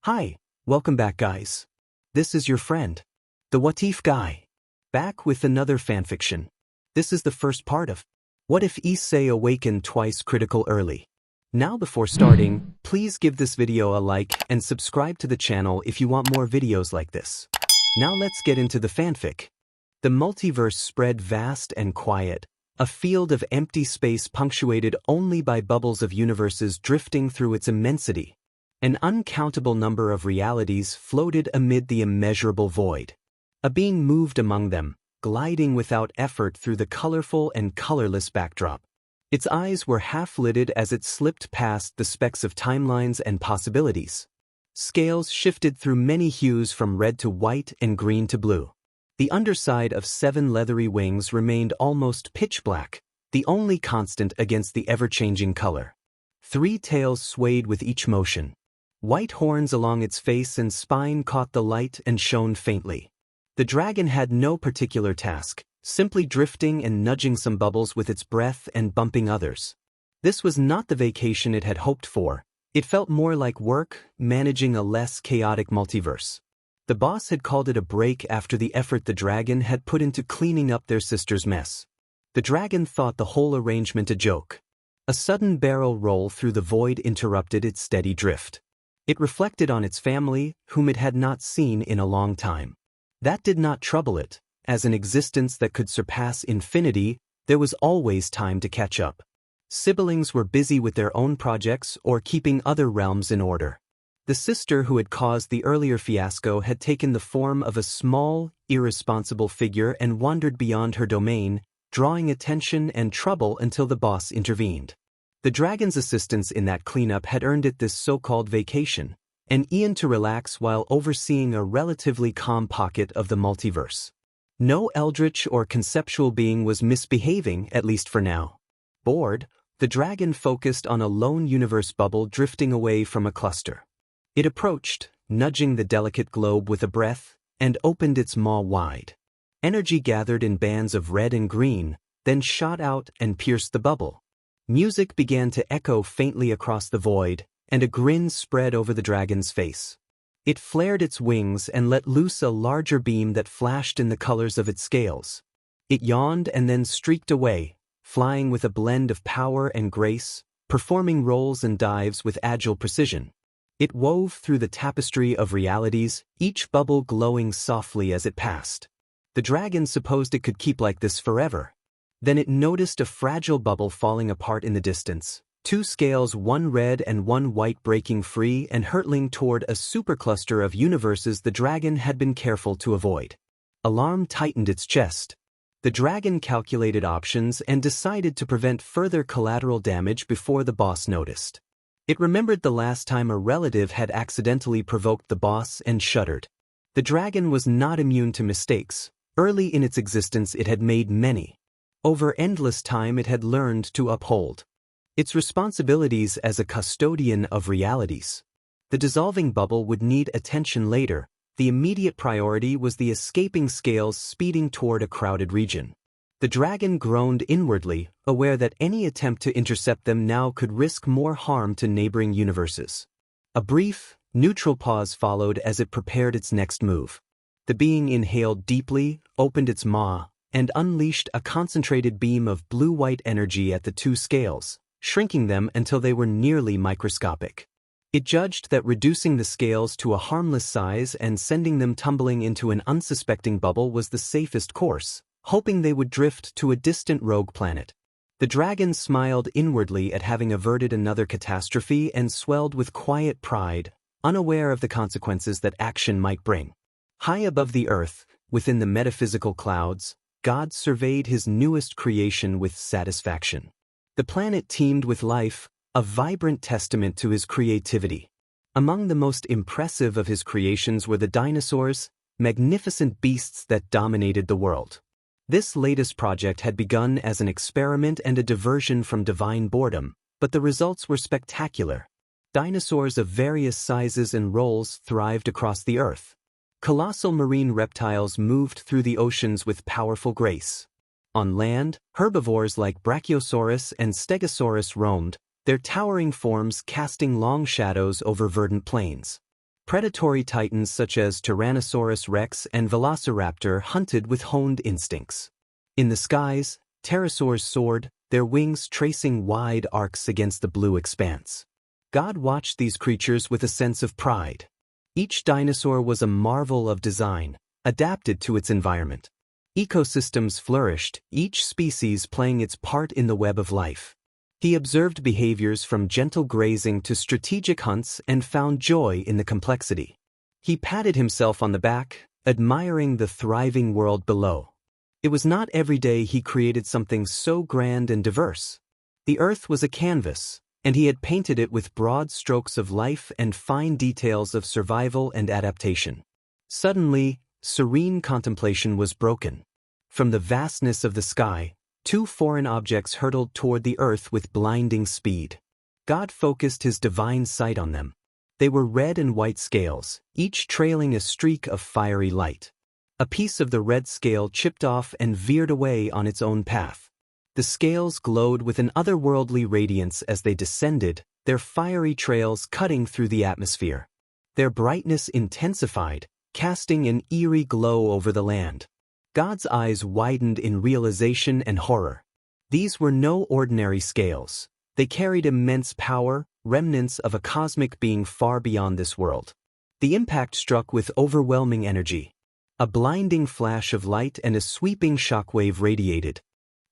Hi, welcome back guys. This is your friend, the What If guy, back with another fanfiction. This is the first part of What If Issei Awakened Twice Critical Early. Now before starting, please give this video a like and subscribe to the channel if you want more videos like this. Now let's get into the fanfic. The multiverse spread vast and quiet, a field of empty space punctuated only by bubbles of universes drifting through its immensity. An uncountable number of realities floated amid the immeasurable void. A being moved among them, gliding without effort through the colorful and colorless backdrop. Its eyes were half-lidded as it slipped past the specks of timelines and possibilities. Scales shifted through many hues from red to white and green to blue. The underside of 7 leathery wings remained almost pitch black, the only constant against the ever-changing color. 3 tails swayed with each motion. White horns along its face and spine caught the light and shone faintly. The dragon had no particular task, simply drifting and nudging some bubbles with its breath and bumping others. This was not the vacation it had hoped for. It felt more like work, managing a less chaotic multiverse. The boss had called it a break after the effort the dragon had put into cleaning up their sister's mess. The dragon thought the whole arrangement a joke. A sudden barrel roll through the void interrupted its steady drift. It reflected on its family, whom it had not seen in a long time. That did not trouble it. As an existence that could surpass infinity, there was always time to catch up. Siblings were busy with their own projects or keeping other realms in order. The sister who had caused the earlier fiasco had taken the form of a small, irresponsible figure and wandered beyond her domain, drawing attention and trouble until the boss intervened. The dragon's assistance in that cleanup had earned it this so-called vacation, an eon to relax while overseeing a relatively calm pocket of the multiverse. No eldritch or conceptual being was misbehaving, at least for now. Bored, the dragon focused on a lone universe bubble drifting away from a cluster. It approached, nudging the delicate globe with a breath, and opened its maw wide. Energy gathered in bands of red and green, then shot out and pierced the bubble. Music began to echo faintly across the void, and a grin spread over the dragon's face. It flared its wings and let loose a larger beam that flashed in the colors of its scales. It yawned and then streaked away, flying with a blend of power and grace, performing rolls and dives with agile precision. It wove through the tapestry of realities, each bubble glowing softly as it passed. The dragon supposed it could keep like this forever. Then it noticed a fragile bubble falling apart in the distance, 2 scales, one red and one white, breaking free and hurtling toward a supercluster of universes the dragon had been careful to avoid. Alarm tightened its chest. The dragon calculated options and decided to prevent further collateral damage before the boss noticed. It remembered the last time a relative had accidentally provoked the boss and shuddered. The dragon was not immune to mistakes. Early in its existence it had made many. Over endless time it had learned to uphold its responsibilities as a custodian of realities. The dissolving bubble would need attention later. The immediate priority was the escaping scales speeding toward a crowded region. The dragon groaned inwardly, aware that any attempt to intercept them now could risk more harm to neighboring universes. A brief, neutral pause followed as it prepared its next move. The being inhaled deeply, opened its maw, and unleashed a concentrated beam of blue-white energy at the 2 scales, shrinking them until they were nearly microscopic. It judged that reducing the scales to a harmless size and sending them tumbling into an unsuspecting bubble was the safest course, hoping they would drift to a distant rogue planet. The dragon smiled inwardly at having averted another catastrophe and swelled with quiet pride, unaware of the consequences that action might bring. High above the earth, within the metaphysical clouds, God surveyed his newest creation with satisfaction. The planet teemed with life, a vibrant testament to his creativity. Among the most impressive of his creations were the dinosaurs, magnificent beasts that dominated the world. This latest project had begun as an experiment and a diversion from divine boredom, but the results were spectacular. Dinosaurs of various sizes and roles thrived across the earth. Colossal marine reptiles moved through the oceans with powerful grace. On land, herbivores like Brachiosaurus and Stegosaurus roamed, their towering forms casting long shadows over verdant plains. Predatory titans such as Tyrannosaurus rex and Velociraptor hunted with honed instincts. In the skies, pterosaurs soared, their wings tracing wide arcs against the blue expanse. God watched these creatures with a sense of pride. Each dinosaur was a marvel of design, adapted to its environment. Ecosystems flourished, each species playing its part in the web of life. He observed behaviors from gentle grazing to strategic hunts and found joy in the complexity. He patted himself on the back, admiring the thriving world below. It was not every day he created something so grand and diverse. The earth was a canvas, and he had painted it with broad strokes of life and fine details of survival and adaptation. Suddenly, serene contemplation was broken. From the vastness of the sky, two foreign objects hurtled toward the earth with blinding speed. God focused his divine sight on them. They were red and white scales, each trailing a streak of fiery light. A piece of the red scale chipped off and veered away on its own path. The scales glowed with an otherworldly radiance as they descended, their fiery trails cutting through the atmosphere. Their brightness intensified, casting an eerie glow over the land. God's eyes widened in realization and horror. These were no ordinary scales. They carried immense power, remnants of a cosmic being far beyond this world. The impact struck with overwhelming energy. A blinding flash of light and a sweeping shockwave radiated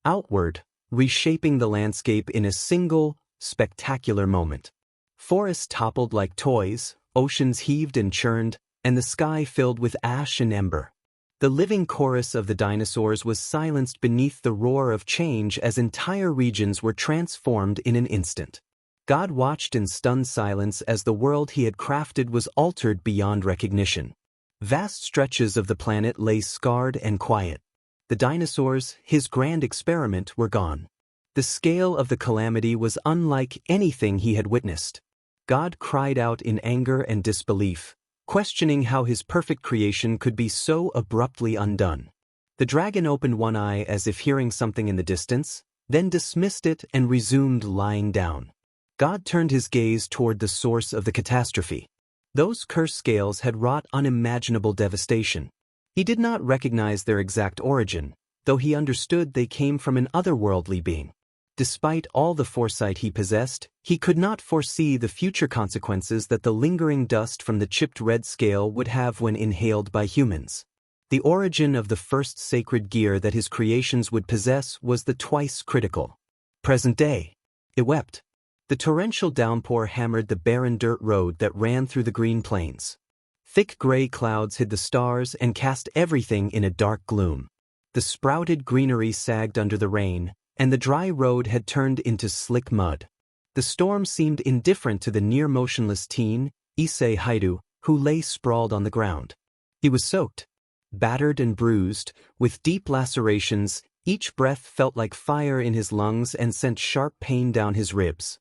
outward, reshaping the landscape in a single, spectacular moment. Forests toppled like toys, oceans heaved and churned, and the sky filled with ash and ember. The living chorus of the dinosaurs was silenced beneath the roar of change as entire regions were transformed in an instant. God watched in stunned silence as the world he had crafted was altered beyond recognition. Vast stretches of the planet lay scarred and quiet. The dinosaurs, his grand experiment, were gone. The scale of the calamity was unlike anything he had witnessed. God cried out in anger and disbelief, questioning how his perfect creation could be so abruptly undone. The dragon opened one eye as if hearing something in the distance, then dismissed it and resumed lying down. God turned his gaze toward the source of the catastrophe. Those cursed scales had wrought unimaginable devastation. He did not recognize their exact origin, though he understood they came from an otherworldly being. Despite all the foresight he possessed, he could not foresee the future consequences that the lingering dust from the chipped red scale would have when inhaled by humans. The origin of the first sacred gear that his creations would possess was the twice critical present day. It wept. The torrential downpour hammered the barren dirt road that ran through the green plains. Thick gray clouds hid the stars and cast everything in a dark gloom. The sprouted greenery sagged under the rain, and the dry road had turned into slick mud. The storm seemed indifferent to the near-motionless teen, Issei Hyoudou, who lay sprawled on the ground. He was soaked, battered and bruised, with deep lacerations. Each breath felt like fire in his lungs and sent sharp pain down his ribs.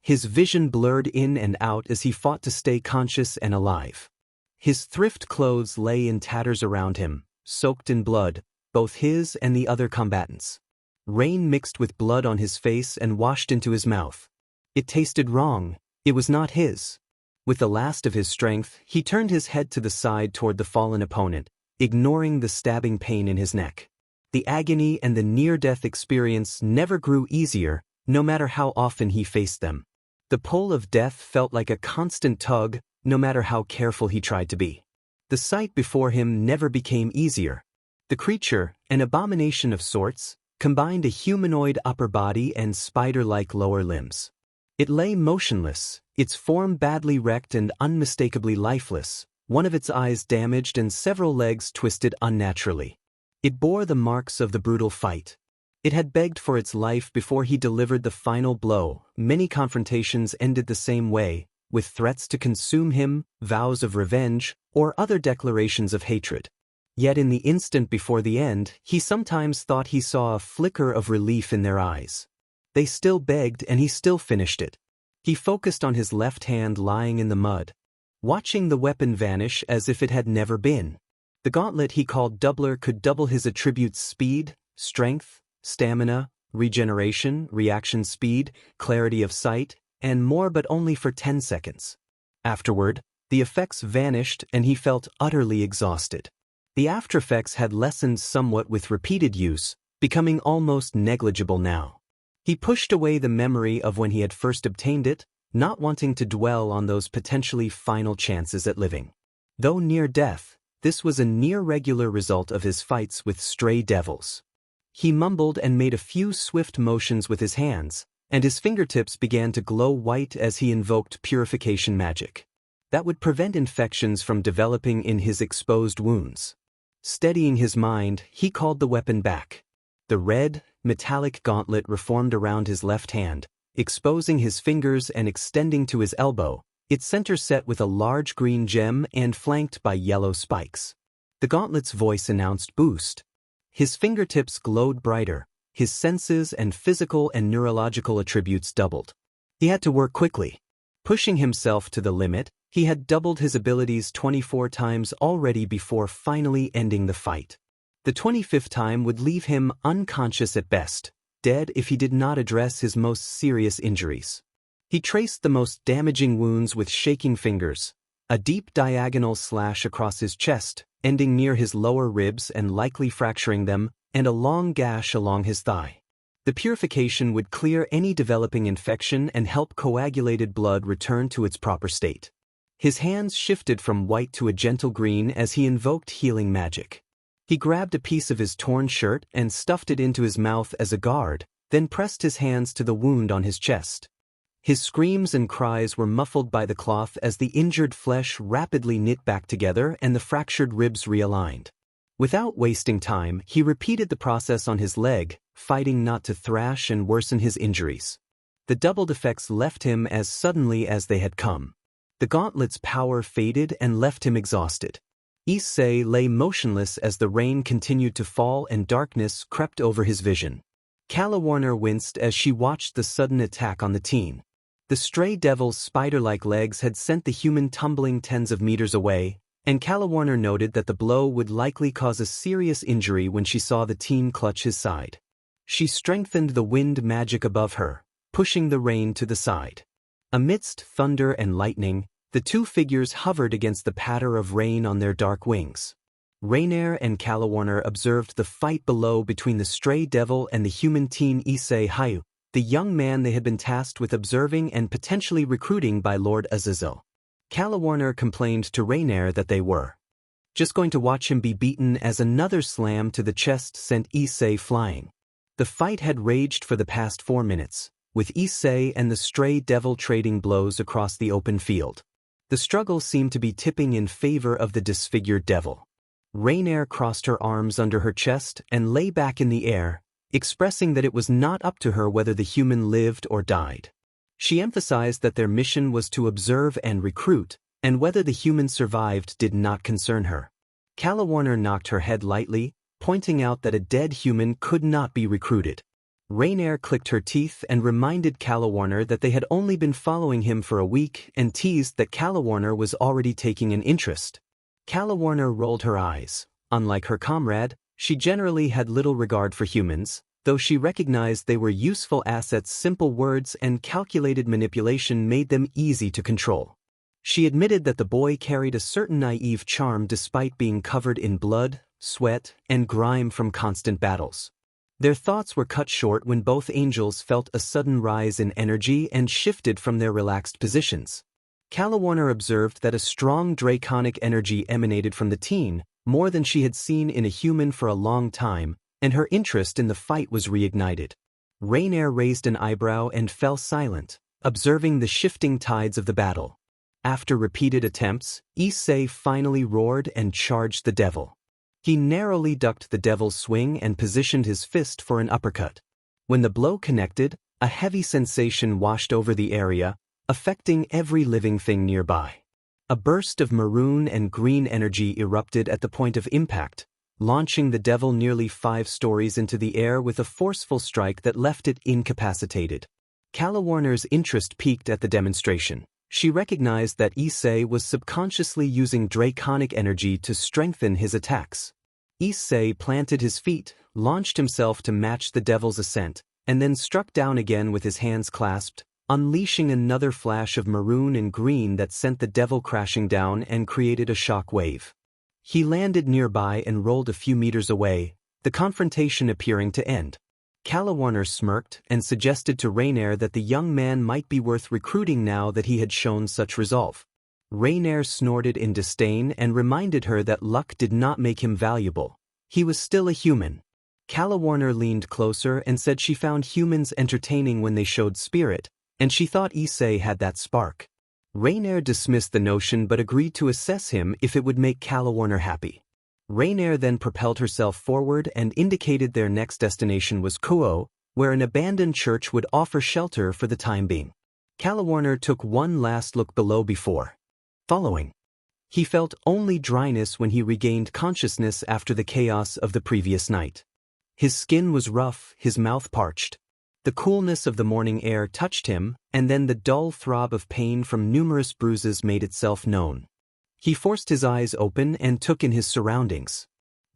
His vision blurred in and out as he fought to stay conscious and alive. His thrift clothes lay in tatters around him, soaked in blood, both his and the other combatants. Rain mixed with blood on his face and washed into his mouth. It tasted wrong. It was not his. With the last of his strength, he turned his head to the side toward the fallen opponent, ignoring the stabbing pain in his neck. The agony and the near-death experience never grew easier, no matter how often he faced them. The pull of death felt like a constant tug, no matter how careful he tried to be. The sight before him never became easier. The creature, an abomination of sorts, combined a humanoid upper body and spider-like lower limbs. It lay motionless, its form badly wrecked and unmistakably lifeless, one of its eyes damaged and several legs twisted unnaturally. It bore the marks of the brutal fight. It had begged for its life before he delivered the final blow. Many confrontations ended the same way, with threats to consume him, vows of revenge, or other declarations of hatred. Yet in the instant before the end, he sometimes thought he saw a flicker of relief in their eyes. They still begged and he still finished it. He focused on his left hand lying in the mud, watching the weapon vanish as if it had never been. The gauntlet he called Doubler could double his attributes: speed, strength, stamina, regeneration, reaction speed, clarity of sight, and more, but only for 10 seconds. Afterward, The effects vanished and he felt utterly exhausted. The aftereffects had lessened somewhat with repeated use, becoming almost negligible now. He pushed away the memory of when he had first obtained it, not wanting to dwell on those potentially final chances at living. Though near death, this was a near-regular result of his fights with stray devils. He mumbled and made a few swift motions with his hands, and his fingertips began to glow white as he invoked purification magic. That would prevent infections from developing in his exposed wounds. Steadying his mind, he called the weapon back. The red, metallic gauntlet reformed around his left hand, exposing his fingers and extending to his elbow, its center set with a large green gem and flanked by yellow spikes. The gauntlet's voice announced boost. His fingertips glowed brighter, his senses and physical and neurological attributes doubled. He had to work quickly. Pushing himself to the limit, he had doubled his abilities 24 times already before finally ending the fight. The 25th time would leave him unconscious at best, dead if he did not address his most serious injuries. He traced the most damaging wounds with shaking fingers, a deep diagonal slash across his chest, ending near his lower ribs and likely fracturing them, and a long gash along his thigh. The purification would clear any developing infection and help coagulated blood return to its proper state. His hands shifted from white to a gentle green as he invoked healing magic. He grabbed a piece of his torn shirt and stuffed it into his mouth as a guard, then pressed his hands to the wound on his chest. His screams and cries were muffled by the cloth as the injured flesh rapidly knit back together and the fractured ribs realigned. Without wasting time, he repeated the process on his leg, fighting not to thrash and worsen his injuries. The doubled effects left him as suddenly as they had come. The gauntlet's power faded and left him exhausted. Issei lay motionless as the rain continued to fall and darkness crept over his vision. Calawarner winced as she watched the sudden attack on the teen. The stray devil's spider-like legs had sent the human tumbling tens of meters away, and Calawarner noted that the blow would likely cause a serious injury when she saw the teen clutch his side. She strengthened the wind magic above her, pushing the rain to the side. Amidst thunder and lightning, the two figures hovered against the patter of rain on their dark wings. Rainier and Calawarner observed the fight below between the stray devil and the human teen Issei Hyoudou, the young man they had been tasked with observing and potentially recruiting by Lord Azazel. Calawarner complained to Rainier that they were just going to watch him be beaten as another slam to the chest sent Issei flying. The fight had raged for the past 4 minutes, with Issei and the stray devil trading blows across the open field. The struggle seemed to be tipping in favor of the disfigured devil. Rainier crossed her arms under her chest and lay back in the air, expressing that it was not up to her whether the human lived or died. She emphasized that their mission was to observe and recruit, and whether the human survived did not concern her. Calawarner knocked her head lightly, pointing out that a dead human could not be recruited. Rainier clicked her teeth and reminded Calawarner that they had only been following him for a week and teased that Calawarner was already taking an interest. Calawarner rolled her eyes. Unlike her comrade, she generally had little regard for humans, though she recognized they were useful assets. Simple words and calculated manipulation made them easy to control. She admitted that the boy carried a certain naive charm despite being covered in blood, sweat, and grime from constant battles. Their thoughts were cut short when both angels felt a sudden rise in energy and shifted from their relaxed positions. Calawarner observed that a strong draconic energy emanated from the teen, more than she had seen in a human for a long time, and her interest in the fight was reignited. Rainier raised an eyebrow and fell silent, observing the shifting tides of the battle. After repeated attempts, Issei finally roared and charged the devil. He narrowly ducked the devil's swing and positioned his fist for an uppercut. When the blow connected, a heavy sensation washed over the area, affecting every living thing nearby. A burst of maroon and green energy erupted at the point of impact, launching the devil nearly 5 stories into the air with a forceful strike that left it incapacitated. Calawarner's interest peaked at the demonstration. She recognized that Issei was subconsciously using draconic energy to strengthen his attacks. Issei planted his feet, launched himself to match the devil's ascent, and then struck down again with his hands clasped, unleashing another flash of maroon and green that sent the devil crashing down and created a shock wave. He landed nearby and rolled a few meters away, the confrontation appearing to end. Kalawarner smirked and suggested to Rainier that the young man might be worth recruiting now that he had shown such resolve. Rainier snorted in disdain and reminded her that luck did not make him valuable. He was still a human. Kalawarner leaned closer and said she found humans entertaining when they showed spirit, and she thought Issei had that spark. Rainier dismissed the notion but agreed to assess him if it would make Kalawarner happy. Rainier then propelled herself forward and indicated their next destination was Kuo, where an abandoned church would offer shelter for the time being. Kalawarner took one last look below before following. He felt only dryness when he regained consciousness after the chaos of the previous night. His skin was rough, his mouth parched. The coolness of the morning air touched him, and then the dull throb of pain from numerous bruises made itself known. He forced his eyes open and took in his surroundings.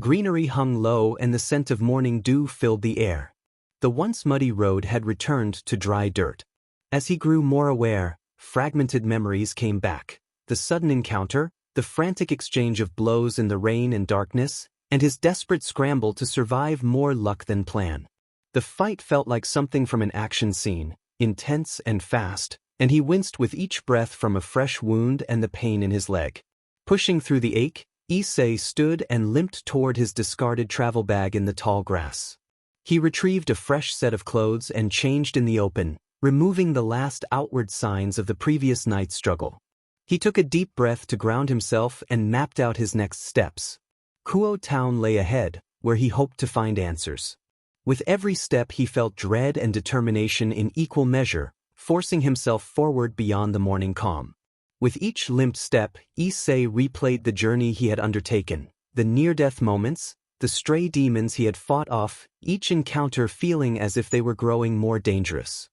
Greenery hung low and the scent of morning dew filled the air. The once muddy road had returned to dry dirt. As he grew more aware, fragmented memories came back. The sudden encounter, the frantic exchange of blows in the rain and darkness, and his desperate scramble to survive more luck than plan. The fight felt like something from an action scene, intense and fast, and he winced with each breath from a fresh wound and the pain in his leg. Pushing through the ache, Issei stood and limped toward his discarded travel bag in the tall grass. He retrieved a fresh set of clothes and changed in the open, removing the last outward signs of the previous night's struggle. He took a deep breath to ground himself and mapped out his next steps. Kuo town lay ahead, where he hoped to find answers. With every step he felt dread and determination in equal measure, forcing himself forward beyond the morning calm. With each limp step, Issei replayed the journey he had undertaken, the near-death moments, the stray demons he had fought off, each encounter feeling as if they were growing more dangerous.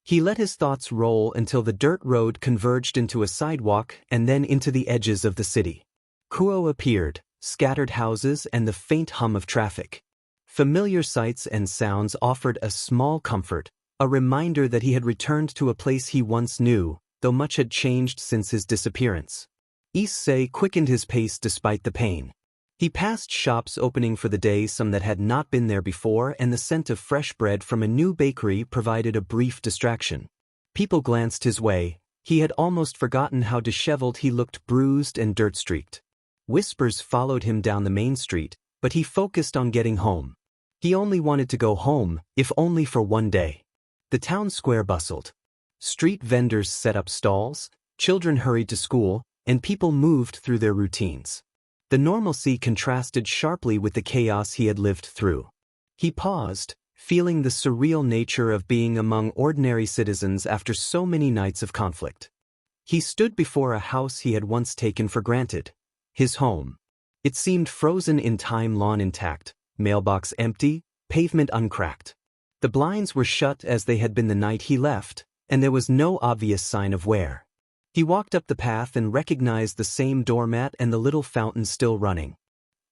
He let his thoughts roll until the dirt road converged into a sidewalk and then into the edges of the city. Kuo appeared, scattered houses and the faint hum of traffic. Familiar sights and sounds offered a small comfort, a reminder that he had returned to a place he once knew, though much had changed since his disappearance. Issei quickened his pace despite the pain. He passed shops opening for the day, some that had not been there before, and the scent of fresh bread from a new bakery provided a brief distraction. People glanced his way. He had almost forgotten how disheveled he looked, bruised and dirt-streaked. Whispers followed him down the main street, but he focused on getting home. He only wanted to go home, if only for one day. The town square bustled. Street vendors set up stalls, children hurried to school, and people moved through their routines. The normalcy contrasted sharply with the chaos he had lived through. He paused, feeling the surreal nature of being among ordinary citizens after so many nights of conflict. He stood before a house he had once taken for granted, his home. It seemed frozen in time, lawn intact, mailbox empty, pavement uncracked. The blinds were shut as they had been the night he left, and there was no obvious sign of wear. He walked up the path and recognized the same doormat and the little fountain still running.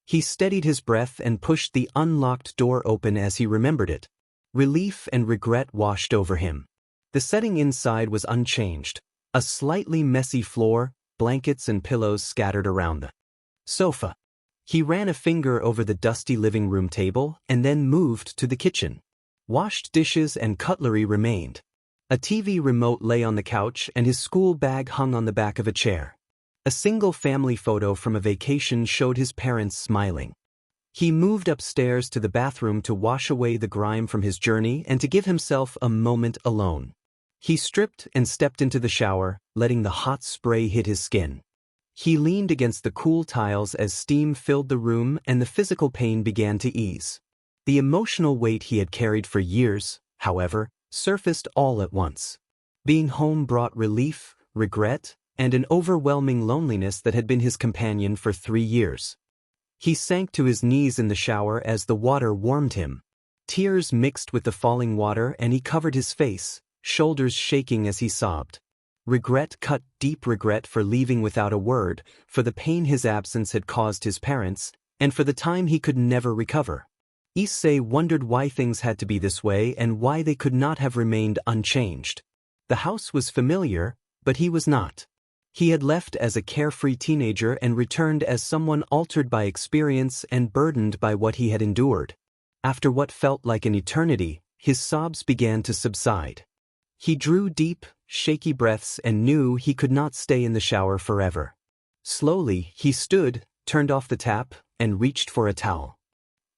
He steadied his breath and pushed the unlocked door open as he remembered it. Relief and regret washed over him. The setting inside was unchanged, a slightly messy floor, blankets and pillows scattered around the sofa. He ran a finger over the dusty living room table and then moved to the kitchen. Washed dishes and cutlery remained. A TV remote lay on the couch and his school bag hung on the back of a chair. A single family photo from a vacation showed his parents smiling. He moved upstairs to the bathroom to wash away the grime from his journey and to give himself a moment alone. He stripped and stepped into the shower, letting the hot spray hit his skin. He leaned against the cool tiles as steam filled the room and the physical pain began to ease. The emotional weight he had carried for years, however, surfaced all at once. Being home brought relief, regret, and an overwhelming loneliness that had been his companion for 3 years. He sank to his knees in the shower as the water warmed him. Tears mixed with the falling water and he covered his face, shoulders shaking as he sobbed. Regret cut deep, regret for leaving without a word, for the pain his absence had caused his parents, and for the time he could never recover. Issei wondered why things had to be this way and why they could not have remained unchanged. The house was familiar, but he was not. He had left as a carefree teenager and returned as someone altered by experience and burdened by what he had endured. After what felt like an eternity, his sobs began to subside. He drew deep, shaky breaths and knew he could not stay in the shower forever. Slowly, he stood, turned off the tap, and reached for a towel.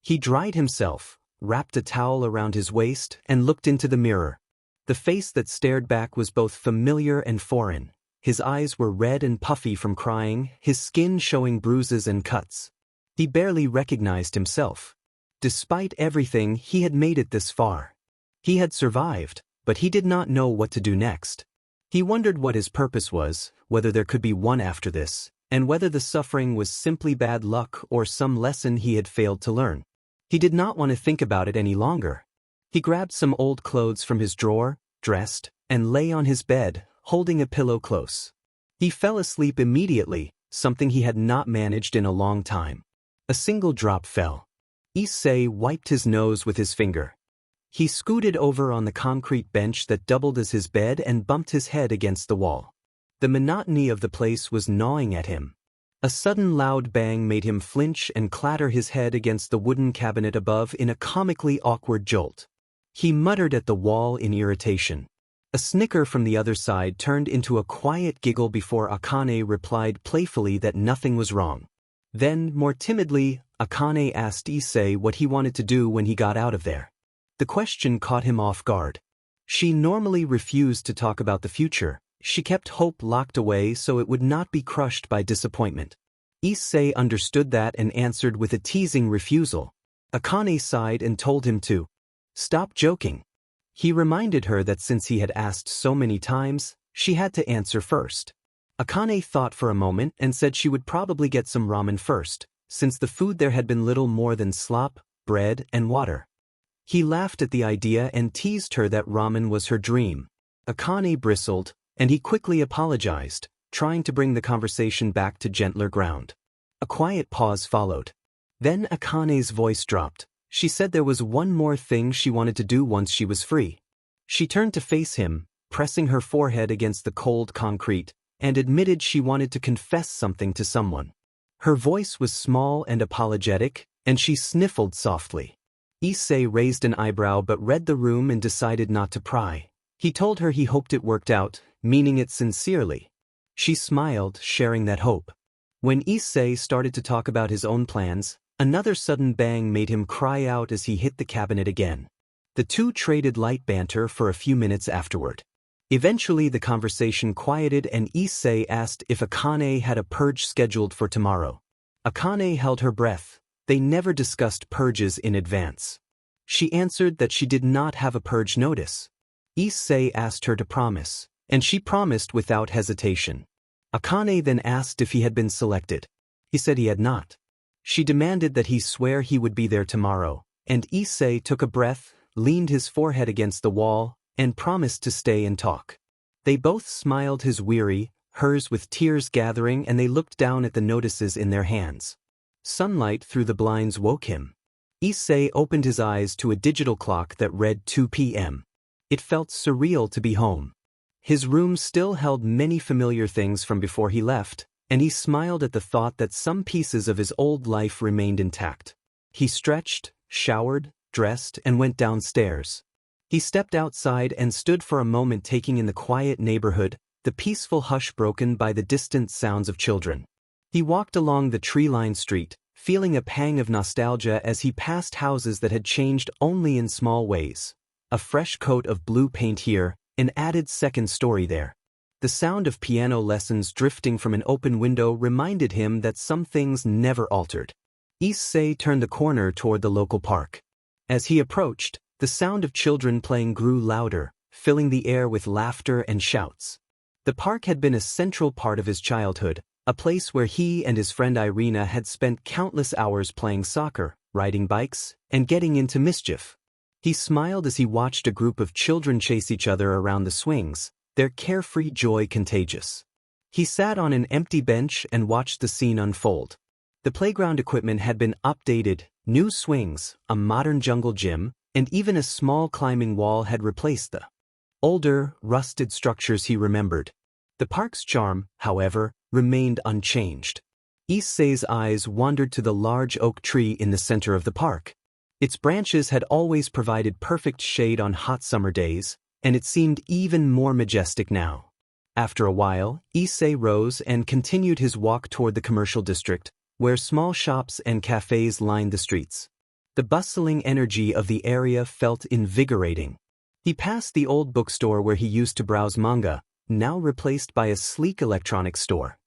He dried himself, wrapped a towel around his waist, and looked into the mirror. The face that stared back was both familiar and foreign. His eyes were red and puffy from crying, his skin showing bruises and cuts. He barely recognized himself. Despite everything, he had made it this far. He had survived, but he did not know what to do next. He wondered what his purpose was, whether there could be one after this, and whether the suffering was simply bad luck or some lesson he had failed to learn. He did not want to think about it any longer. He grabbed some old clothes from his drawer, dressed, and lay on his bed, holding a pillow close. He fell asleep immediately, something he had not managed in a long time. A single drop fell. Issei wiped his nose with his finger. He scooted over on the concrete bench that doubled as his bed and bumped his head against the wall. The monotony of the place was gnawing at him. A sudden loud bang made him flinch and clatter his head against the wooden cabinet above in a comically awkward jolt. He muttered at the wall in irritation. A snicker from the other side turned into a quiet giggle before Akane replied playfully that nothing was wrong. Then, more timidly, Akane asked Issei what he wanted to do when he got out of there. The question caught him off guard. She normally refused to talk about the future. She kept hope locked away so it would not be crushed by disappointment. Issei understood that and answered with a teasing refusal. Akane sighed and told him to stop joking. He reminded her that since he had asked so many times, she had to answer first. Akane thought for a moment and said she would probably get some ramen first, since the food there had been little more than slop, bread, and water. He laughed at the idea and teased her that ramen was her dream. Akane bristled, and he quickly apologized, trying to bring the conversation back to gentler ground. A quiet pause followed. Then Akane's voice dropped. She said there was one more thing she wanted to do once she was free. She turned to face him, pressing her forehead against the cold concrete, and admitted she wanted to confess something to someone. Her voice was small and apologetic, and she sniffled softly. Issei raised an eyebrow but read the room and decided not to pry. He told her he hoped it worked out, meaning it sincerely. She smiled, sharing that hope. When Issei started to talk about his own plans, another sudden bang made him cry out as he hit the cabinet again. The two traded light banter for a few minutes afterward. Eventually the conversation quieted and Issei asked if Akane had a purge scheduled for tomorrow. Akane held her breath. They never discussed purges in advance. She answered that she did not have a purge notice. Issei asked her to promise, and she promised without hesitation. Akane then asked if he had been selected. He said he had not. She demanded that he swear he would be there tomorrow, and Issei took a breath, leaned his forehead against the wall, and promised to stay and talk. They both smiled, his weary, hers with tears gathering, and they looked down at the notices in their hands. Sunlight through the blinds woke him. Issei opened his eyes to a digital clock that read 2 p.m. It felt surreal to be home. His room still held many familiar things from before he left, and he smiled at the thought that some pieces of his old life remained intact. He stretched, showered, dressed, and went downstairs. He stepped outside and stood for a moment taking in the quiet neighborhood, the peaceful hush broken by the distant sounds of children. He walked along the tree-lined street, feeling a pang of nostalgia as he passed houses that had changed only in small ways. A fresh coat of blue paint here, an added second story there. The sound of piano lessons drifting from an open window reminded him that some things never altered. Issei turned the corner toward the local park. As he approached, the sound of children playing grew louder, filling the air with laughter and shouts. The park had been a central part of his childhood, a place where he and his friend Irina had spent countless hours playing soccer, riding bikes, and getting into mischief. He smiled as he watched a group of children chase each other around the swings, their carefree joy contagious. He sat on an empty bench and watched the scene unfold. The playground equipment had been updated, new swings, a modern jungle gym, and even a small climbing wall had replaced the older, rusted structures he remembered. The park's charm, however, remained unchanged. Issei's eyes wandered to the large oak tree in the center of the park. Its branches had always provided perfect shade on hot summer days, and it seemed even more majestic now. After a while, Issei rose and continued his walk toward the commercial district, where small shops and cafes lined the streets. The bustling energy of the area felt invigorating. He passed the old bookstore where he used to browse manga, now replaced by a sleek electronics store.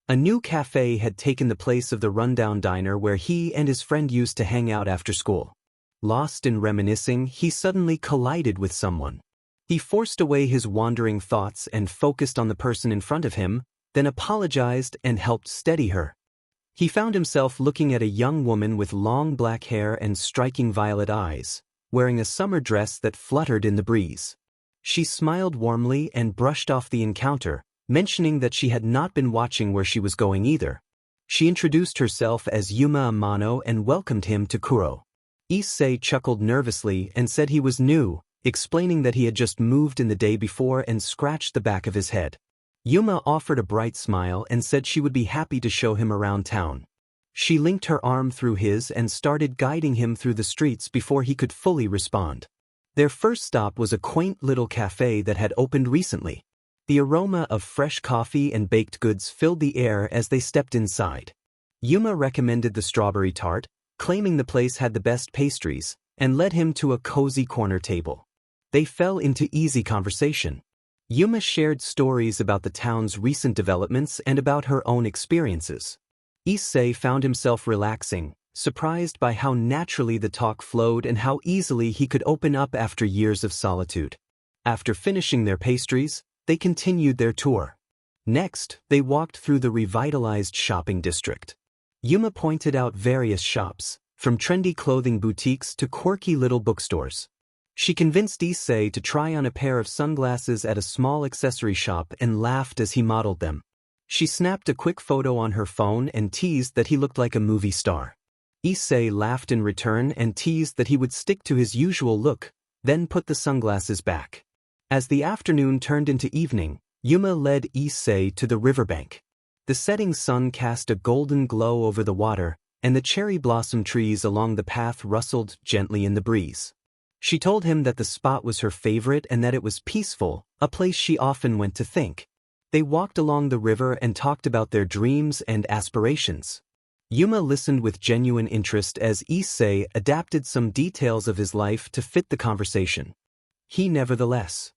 A new cafe had taken the place of the rundown diner where he and his friend used to hang out after school. Lost in reminiscing, he suddenly collided with someone. He forced away his wandering thoughts and focused on the person in front of him, then apologized and helped steady her. He found himself looking at a young woman with long black hair and striking violet eyes, wearing a summer dress that fluttered in the breeze. She smiled warmly and brushed off the encounter, mentioning that she had not been watching where she was going either. She introduced herself as Yuma Amano and welcomed him to Kuro. Issei chuckled nervously and said he was new, explaining that he had just moved in the day before and scratched the back of his head. Yuma offered a bright smile and said she would be happy to show him around town. She linked her arm through his and started guiding him through the streets before he could fully respond. Their first stop was a quaint little cafe that had opened recently. The aroma of fresh coffee and baked goods filled the air as they stepped inside. Yuma recommended the strawberry tart, claiming the place had the best pastries, and led him to a cozy corner table. They fell into easy conversation. Yuma shared stories about the town's recent developments and about her own experiences. Issei found himself relaxing, surprised by how naturally the talk flowed and how easily he could open up after years of solitude. After finishing their pastries, they continued their tour. Next, they walked through the revitalized shopping district. Yuma pointed out various shops, from trendy clothing boutiques to quirky little bookstores. She convinced Issei to try on a pair of sunglasses at a small accessory shop and laughed as he modeled them. She snapped a quick photo on her phone and teased that he looked like a movie star. Issei laughed in return and teased that he would stick to his usual look, then put the sunglasses back. As the afternoon turned into evening, Yuma led Issei to the riverbank. The setting sun cast a golden glow over the water, and the cherry blossom trees along the path rustled gently in the breeze. She told him that the spot was her favorite and that it was peaceful, a place she often went to think. They walked along the river and talked about their dreams and aspirations. Yuma listened with genuine interest as Issei adapted some details of his life to fit the conversation. He nevertheless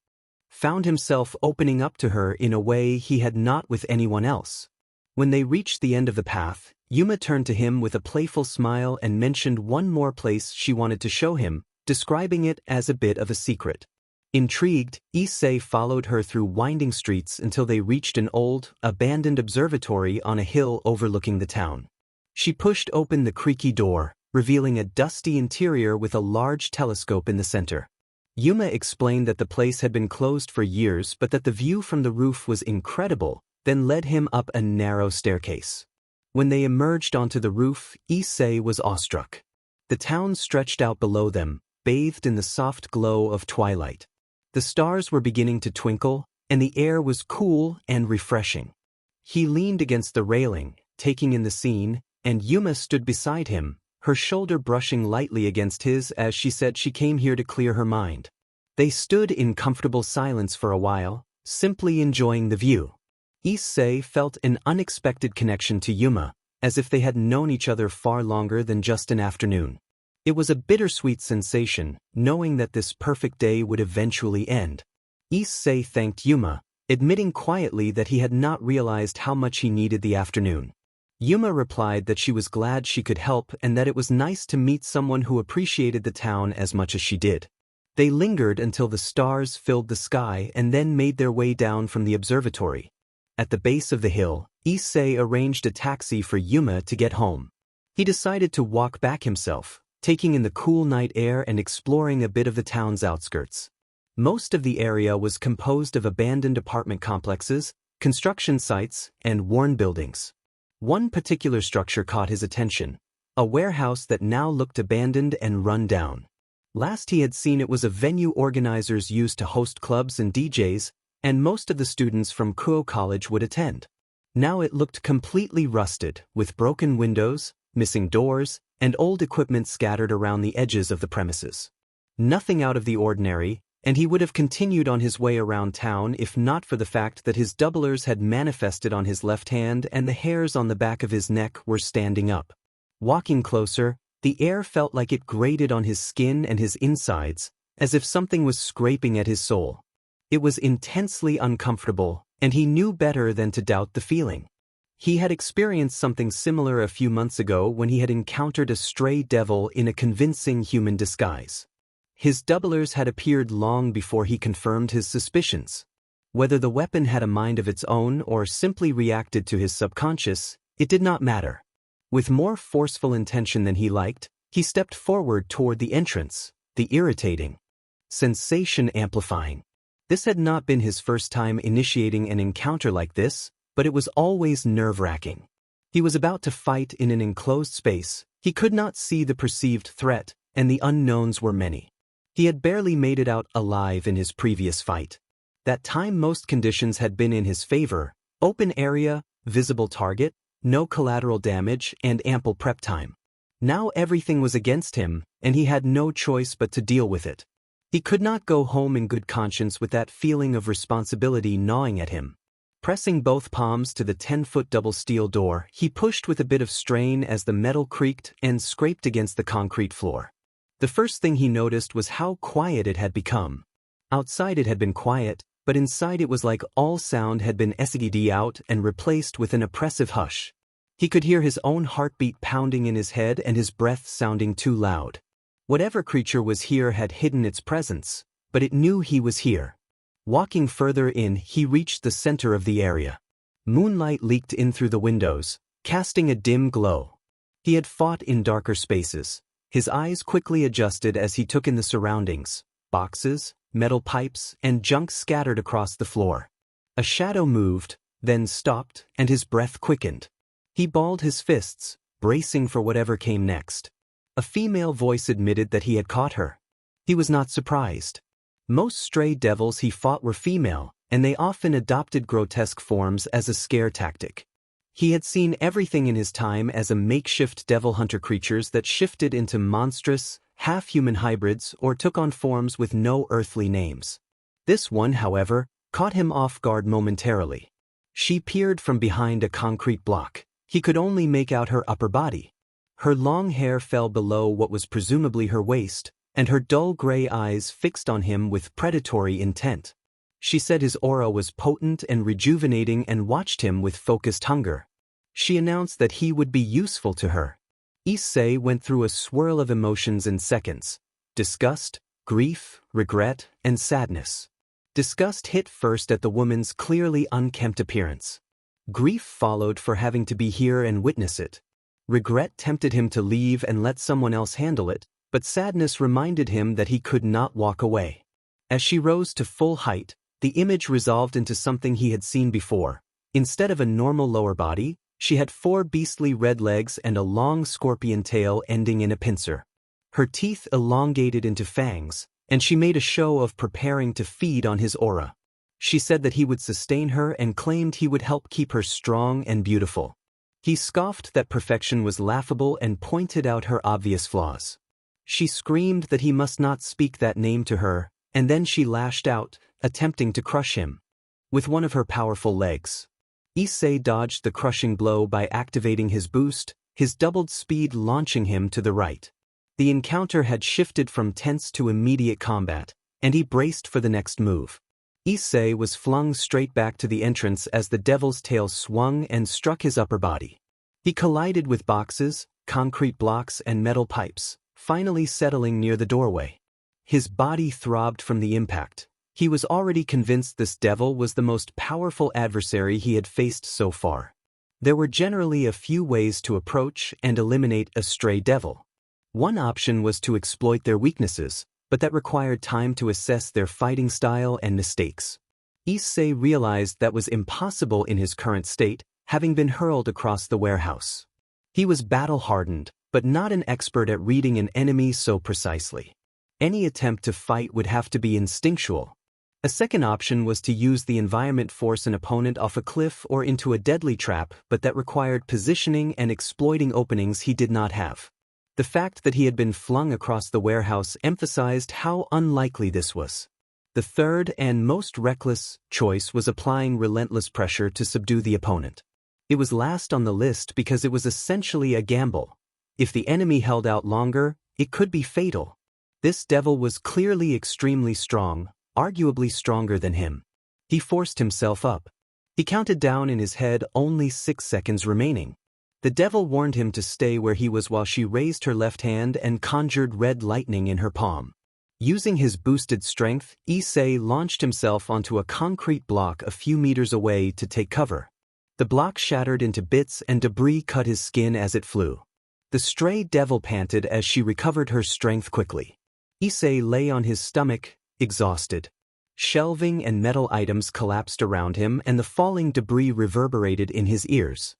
found himself opening up to her in a way he had not with anyone else. When they reached the end of the path, Yuma turned to him with a playful smile and mentioned one more place she wanted to show him, describing it as a bit of a secret. Intrigued, Issei followed her through winding streets until they reached an old, abandoned observatory on a hill overlooking the town. She pushed open the creaky door, revealing a dusty interior with a large telescope in the center. Yuma explained that the place had been closed for years but that the view from the roof was incredible, then led him up a narrow staircase. When they emerged onto the roof, Issei was awestruck. The town stretched out below them, bathed in the soft glow of twilight. The stars were beginning to twinkle, and the air was cool and refreshing. He leaned against the railing, taking in the scene, and Yuma stood beside him, her shoulder brushing lightly against his as she said she came here to clear her mind. They stood in comfortable silence for a while, simply enjoying the view. Issei felt an unexpected connection to Yuma, as if they had known each other far longer than just an afternoon. It was a bittersweet sensation, knowing that this perfect day would eventually end. Issei thanked Yuma, admitting quietly that he had not realized how much he needed the afternoon. Yuma replied that she was glad she could help and that it was nice to meet someone who appreciated the town as much as she did. They lingered until the stars filled the sky and then made their way down from the observatory. At the base of the hill, Issei arranged a taxi for Yuma to get home. He decided to walk back himself, taking in the cool night air and exploring a bit of the town's outskirts. Most of the area was composed of abandoned apartment complexes, construction sites, and worn buildings. One particular structure caught his attention, a warehouse that now looked abandoned and run down. Last he had seen it was a venue organizers used to host clubs and DJs, and most of the students from Kuo College would attend. Now it looked completely rusted, with broken windows, missing doors, and old equipment scattered around the edges of the premises. Nothing out of the ordinary, and he would have continued on his way around town if not for the fact that his doublers had manifested on his left hand and the hairs on the back of his neck were standing up. Walking closer, the air felt like it grated on his skin and his insides, as if something was scraping at his soul. It was intensely uncomfortable, and he knew better than to doubt the feeling. He had experienced something similar a few months ago when he had encountered a stray devil in a convincing human disguise. His doublers had appeared long before he confirmed his suspicions. Whether the weapon had a mind of its own or simply reacted to his subconscious, it did not matter. With more forceful intention than he liked, he stepped forward toward the entrance, the irritating sensation amplifying. This had not been his first time initiating an encounter like this, but it was always nerve-wracking. He was about to fight in an enclosed space, he could not see the perceived threat, and the unknowns were many. He had barely made it out alive in his previous fight. That time most conditions had been in his favor: open area, visible target, no collateral damage, and ample prep time. Now everything was against him, and he had no choice but to deal with it. He could not go home in good conscience with that feeling of responsibility gnawing at him. Pressing both palms to the 10-foot double steel door, he pushed with a bit of strain as the metal creaked and scraped against the concrete floor. The first thing he noticed was how quiet it had become. Outside it had been quiet, but inside it was like all sound had been SGD out and replaced with an oppressive hush. He could hear his own heartbeat pounding in his head and his breath sounding too loud. Whatever creature was here had hidden its presence, but it knew he was here. Walking further in, he reached the center of the area. Moonlight leaked in through the windows, casting a dim glow. He had fought in darker spaces. His eyes quickly adjusted as he took in the surroundings: boxes, metal pipes, and junk scattered across the floor. A shadow moved, then stopped, and his breath quickened. He balled his fists, bracing for whatever came next. A female voice admitted that he had caught her. He was not surprised. Most stray devils he fought were female, and they often adopted grotesque forms as a scare tactic. He had seen everything in his time as a makeshift devil hunter: creatures that shifted into monstrous, half-human hybrids or took on forms with no earthly names. This one, however, caught him off guard momentarily. She peered from behind a concrete block. He could only make out her upper body. Her long hair fell below what was presumably her waist, and her dull gray eyes fixed on him with predatory intent. She said his aura was potent and rejuvenating and watched him with focused hunger. She announced that he would be useful to her. Issei went through a swirl of emotions in seconds: disgust, grief, regret, and sadness. Disgust hit first at the woman's clearly unkempt appearance. Grief followed for having to be here and witness it. Regret tempted him to leave and let someone else handle it, but sadness reminded him that he could not walk away. As she rose to full height, the image resolved into something he had seen before. Instead of a normal lower body, she had 4 beastly red legs and a long scorpion tail ending in a pincer. Her teeth elongated into fangs, and she made a show of preparing to feed on his aura. She said that he would sustain her and claimed he would help keep her strong and beautiful. He scoffed that perfection was laughable and pointed out her obvious flaws. She screamed that he must not speak that name to her, and then she lashed out, attempting to crush him with one of her powerful legs. Issei dodged the crushing blow by activating his boost, his doubled speed launching him to the right. The encounter had shifted from tense to immediate combat, and he braced for the next move. Issei was flung straight back to the entrance as the devil's tail swung and struck his upper body. He collided with boxes, concrete blocks, and metal pipes, finally settling near the doorway. His body throbbed from the impact. He was already convinced this devil was the most powerful adversary he had faced so far. There were generally a few ways to approach and eliminate a stray devil. One option was to exploit their weaknesses, but that required time to assess their fighting style and mistakes. Issei realized that was impossible in his current state, having been hurled across the warehouse. He was battle-hardened, but not an expert at reading an enemy so precisely. Any attempt to fight would have to be instinctual. A second option was to use the environment force an opponent off a cliff or into a deadly trap, but that required positioning and exploiting openings he did not have. The fact that he had been flung across the warehouse emphasized how unlikely this was. The third and most reckless choice was applying relentless pressure to subdue the opponent. It was last on the list because it was essentially a gamble. If the enemy held out longer, it could be fatal. This devil was clearly extremely strong, arguably stronger than him. He forced himself up. He counted down in his head, only 6 seconds remaining. The devil warned him to stay where he was while she raised her left hand and conjured red lightning in her palm. Using his boosted strength, Issei launched himself onto a concrete block a few meters away to take cover. The block shattered into bits and debris cut his skin as it flew. The stray devil panted as she recovered her strength quickly. Issei lay on his stomach, exhausted. Shelving and metal items collapsed around him and the falling debris reverberated in his ears.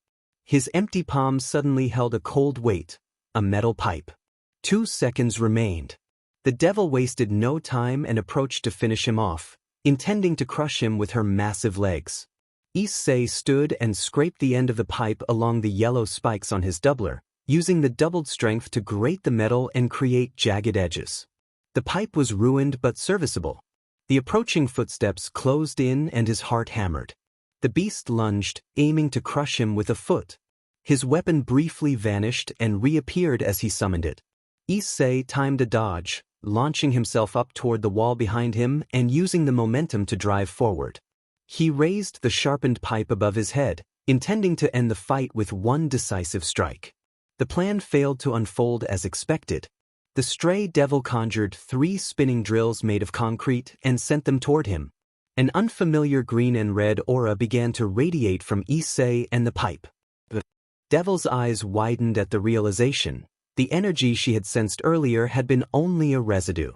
His empty palm suddenly held a cold weight, a metal pipe. 2 seconds remained. The devil wasted no time and approached to finish him off, intending to crush him with her massive legs. Issei stood and scraped the end of the pipe along the yellow spikes on his doubler, using the doubled strength to grate the metal and create jagged edges. The pipe was ruined but serviceable. The approaching footsteps closed in and his heart hammered. The beast lunged, aiming to crush him with a foot. His weapon briefly vanished and reappeared as he summoned it. Issei timed a dodge, launching himself up toward the wall behind him and using the momentum to drive forward. He raised the sharpened pipe above his head, intending to end the fight with one decisive strike. The plan failed to unfold as expected. The stray devil conjured 3 spinning drills made of concrete and sent them toward him. An unfamiliar green and red aura began to radiate from Issei and the pipe. The devil's eyes widened at the realization. The energy she had sensed earlier had been only a residue.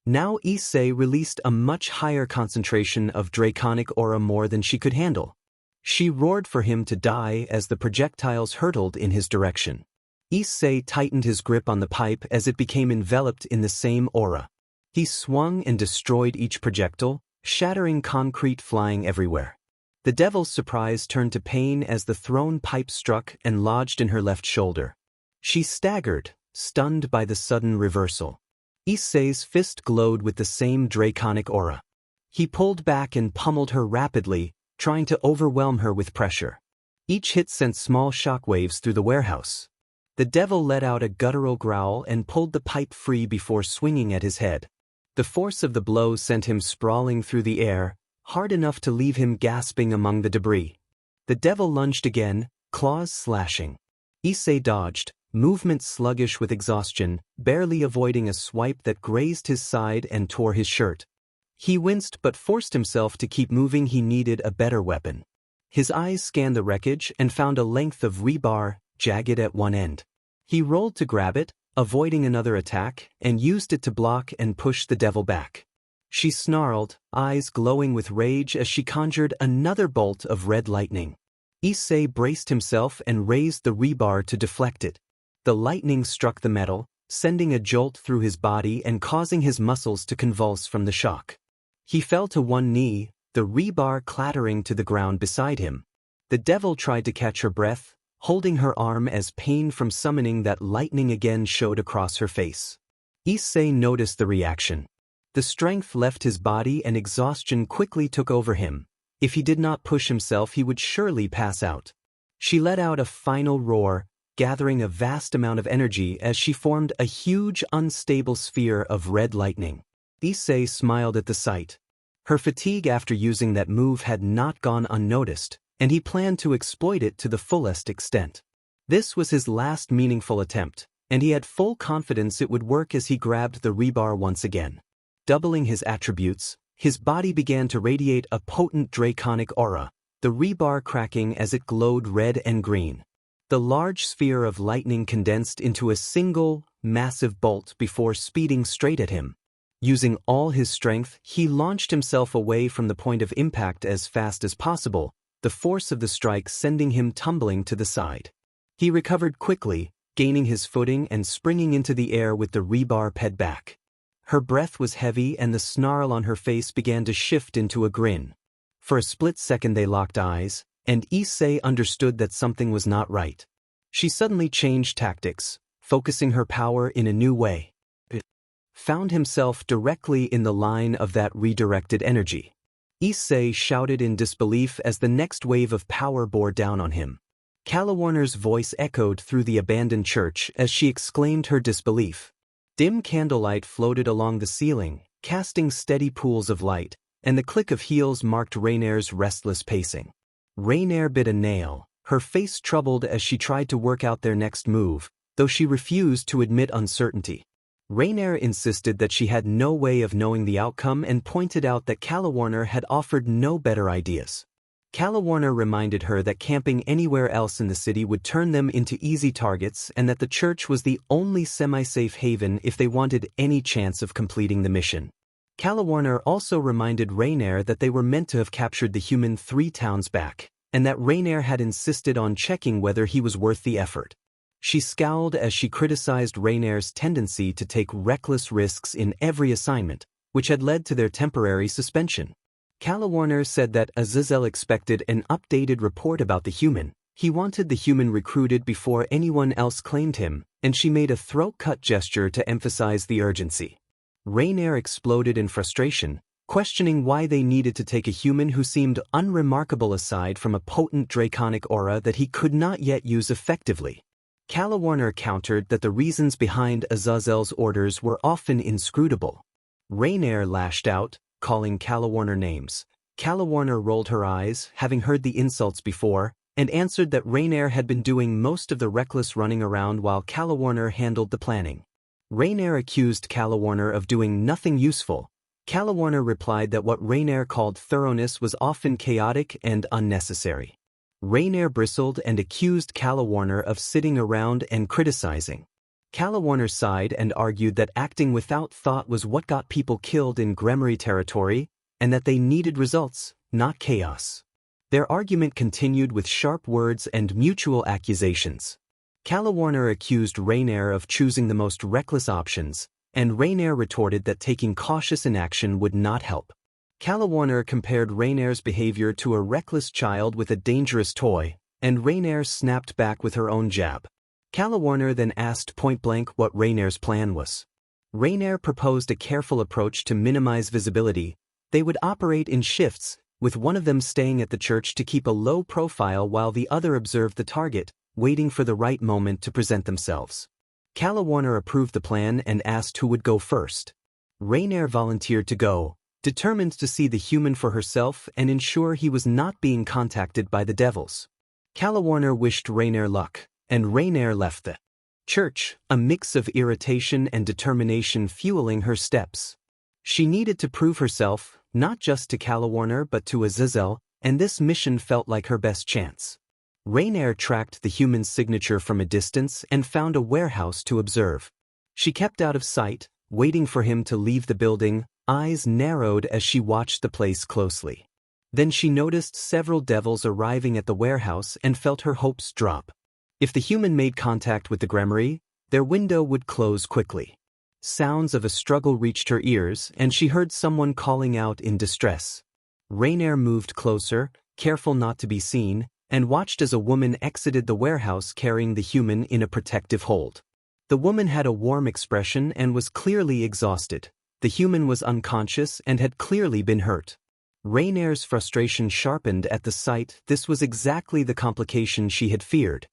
Now Issei released a much higher concentration of draconic aura, more than she could handle. She roared for him to die as the projectiles hurtled in his direction. Issei tightened his grip on the pipe as it became enveloped in the same aura. He swung and destroyed each projectile, shattering concrete flying everywhere. The devil's surprise turned to pain as the thrown pipe struck and lodged in her left shoulder. She staggered, stunned by the sudden reversal. Issei's fist glowed with the same draconic aura. He pulled back and pummeled her rapidly, trying to overwhelm her with pressure. Each hit sent small shockwaves through the warehouse. The devil let out a guttural growl and pulled the pipe free before swinging at his head. The force of the blow sent him sprawling through the air, hard enough to leave him gasping among the debris. The devil lunged again, claws slashing. Issei dodged, movement sluggish with exhaustion, barely avoiding a swipe that grazed his side and tore his shirt. He winced but forced himself to keep moving. He needed a better weapon. His eyes scanned the wreckage and found a length of rebar, jagged at one end. He rolled to grab it, avoiding another attack, and used it to block and push the devil back. She snarled, eyes glowing with rage as she conjured another bolt of red lightning. Issei braced himself and raised the rebar to deflect it. The lightning struck the metal, sending a jolt through his body and causing his muscles to convulse from the shock. He fell to one knee, the rebar clattering to the ground beside him. The devil tried to catch her breath, holding her arm as pain from summoning that lightning again showed across her face. Issei noticed the reaction. The strength left his body and exhaustion quickly took over him. If he did not push himself, he would surely pass out. She let out a final roar, gathering a vast amount of energy as she formed a huge unstable sphere of red lightning. Issei smiled at the sight. Her fatigue after using that move had not gone unnoticed, and he planned to exploit it to the fullest extent. This was his last meaningful attempt, and he had full confidence it would work as he grabbed the rebar once again. Doubling his attributes, his body began to radiate a potent draconic aura, the rebar cracking as it glowed red and green. The large sphere of lightning condensed into a single, massive bolt before speeding straight at him. Using all his strength, he launched himself away from the point of impact as fast as possible, the force of the strike sending him tumbling to the side. He recovered quickly, gaining his footing and springing into the air with the rebar ped back. Her breath was heavy and the snarl on her face began to shift into a grin. For a split second they locked eyes, and Issei understood that something was not right. She suddenly changed tactics, focusing her power in a new way. It found himself directly in the line of that redirected energy. Issei shouted in disbelief as the next wave of power bore down on him. Calawarner's voice echoed through the abandoned church as she exclaimed her disbelief. Dim candlelight floated along the ceiling, casting steady pools of light, and the click of heels marked Rainer's restless pacing. Rainer bit a nail, her face troubled as she tried to work out their next move, though she refused to admit uncertainty. Rainer insisted that she had no way of knowing the outcome and pointed out that Calawarner had offered no better ideas. Calawarner reminded her that camping anywhere else in the city would turn them into easy targets and that the church was the only semi-safe haven if they wanted any chance of completing the mission. Calawarner also reminded Rainer that they were meant to have captured the human 3 towns back, and that Rainer had insisted on checking whether he was worth the effort. She scowled as she criticized Rainer's tendency to take reckless risks in every assignment, which had led to their temporary suspension. Calawarner said that Azazel expected an updated report about the human. He wanted the human recruited before anyone else claimed him, and she made a throat-cut gesture to emphasize the urgency. Rainer exploded in frustration, questioning why they needed to take a human who seemed unremarkable aside from a potent draconic aura that he could not yet use effectively. Calawarner countered that the reasons behind Azazel's orders were often inscrutable. Rainer lashed out, calling Calawarner names. Calawarner rolled her eyes, having heard the insults before, and answered that Rainer had been doing most of the reckless running around while Calawarner handled the planning. Rainer accused Calawarner of doing nothing useful. Calawarner replied that what Rainer called thoroughness was often chaotic and unnecessary. Rainer bristled and accused Calawarner of sitting around and criticizing. Calawarner sighed and argued that acting without thought was what got people killed in Gremmery territory, and that they needed results, not chaos. Their argument continued with sharp words and mutual accusations. Calawarner accused Rainer of choosing the most reckless options, and Rainer retorted that taking cautious inaction would not help. Calawarner compared Rainer's behavior to a reckless child with a dangerous toy, and Rainer snapped back with her own jab. Calawarner then asked point-blank what Rainer's plan was. Rainer proposed a careful approach to minimize visibility. They would operate in shifts, with one of them staying at the church to keep a low profile while the other observed the target, waiting for the right moment to present themselves. Calawarner approved the plan and asked who would go first. Rainer volunteered to go, determined to see the human for herself and ensure he was not being contacted by the devils. Calawarner wished Rainer luck, and Rainer left the church, a mix of irritation and determination fueling her steps. She needed to prove herself, not just to Calawarner but to Azazel, and this mission felt like her best chance. Rainer tracked the human's signature from a distance and found a warehouse to observe. She kept out of sight, waiting for him to leave the building, eyes narrowed as she watched the place closely. Then she noticed several devils arriving at the warehouse and felt her hopes drop. If the human made contact with the Gremmery, their window would close quickly. Sounds of a struggle reached her ears, and she heard someone calling out in distress. Rainer moved closer, careful not to be seen, and watched as a woman exited the warehouse carrying the human in a protective hold. The woman had a warm expression and was clearly exhausted. The human was unconscious and had clearly been hurt. Rainer's frustration sharpened at the sight. This was exactly the complication she had feared.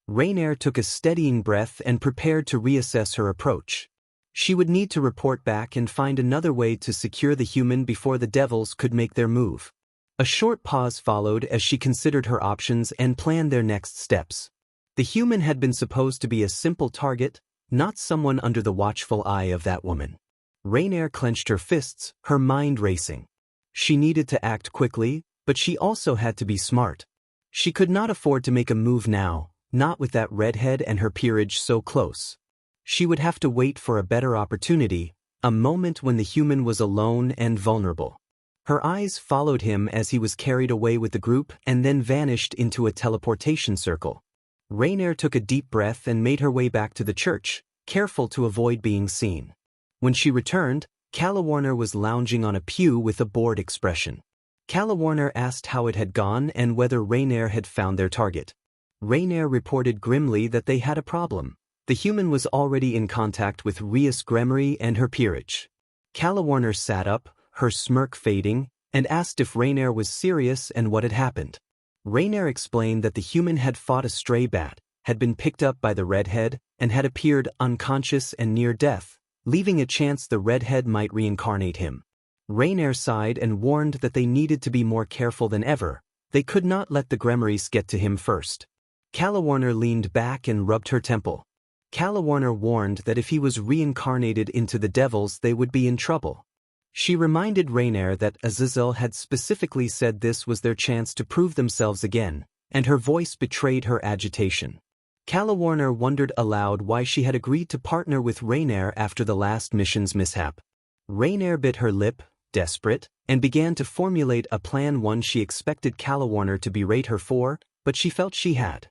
Rainer took a steadying breath and prepared to reassess her approach. She would need to report back and find another way to secure the human before the devils could make their move. A short pause followed as she considered her options and planned their next steps. The human had been supposed to be a simple target, not someone under the watchful eye of that woman. Rainer clenched her fists, her mind racing. She needed to act quickly, but she also had to be smart. She could not afford to make a move now, not with that redhead and her peerage so close. She would have to wait for a better opportunity, a moment when the human was alone and vulnerable. Her eyes followed him as he was carried away with the group and then vanished into a teleportation circle. Rainer took a deep breath and made her way back to the church, careful to avoid being seen. When she returned, Calawarner was lounging on a pew with a bored expression. Calawarner asked how it had gone and whether Rainier had found their target. Rainier reported grimly that they had a problem. The human was already in contact with Rias Gremory and her peerage. Calawarner sat up, her smirk fading, and asked if Rainier was serious and what had happened. Rainier explained that the human had fought a stray bat, had been picked up by the redhead, and had appeared unconscious and near death, leaving a chance the redhead might reincarnate him. Rainier sighed and warned that they needed to be more careful than ever. They could not let the Gremorys get to him first. Calawarner leaned back and rubbed her temple. Calawarner warned that if he was reincarnated into the devils they would be in trouble. She reminded Rainier that Azazel had specifically said this was their chance to prove themselves again, and her voice betrayed her agitation. Calawarner wondered aloud why she had agreed to partner with Rainier after the last mission's mishap. Rainier bit her lip, desperate, and began to formulate a plan, one she expected Calawarner to berate her for, but she felt she had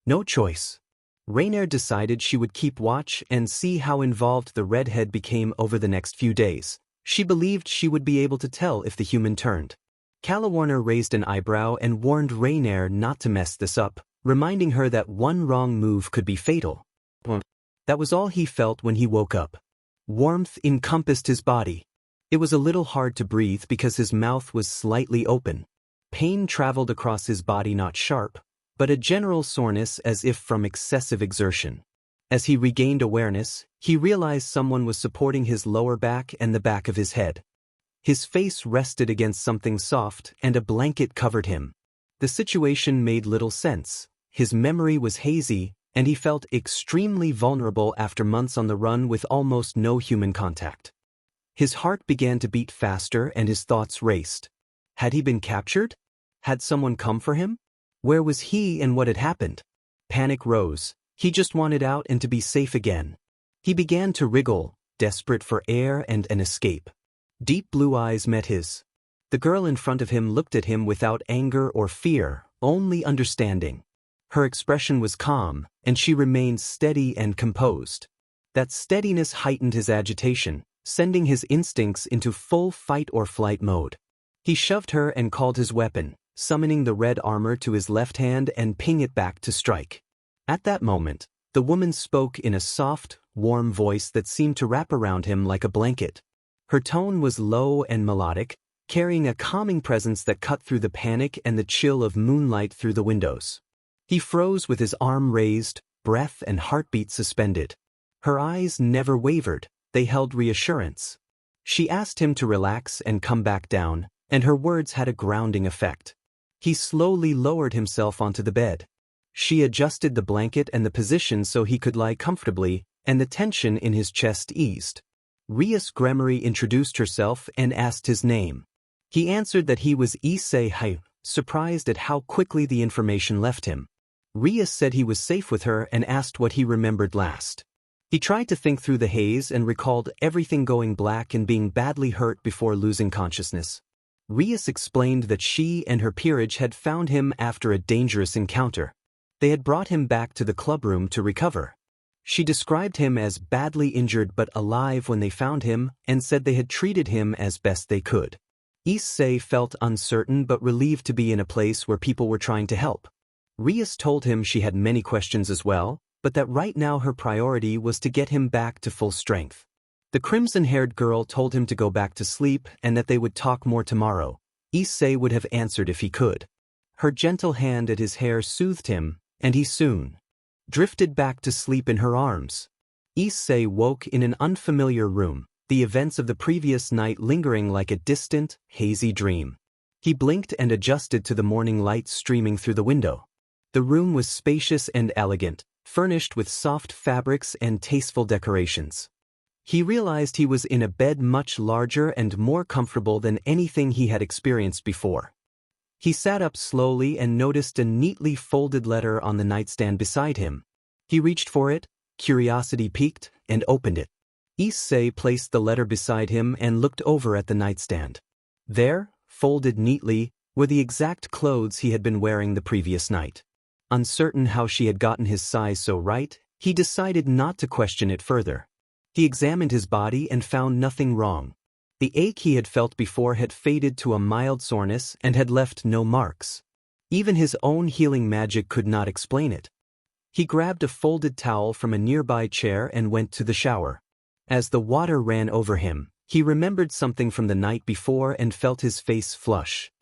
no choice. Rainier decided she would keep watch and see how involved the redhead became over the next few days. She believed she would be able to tell if the human turned. Calawarner raised an eyebrow and warned Rainier not to mess this up, reminding her that one wrong move could be fatal. That was all he felt when he woke up. Warmth encompassed his body. It was a little hard to breathe because his mouth was slightly open. Pain traveled across his body, not sharp, but a general soreness as if from excessive exertion. As he regained awareness, he realized someone was supporting his lower back and the back of his head. His face rested against something soft and a blanket covered him. The situation made little sense. His memory was hazy, and he felt extremely vulnerable after months on the run with almost no human contact. His heart began to beat faster and his thoughts raced. Had he been captured? Had someone come for him? Where was he and what had happened? Panic rose. He just wanted out and to be safe again. He began to wriggle, desperate for air and an escape. Deep blue eyes met his. The girl in front of him looked at him without anger or fear, only understanding. Her expression was calm, and she remained steady and composed. That steadiness heightened his agitation, sending his instincts into full fight-or-flight mode. He shoved her and called his weapon, summoning the red armor to his left hand and ping it back to strike. At that moment, the woman spoke in a soft, warm voice that seemed to wrap around him like a blanket. Her tone was low and melodic, carrying a calming presence that cut through the panic and the chill of moonlight through the windows. He froze with his arm raised, breath and heartbeat suspended. Her eyes never wavered, they held reassurance. She asked him to relax and come back down, and her words had a grounding effect. He slowly lowered himself onto the bed. She adjusted the blanket and the position so he could lie comfortably, and the tension in his chest eased. Rias Gremory introduced herself and asked his name. He answered that he was Issei Hyoudou, surprised at how quickly the information left him. Rias said he was safe with her and asked what he remembered last. He tried to think through the haze and recalled everything going black and being badly hurt before losing consciousness. Rias explained that she and her peerage had found him after a dangerous encounter. They had brought him back to the clubroom to recover. She described him as badly injured but alive when they found him and said they had treated him as best they could. Issei felt uncertain but relieved to be in a place where people were trying to help. Rias told him she had many questions as well, but that right now her priority was to get him back to full strength. The crimson-haired girl told him to go back to sleep and that they would talk more tomorrow. Issei would have answered if he could. Her gentle hand at his hair soothed him, and he soon drifted back to sleep in her arms. Issei woke in an unfamiliar room, the events of the previous night lingering like a distant, hazy dream. He blinked and adjusted to the morning light streaming through the window. The room was spacious and elegant, furnished with soft fabrics and tasteful decorations. He realized he was in a bed much larger and more comfortable than anything he had experienced before. He sat up slowly and noticed a neatly folded letter on the nightstand beside him. He reached for it, curiosity piqued, and opened it. Issei placed the letter beside him and looked over at the nightstand. There, folded neatly, were the exact clothes he had been wearing the previous night. Uncertain how she had gotten his size so right, he decided not to question it further. He examined his body and found nothing wrong. The ache he had felt before had faded to a mild soreness and had left no marks. Even his own healing magic could not explain it. He grabbed a folded towel from a nearby chair and went to the shower. As the water ran over him, he remembered something from the night before and felt his face flush.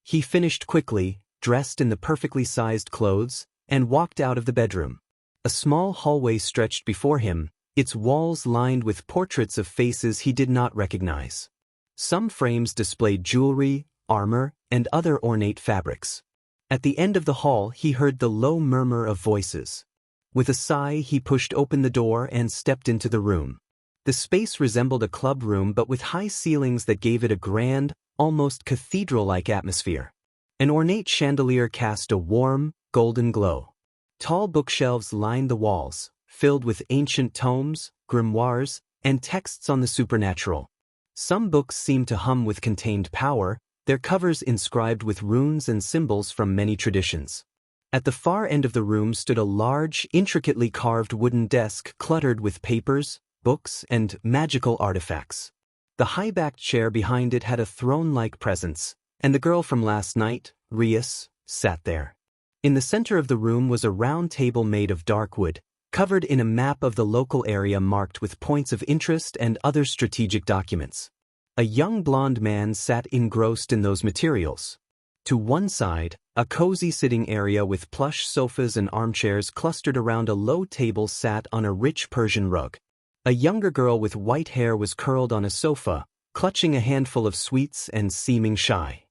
He finished quickly, dressed in the perfectly sized clothes, and walked out of the bedroom. A small hallway stretched before him, its walls lined with portraits of faces he did not recognize. Some frames displayed jewelry, armor, and other ornate fabrics. At the end of the hall he heard the low murmur of voices. With a sigh he pushed open the door and stepped into the room. The space resembled a club room but with high ceilings that gave it a grand, almost cathedral-like atmosphere. An ornate chandelier cast a warm, golden glow. Tall bookshelves lined the walls, filled with ancient tomes, grimoires, and texts on the supernatural. Some books seemed to hum with contained power, their covers inscribed with runes and symbols from many traditions. At the far end of the room stood a large, intricately carved wooden desk cluttered with papers, books, and magical artifacts. The high-backed chair behind it had a throne-like presence, and the girl from last night, Rias, sat there. In the center of the room was a round table made of dark wood, covered in a map of the local area marked with points of interest and other strategic documents. A young blonde man sat engrossed in those materials. To one side, a cozy sitting area with plush sofas and armchairs clustered around a low table sat on a rich Persian rug. A younger girl with white hair was curled on a sofa, clutching a handful of sweets and seeming shy.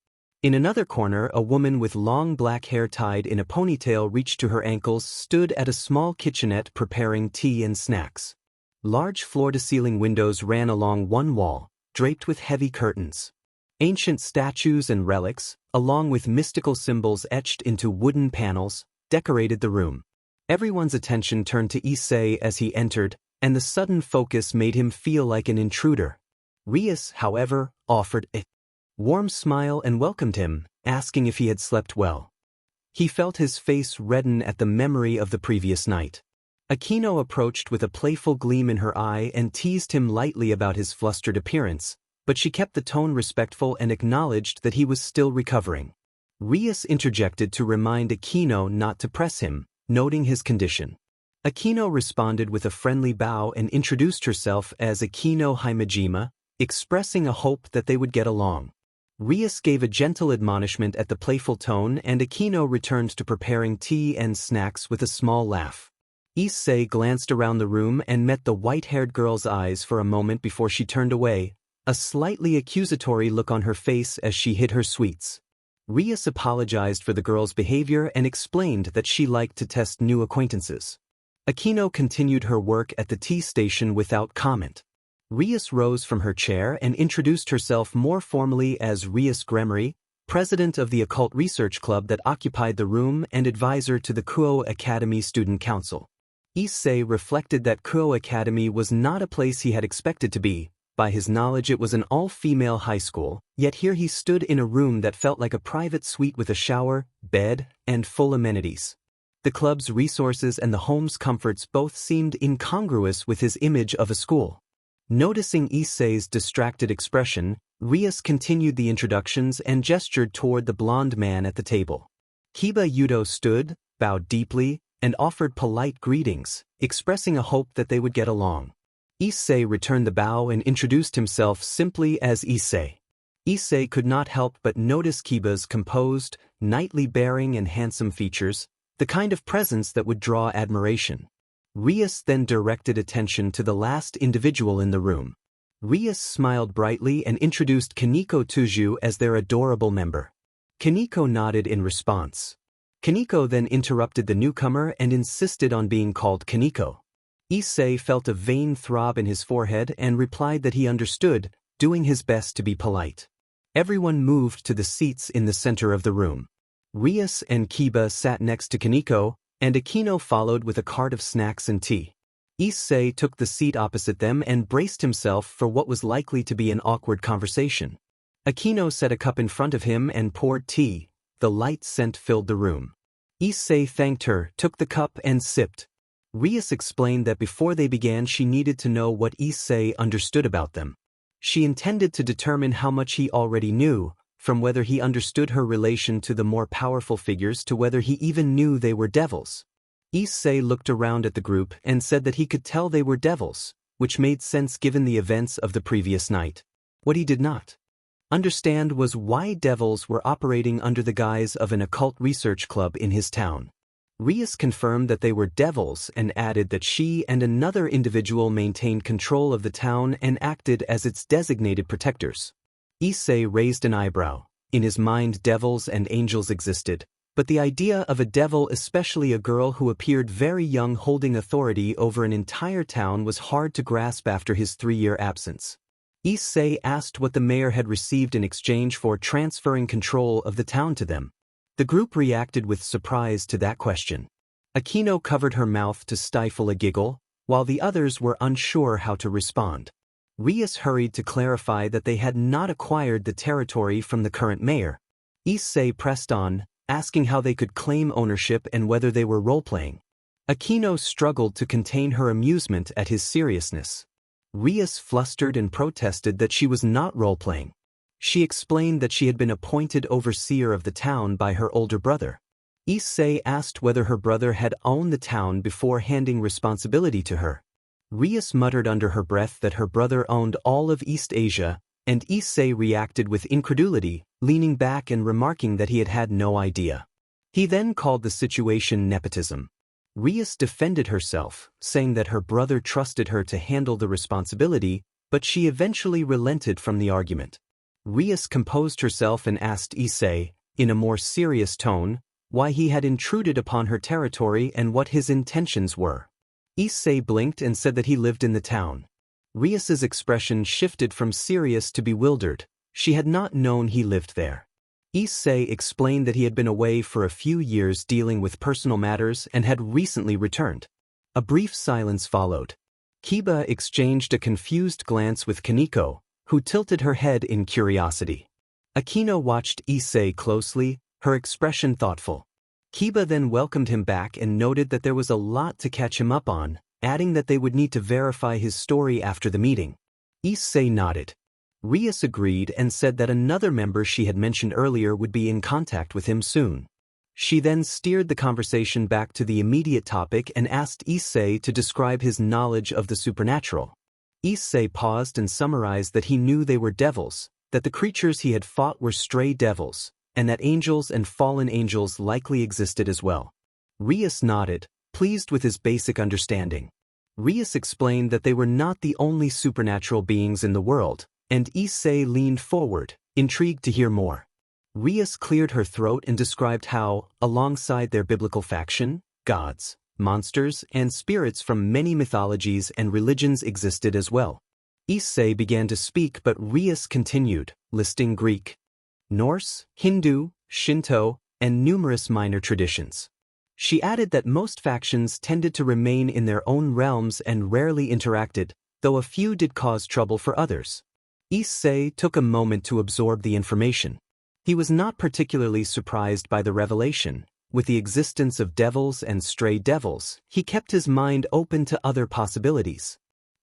In another corner, a woman with long black hair tied in a ponytail reached to her ankles stood at a small kitchenette preparing tea and snacks. Large floor-to-ceiling windows ran along one wall, draped with heavy curtains. Ancient statues and relics, along with mystical symbols etched into wooden panels, decorated the room. Everyone's attention turned to Issei as he entered, and the sudden focus made him feel like an intruder. Rias, however, offered a warm smile and welcomed him, asking if he had slept well. He felt his face redden at the memory of the previous night. Akino approached with a playful gleam in her eye and teased him lightly about his flustered appearance, but she kept the tone respectful and acknowledged that he was still recovering. Rias interjected to remind Akino not to press him, noting his condition. Akino responded with a friendly bow and introduced herself as Akino Himejima, expressing a hope that they would get along. Rias gave a gentle admonishment at the playful tone and Akino returned to preparing tea and snacks with a small laugh. Issei glanced around the room and met the white-haired girl's eyes for a moment before she turned away, a slightly accusatory look on her face as she hid her sweets. Rias apologized for the girl's behavior and explained that she liked to test new acquaintances. Akino continued her work at the tea station without comment. Rias rose from her chair and introduced herself more formally as Rias Gremory, president of the occult research club that occupied the room and advisor to the Kuo Academy Student Council. Issei reflected that Kuo Academy was not a place he had expected to be. By his knowledge it was an all-female high school, yet here he stood in a room that felt like a private suite with a shower, bed, and full amenities. The club's resources and the home's comforts both seemed incongruous with his image of a school. Noticing Issei's distracted expression, Rias continued the introductions and gestured toward the blonde man at the table. Issei Hyoudou stood, bowed deeply, and offered polite greetings, expressing a hope that they would get along. Issei returned the bow and introduced himself simply as Issei. Issei could not help but notice Kiba's composed, knightly bearing and handsome features, the kind of presence that would draw admiration. Rias then directed attention to the last individual in the room. Rias smiled brightly and introduced Kaneko Tuju as their adorable member. Kaneko nodded in response. Kaneko then interrupted the newcomer and insisted on being called Kaneko. Issei felt a vain throb in his forehead and replied that he understood, doing his best to be polite. Everyone moved to the seats in the center of the room. Rias and Kiba sat next to Kaneko, and Akino followed with a cart of snacks and tea. Issei took the seat opposite them and braced himself for what was likely to be an awkward conversation. Akino set a cup in front of him and poured tea. The light scent filled the room. Issei thanked her, took the cup and sipped. Rias explained that before they began she needed to know what Issei understood about them. She intended to determine how much he already knew, from whether he understood her relation to the more powerful figures to whether he even knew they were devils. Issei looked around at the group and said that he could tell they were devils, which made sense given the events of the previous night. What he did not understand was why devils were operating under the guise of an occult research club in his town. Rias confirmed that they were devils and added that she and another individual maintained control of the town and acted as its designated protectors. Issei raised an eyebrow. In his mind, devils and angels existed, but the idea of a devil, especially a girl who appeared very young holding authority over an entire town, was hard to grasp after his 3-year absence. Issei asked what the mayor had received in exchange for transferring control of the town to them. The group reacted with surprise to that question. Akino covered her mouth to stifle a giggle, while the others were unsure how to respond. Rias hurried to clarify that they had not acquired the territory from the current mayor. Issei pressed on, asking how they could claim ownership and whether they were role-playing. Akino struggled to contain her amusement at his seriousness. Rias flustered and protested that she was not role-playing. She explained that she had been appointed overseer of the town by her older brother. Issei asked whether her brother had owned the town before handing responsibility to her. Rias muttered under her breath that her brother owned all of East Asia, and Issei reacted with incredulity, leaning back and remarking that he had had no idea. He then called the situation nepotism. Rias defended herself, saying that her brother trusted her to handle the responsibility, but she eventually relented from the argument. Rias composed herself and asked Issei, in a more serious tone, why he had intruded upon her territory and what his intentions were. Issei blinked and said that he lived in the town. Rias's expression shifted from serious to bewildered. She had not known he lived there. Issei explained that he had been away for a few years dealing with personal matters and had recently returned. A brief silence followed. Kiba exchanged a confused glance with Kaneko, who tilted her head in curiosity. Akino watched Issei closely, her expression thoughtful. Kiba then welcomed him back and noted that there was a lot to catch him up on, adding that they would need to verify his story after the meeting. Issei nodded. Rias agreed and said that another member she had mentioned earlier would be in contact with him soon. She then steered the conversation back to the immediate topic and asked Issei to describe his knowledge of the supernatural. Issei paused and summarized that he knew they were devils, that the creatures he had fought were stray devils, and that angels and fallen angels likely existed as well. Rias nodded, pleased with his basic understanding. Rias explained that they were not the only supernatural beings in the world, and Issei leaned forward, intrigued to hear more. Rias cleared her throat and described how, alongside their biblical faction, gods, monsters, and spirits from many mythologies and religions existed as well. Issei began to speak, but Rias continued, listing Greek, Norse, Hindu, Shinto, and numerous minor traditions. She added that most factions tended to remain in their own realms and rarely interacted, though a few did cause trouble for others. Issei took a moment to absorb the information. He was not particularly surprised by the revelation. With the existence of devils and stray devils, he kept his mind open to other possibilities.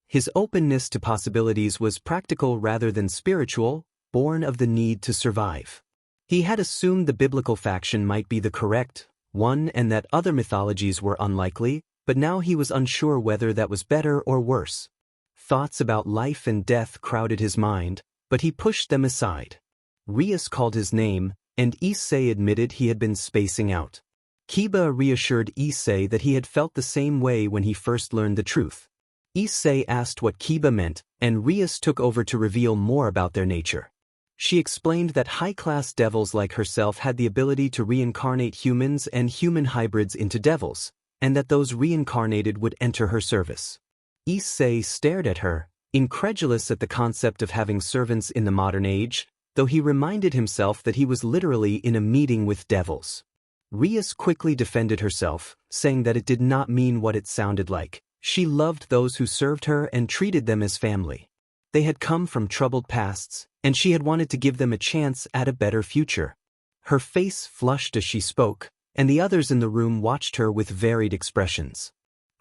His openness to possibilities was practical rather than spiritual, born of the need to survive. He had assumed the biblical faction might be the correct one and that other mythologies were unlikely, but now he was unsure whether that was better or worse. Thoughts about life and death crowded his mind, but he pushed them aside. Rias called his name, and Issei admitted he had been spacing out. Kiba reassured Issei that he had felt the same way when he first learned the truth. Issei asked what Kiba meant, and Rias took over to reveal more about their nature. She explained that high-class devils like herself had the ability to reincarnate humans and human hybrids into devils, and that those reincarnated would enter her service. Issei stared at her, incredulous at the concept of having servants in the modern age, though he reminded himself that he was literally in a meeting with devils. Rias quickly defended herself, saying that it did not mean what it sounded like. She loved those who served her and treated them as family. They had come from troubled pasts, and she had wanted to give them a chance at a better future. Her face flushed as she spoke, and the others in the room watched her with varied expressions.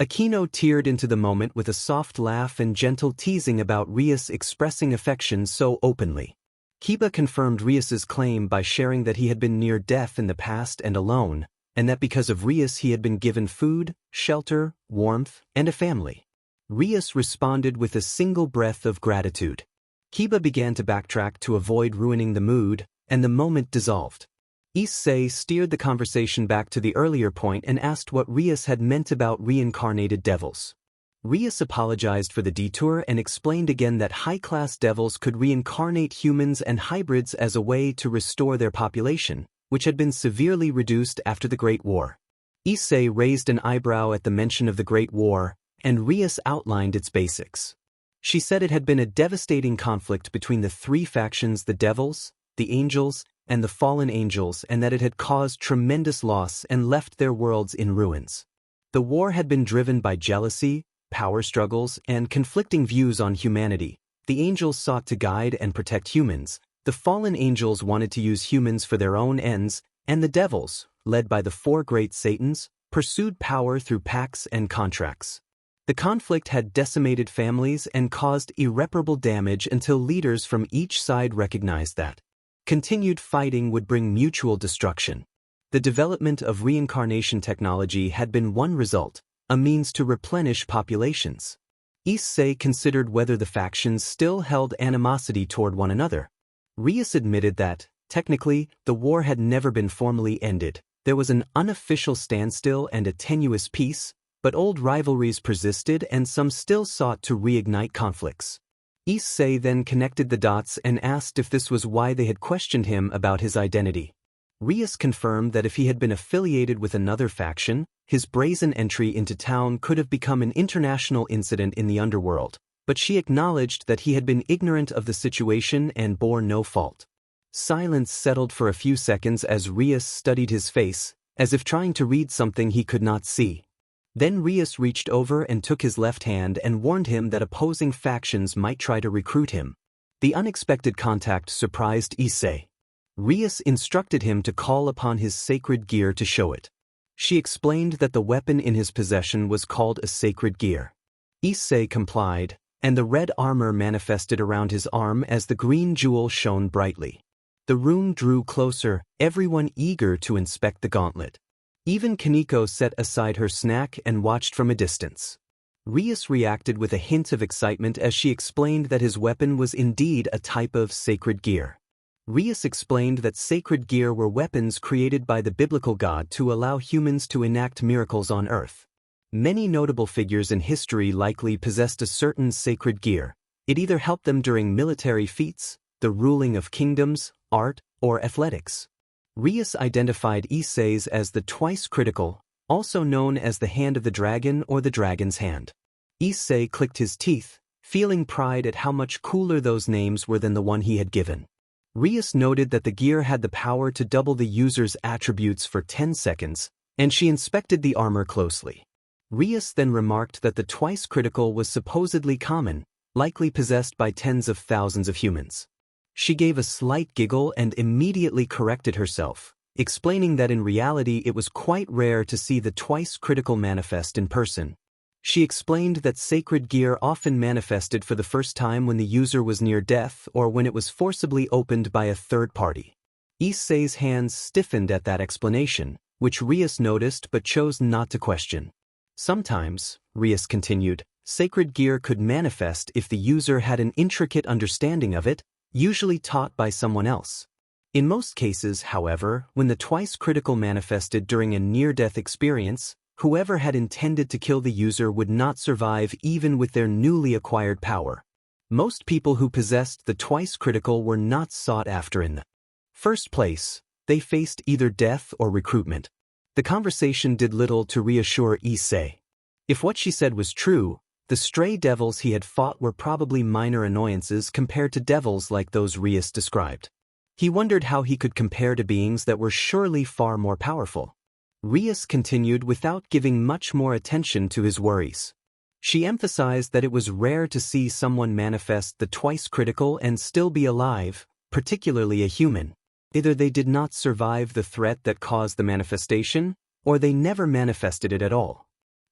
Aquino teared into the moment with a soft laugh and gentle teasing about Rias expressing affection so openly. Kiba confirmed Rias's claim by sharing that he had been near death in the past and alone, and that because of Rias he had been given food, shelter, warmth, and a family. Rias responded with a single breath of gratitude. Kiba began to backtrack to avoid ruining the mood, and the moment dissolved. Issei steered the conversation back to the earlier point and asked what Rias had meant about reincarnated devils. Rias apologized for the detour and explained again that high-class devils could reincarnate humans and hybrids as a way to restore their population, which had been severely reduced after the Great War. Issei raised an eyebrow at the mention of the Great War, and Rias outlined its basics. She said it had been a devastating conflict between the three factions: the devils, the angels, and the fallen angels, and that it had caused tremendous loss and left their worlds in ruins. The war had been driven by jealousy, power struggles, and conflicting views on humanity. The angels sought to guide and protect humans, the fallen angels wanted to use humans for their own ends, and the devils, led by the four great Satans, pursued power through pacts and contracts. The conflict had decimated families and caused irreparable damage until leaders from each side recognized that continued fighting would bring mutual destruction. The development of reincarnation technology had been one result, a means to replenish populations. Issei considered whether the factions still held animosity toward one another. Rias admitted that, technically, the war had never been formally ended. There was an unofficial standstill and a tenuous peace, but old rivalries persisted and some still sought to reignite conflicts. Issei then connected the dots and asked if this was why they had questioned him about his identity. Rias confirmed that if he had been affiliated with another faction, his brazen entry into town could have become an international incident in the underworld, but she acknowledged that he had been ignorant of the situation and bore no fault. Silence settled for a few seconds as Rias studied his face, as if trying to read something he could not see. Then Rias reached over and took his left hand and warned him that opposing factions might try to recruit him. The unexpected contact surprised Issei. Rias instructed him to call upon his sacred gear to show it. She explained that the weapon in his possession was called a sacred gear. Issei complied, and the red armor manifested around his arm as the green jewel shone brightly. The room drew closer, everyone eager to inspect the gauntlet. Even Kaneko set aside her snack and watched from a distance. Rias reacted with a hint of excitement as she explained that his weapon was indeed a type of sacred gear. Rias explained that sacred gear were weapons created by the biblical God to allow humans to enact miracles on earth. Many notable figures in history likely possessed a certain sacred gear. It either helped them during military feats, the ruling of kingdoms, art, or athletics. Rias identified Issei's as the twice critical, also known as the Hand of the Dragon or the Dragon's Hand. Issei clicked his teeth, feeling pride at how much cooler those names were than the one he had given. Rias noted that the gear had the power to double the user's attributes for 10 seconds, and she inspected the armor closely. Rias then remarked that the twice critical was supposedly common, likely possessed by tens of thousands of humans. She gave a slight giggle and immediately corrected herself, explaining that in reality it was quite rare to see the twice critical manifest in person. She explained that sacred gear often manifested for the first time when the user was near death or when it was forcibly opened by a third party. Issei's hands stiffened at that explanation, which Rias noticed but chose not to question. Sometimes, Rias continued, sacred gear could manifest if the user had an intricate understanding of it, usually taught by someone else. In most cases, however, when the twice critical manifested during a near-death experience, whoever had intended to kill the user would not survive even with their newly acquired power. Most people who possessed the twice critical were not sought after in the first place. They faced either death or recruitment. The conversation did little to reassure Issei. If what she said was true, the stray devils he had fought were probably minor annoyances compared to devils like those Rias described. He wondered how he could compare to beings that were surely far more powerful. Rias continued without giving much more attention to his worries. She emphasized that it was rare to see someone manifest the twice critical and still be alive, particularly a human. Either they did not survive the threat that caused the manifestation, or they never manifested it at all.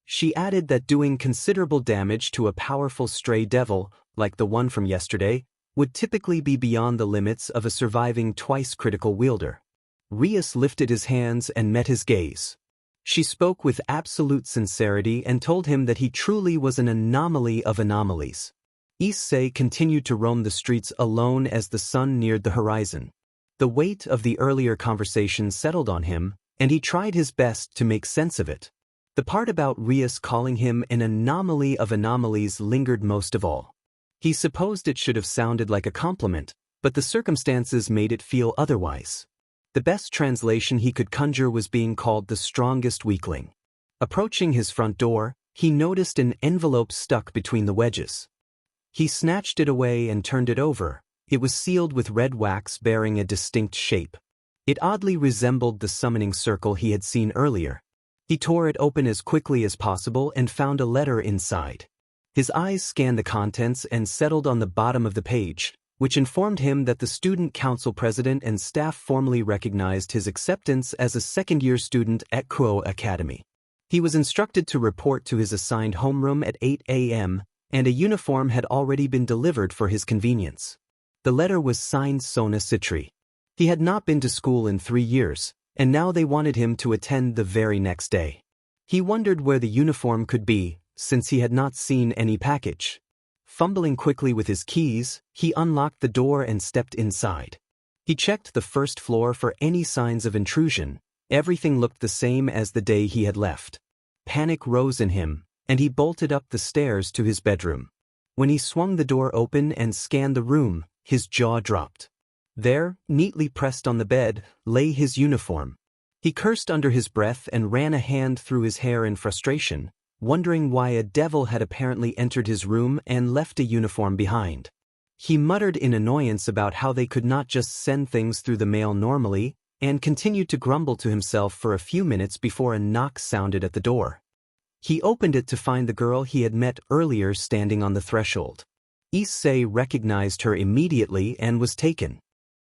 She added that doing considerable damage to a powerful stray devil, like the one from yesterday, would typically be beyond the limits of a surviving twice-critical wielder. Rias lifted his hands and met his gaze. She spoke with absolute sincerity and told him that he truly was an anomaly of anomalies. Issei continued to roam the streets alone as the sun neared the horizon. The weight of the earlier conversation settled on him, and he tried his best to make sense of it. The part about Rias calling him an anomaly of anomalies lingered most of all. He supposed it should have sounded like a compliment, but the circumstances made it feel otherwise. The best translation he could conjure was being called the strongest weakling. Approaching his front door, he noticed an envelope stuck between the wedges. He snatched it away and turned it over. It was sealed with red wax bearing a distinct shape. It oddly resembled the summoning circle he had seen earlier. He tore it open as quickly as possible and found a letter inside. His eyes scanned the contents and settled on the bottom of the page, which informed him that the student council president and staff formally recognized his acceptance as a second-year student at Kuo Academy. He was instructed to report to his assigned homeroom at 8 a.m., and a uniform had already been delivered for his convenience. The letter was signed Sona Citri. He had not been to school in 3 years, and now they wanted him to attend the very next day. He wondered where the uniform could be, since he had not seen any package. Fumbling quickly with his keys, he unlocked the door and stepped inside. He checked the first floor for any signs of intrusion. Everything looked the same as the day he had left. Panic rose in him, and he bolted up the stairs to his bedroom. When he swung the door open and scanned the room, his jaw dropped. There, neatly pressed on the bed, lay his uniform. He cursed under his breath and ran a hand through his hair in frustration, wondering why a devil had apparently entered his room and left a uniform behind. He muttered in annoyance about how they could not just send things through the mail normally, and continued to grumble to himself for a few minutes before a knock sounded at the door. He opened it to find the girl he had met earlier standing on the threshold. Issei recognized her immediately and was taken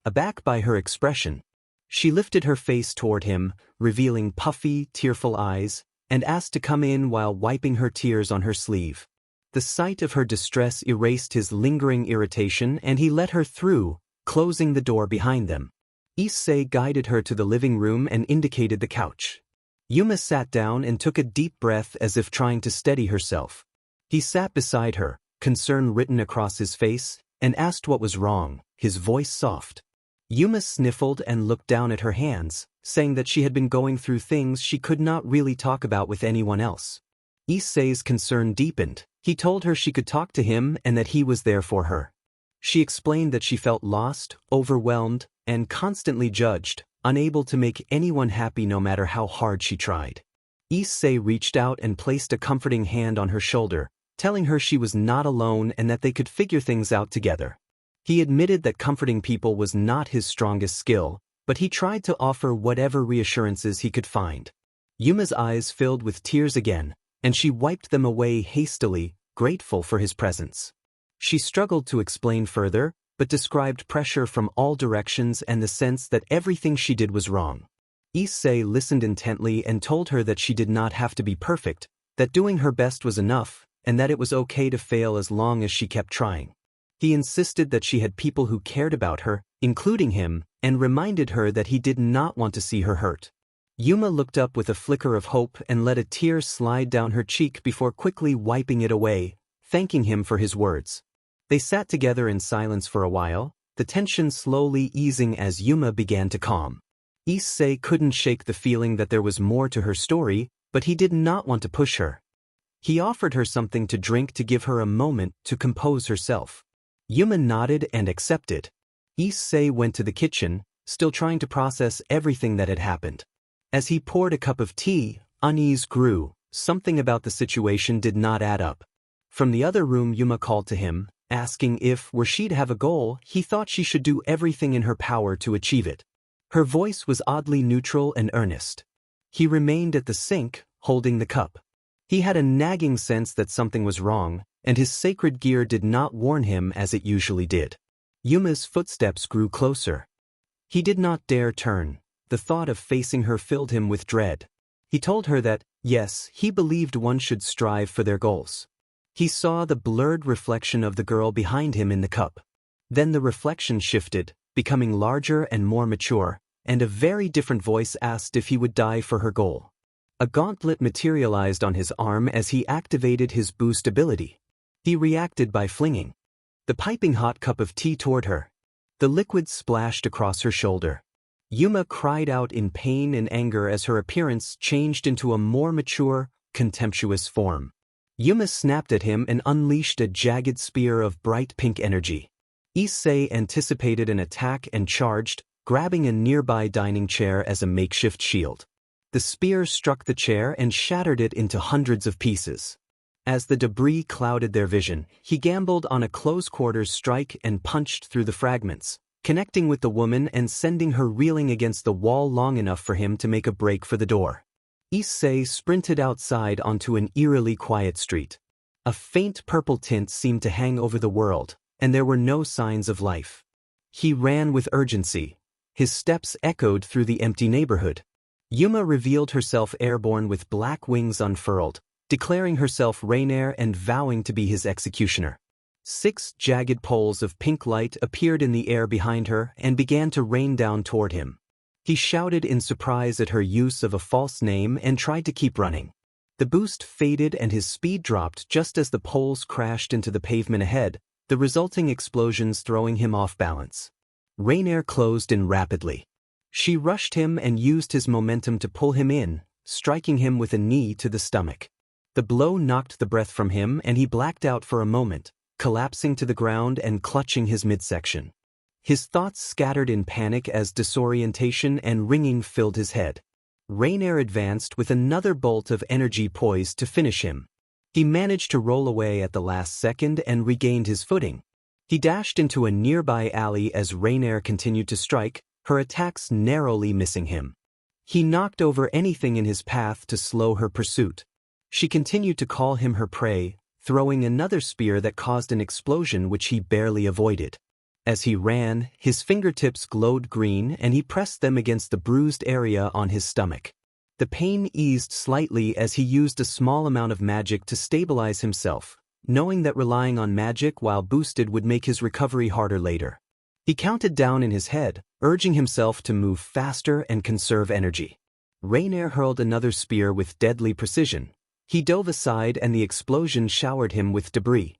aback by her expression. She lifted her face toward him, revealing puffy, tearful eyes, and asked to come in while wiping her tears on her sleeve. The sight of her distress erased his lingering irritation, and he let her through, closing the door behind them. Issei guided her to the living room and indicated the couch. Yuma sat down and took a deep breath as if trying to steady herself. He sat beside her, concern written across his face, and asked what was wrong, his voice soft. Yuma sniffled and looked down at her hands, saying that she had been going through things she could not really talk about with anyone else. Issei's concern deepened. He told her she could talk to him and that he was there for her. She explained that she felt lost, overwhelmed, and constantly judged, unable to make anyone happy no matter how hard she tried. Issei reached out and placed a comforting hand on her shoulder, telling her she was not alone and that they could figure things out together. He admitted that comforting people was not his strongest skill, but he tried to offer whatever reassurances he could find. Yuma's eyes filled with tears again, and she wiped them away hastily, grateful for his presence. She struggled to explain further, but described pressure from all directions and the sense that everything she did was wrong. Issei listened intently and told her that she did not have to be perfect, that doing her best was enough, and that it was okay to fail as long as she kept trying. He insisted that she had people who cared about her, including him, and reminded her that he did not want to see her hurt. Yuma looked up with a flicker of hope and let a tear slide down her cheek before quickly wiping it away, thanking him for his words. They sat together in silence for a while, the tension slowly easing as Yuma began to calm. Issei couldn't shake the feeling that there was more to her story, but he did not want to push her. He offered her something to drink to give her a moment to compose herself. Yuma nodded and accepted. Issei went to the kitchen, still trying to process everything that had happened. As he poured a cup of tea, unease grew. Something about the situation did not add up. From the other room, Yuma called to him, asking if, were she to have a goal, he thought she should do everything in her power to achieve it. Her voice was oddly neutral and earnest. He remained at the sink, holding the cup. He had a nagging sense that something was wrong, and his sacred gear did not warn him as it usually did. Yuma's footsteps grew closer. He did not dare turn. The thought of facing her filled him with dread. He told her that, Yes, he believed one should strive for their goals. He saw the blurred reflection of the girl behind him in the cup. Then the reflection shifted, becoming larger and more mature, and a very different voice asked if he would die for her goal. A gauntlet materialized on his arm as he activated his boost ability. He reacted by flinging the piping hot cup of tea toward her. The liquid splashed across her shoulder. Yuma cried out in pain and anger as her appearance changed into a more mature, contemptuous form. Yuma snapped at him and unleashed a jagged spear of bright pink energy. Issei anticipated an attack and charged, grabbing a nearby dining chair as a makeshift shield. The spear struck the chair and shattered it into hundreds of pieces. As the debris clouded their vision, he gambled on a close-quarters strike and punched through the fragments, connecting with the woman and sending her reeling against the wall long enough for him to make a break for the door. Issei sprinted outside onto an eerily quiet street. A faint purple tint seemed to hang over the world, and there were no signs of life. He ran with urgency. His steps echoed through the empty neighborhood. Yuma revealed herself airborne with black wings unfurled, declaring herself Rainier and vowing to be his executioner. 6 jagged poles of pink light appeared in the air behind her and began to rain down toward him. He shouted in surprise at her use of a false name and tried to keep running. The boost faded and his speed dropped just as the poles crashed into the pavement ahead, the resulting explosions throwing him off balance. Rainier closed in rapidly. She rushed him and used his momentum to pull him in, striking him with a knee to the stomach. The blow knocked the breath from him and he blacked out for a moment, collapsing to the ground and clutching his midsection. His thoughts scattered in panic as disorientation and ringing filled his head. Rainier advanced with another bolt of energy poised to finish him. He managed to roll away at the last second and regained his footing. He dashed into a nearby alley as Rainier continued to strike, her attacks narrowly missing him. He knocked over anything in his path to slow her pursuit. She continued to call him her prey, throwing another spear that caused an explosion which he barely avoided. As he ran, his fingertips glowed green and he pressed them against the bruised area on his stomach. The pain eased slightly as he used a small amount of magic to stabilize himself, knowing that relying on magic while boosted would make his recovery harder later. He counted down in his head, urging himself to move faster and conserve energy. Rainier hurled another spear with deadly precision. He dove aside and the explosion showered him with debris.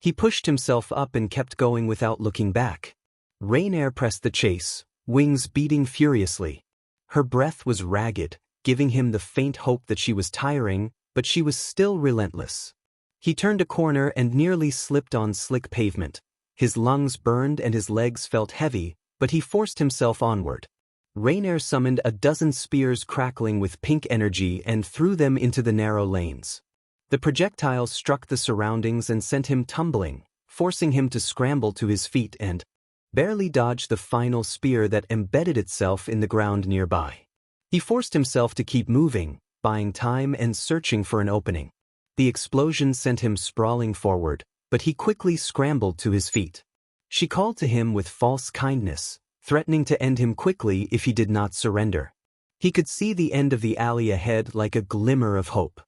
He pushed himself up and kept going without looking back. Rainier pressed the chase, wings beating furiously. Her breath was ragged, giving him the faint hope that she was tiring, but she was still relentless. He turned a corner and nearly slipped on slick pavement. His lungs burned and his legs felt heavy, but he forced himself onward. Rainier summoned a dozen spears crackling with pink energy and threw them into the narrow lanes. The projectiles struck the surroundings and sent him tumbling, forcing him to scramble to his feet and barely dodge the final spear that embedded itself in the ground nearby. He forced himself to keep moving, buying time and searching for an opening. The explosion sent him sprawling forward, but he quickly scrambled to his feet. She called to him with false kindness, threatening to end him quickly if he did not surrender. He could see the end of the alley ahead like a glimmer of hope.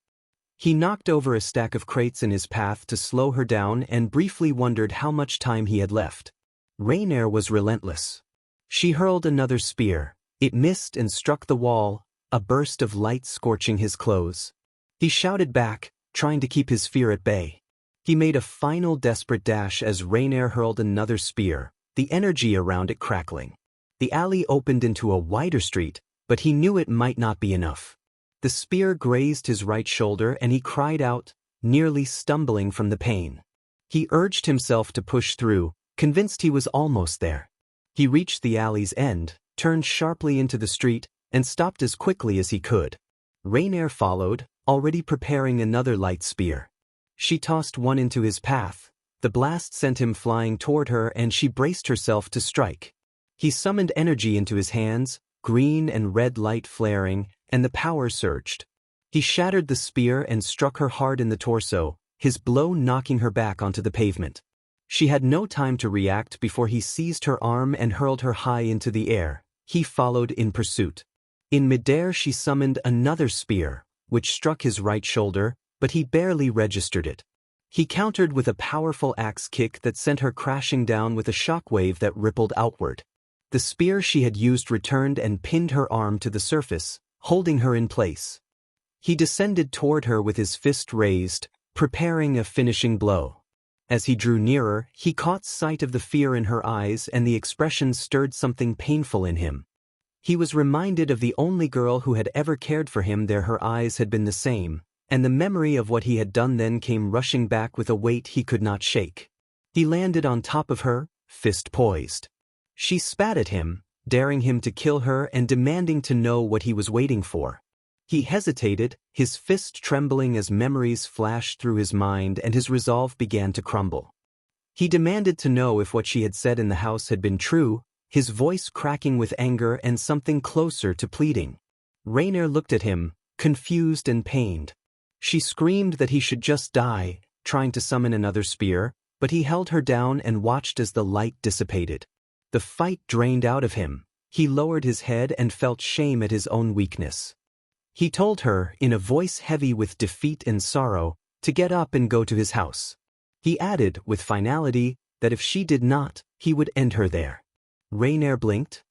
He knocked over a stack of crates in his path to slow her down and briefly wondered how much time he had left. Rainier was relentless. She hurled another spear. It missed and struck the wall, a burst of light scorching his clothes. He shouted back, trying to keep his fear at bay. He made a final desperate dash as Rainier hurled another spear, the energy around it crackling. The alley opened into a wider street, but he knew it might not be enough. The spear grazed his right shoulder and he cried out, nearly stumbling from the pain. He urged himself to push through, convinced he was almost there. He reached the alley's end, turned sharply into the street, and stopped as quickly as he could. Rainier followed, already preparing another light spear. She tossed one into his path. The blast sent him flying toward her and she braced herself to strike. He summoned energy into his hands, green and red light flaring, and the power surged. He shattered the spear and struck her hard in the torso, his blow knocking her back onto the pavement. She had no time to react before he seized her arm and hurled her high into the air. He followed in pursuit. In midair she summoned another spear, which struck his right shoulder, but he barely registered it. He countered with a powerful axe kick that sent her crashing down with a shockwave that rippled outward. The spear she had used returned and pinned her arm to the surface, holding her in place. He descended toward her with his fist raised, preparing a finishing blow. As he drew nearer, he caught sight of the fear in her eyes, and the expression stirred something painful in him. He was reminded of the only girl who had ever cared for him. Her eyes had been the same, and the memory of what he had done then came rushing back with a weight he could not shake. He landed on top of her, fist poised. She spat at him, daring him to kill her and demanding to know what he was waiting for. He hesitated, his fist trembling as memories flashed through his mind and his resolve began to crumble. He demanded to know if what she had said in the house had been true, his voice cracking with anger and something closer to pleading. Rainier looked at him, confused and pained. She screamed that he should just die, trying to summon another spear, but he held her down and watched as the light dissipated. The fight drained out of him. He lowered his head and felt shame at his own weakness. He told her, in a voice heavy with defeat and sorrow, to get up and go to his house. He added, with finality, that if she did not, he would end her there. Rainier blinked,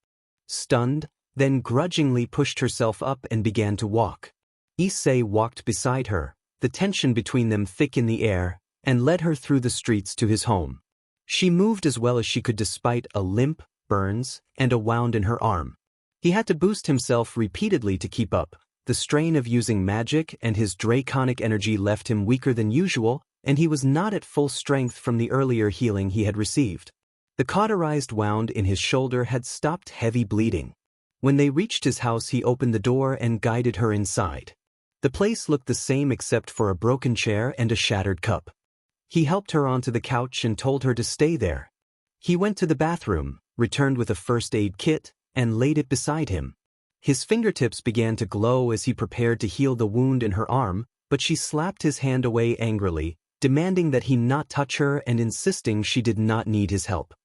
stunned, then grudgingly pushed herself up and began to walk. Issei walked beside her, the tension between them thick in the air, and led her through the streets to his home. She moved as well as she could despite a limp, burns, and a wound in her arm. He had to boost himself repeatedly to keep up. The strain of using magic and his draconic energy left him weaker than usual, and he was not at full strength from the earlier healing he had received. The cauterized wound in his shoulder had stopped heavy bleeding. When they reached his house, he opened the door and guided her inside. The place looked the same except for a broken chair and a shattered cup. He helped her onto the couch and told her to stay there. He went to the bathroom, returned with a first aid kit, and laid it beside him. His fingertips began to glow as he prepared to heal the wound in her arm, but she slapped his hand away angrily, demanding that he not touch her and insisting she did not need his help.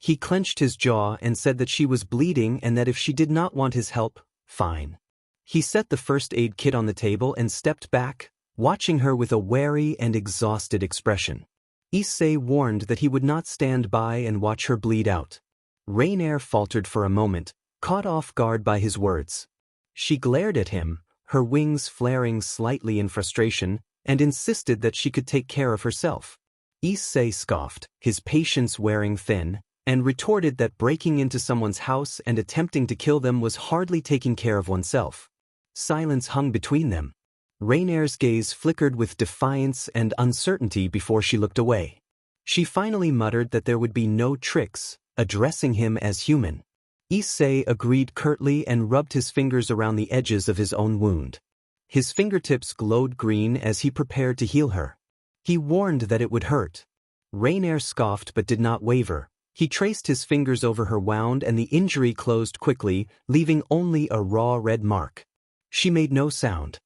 He clenched his jaw and said that she was bleeding and that if she did not want his help, fine. He set the first aid kit on the table and stepped back, watching her with a wary and exhausted expression. Issei warned that he would not stand by and watch her bleed out. Rainier faltered for a moment, caught off guard by his words. She glared at him, her wings flaring slightly in frustration, and insisted that she could take care of herself. Issei scoffed, his patience wearing thin, and retorted that breaking into someone's house and attempting to kill them was hardly taking care of oneself. Silence hung between them. Rainier's gaze flickered with defiance and uncertainty before she looked away. She finally muttered that there would be no tricks, addressing him as human. Issei agreed curtly and rubbed his fingers around the edges of his own wound. His fingertips glowed green as he prepared to heal her. He warned that it would hurt. Rainier scoffed but did not waver. He traced his fingers over her wound and the injury closed quickly, leaving only a raw red mark. She made no sound.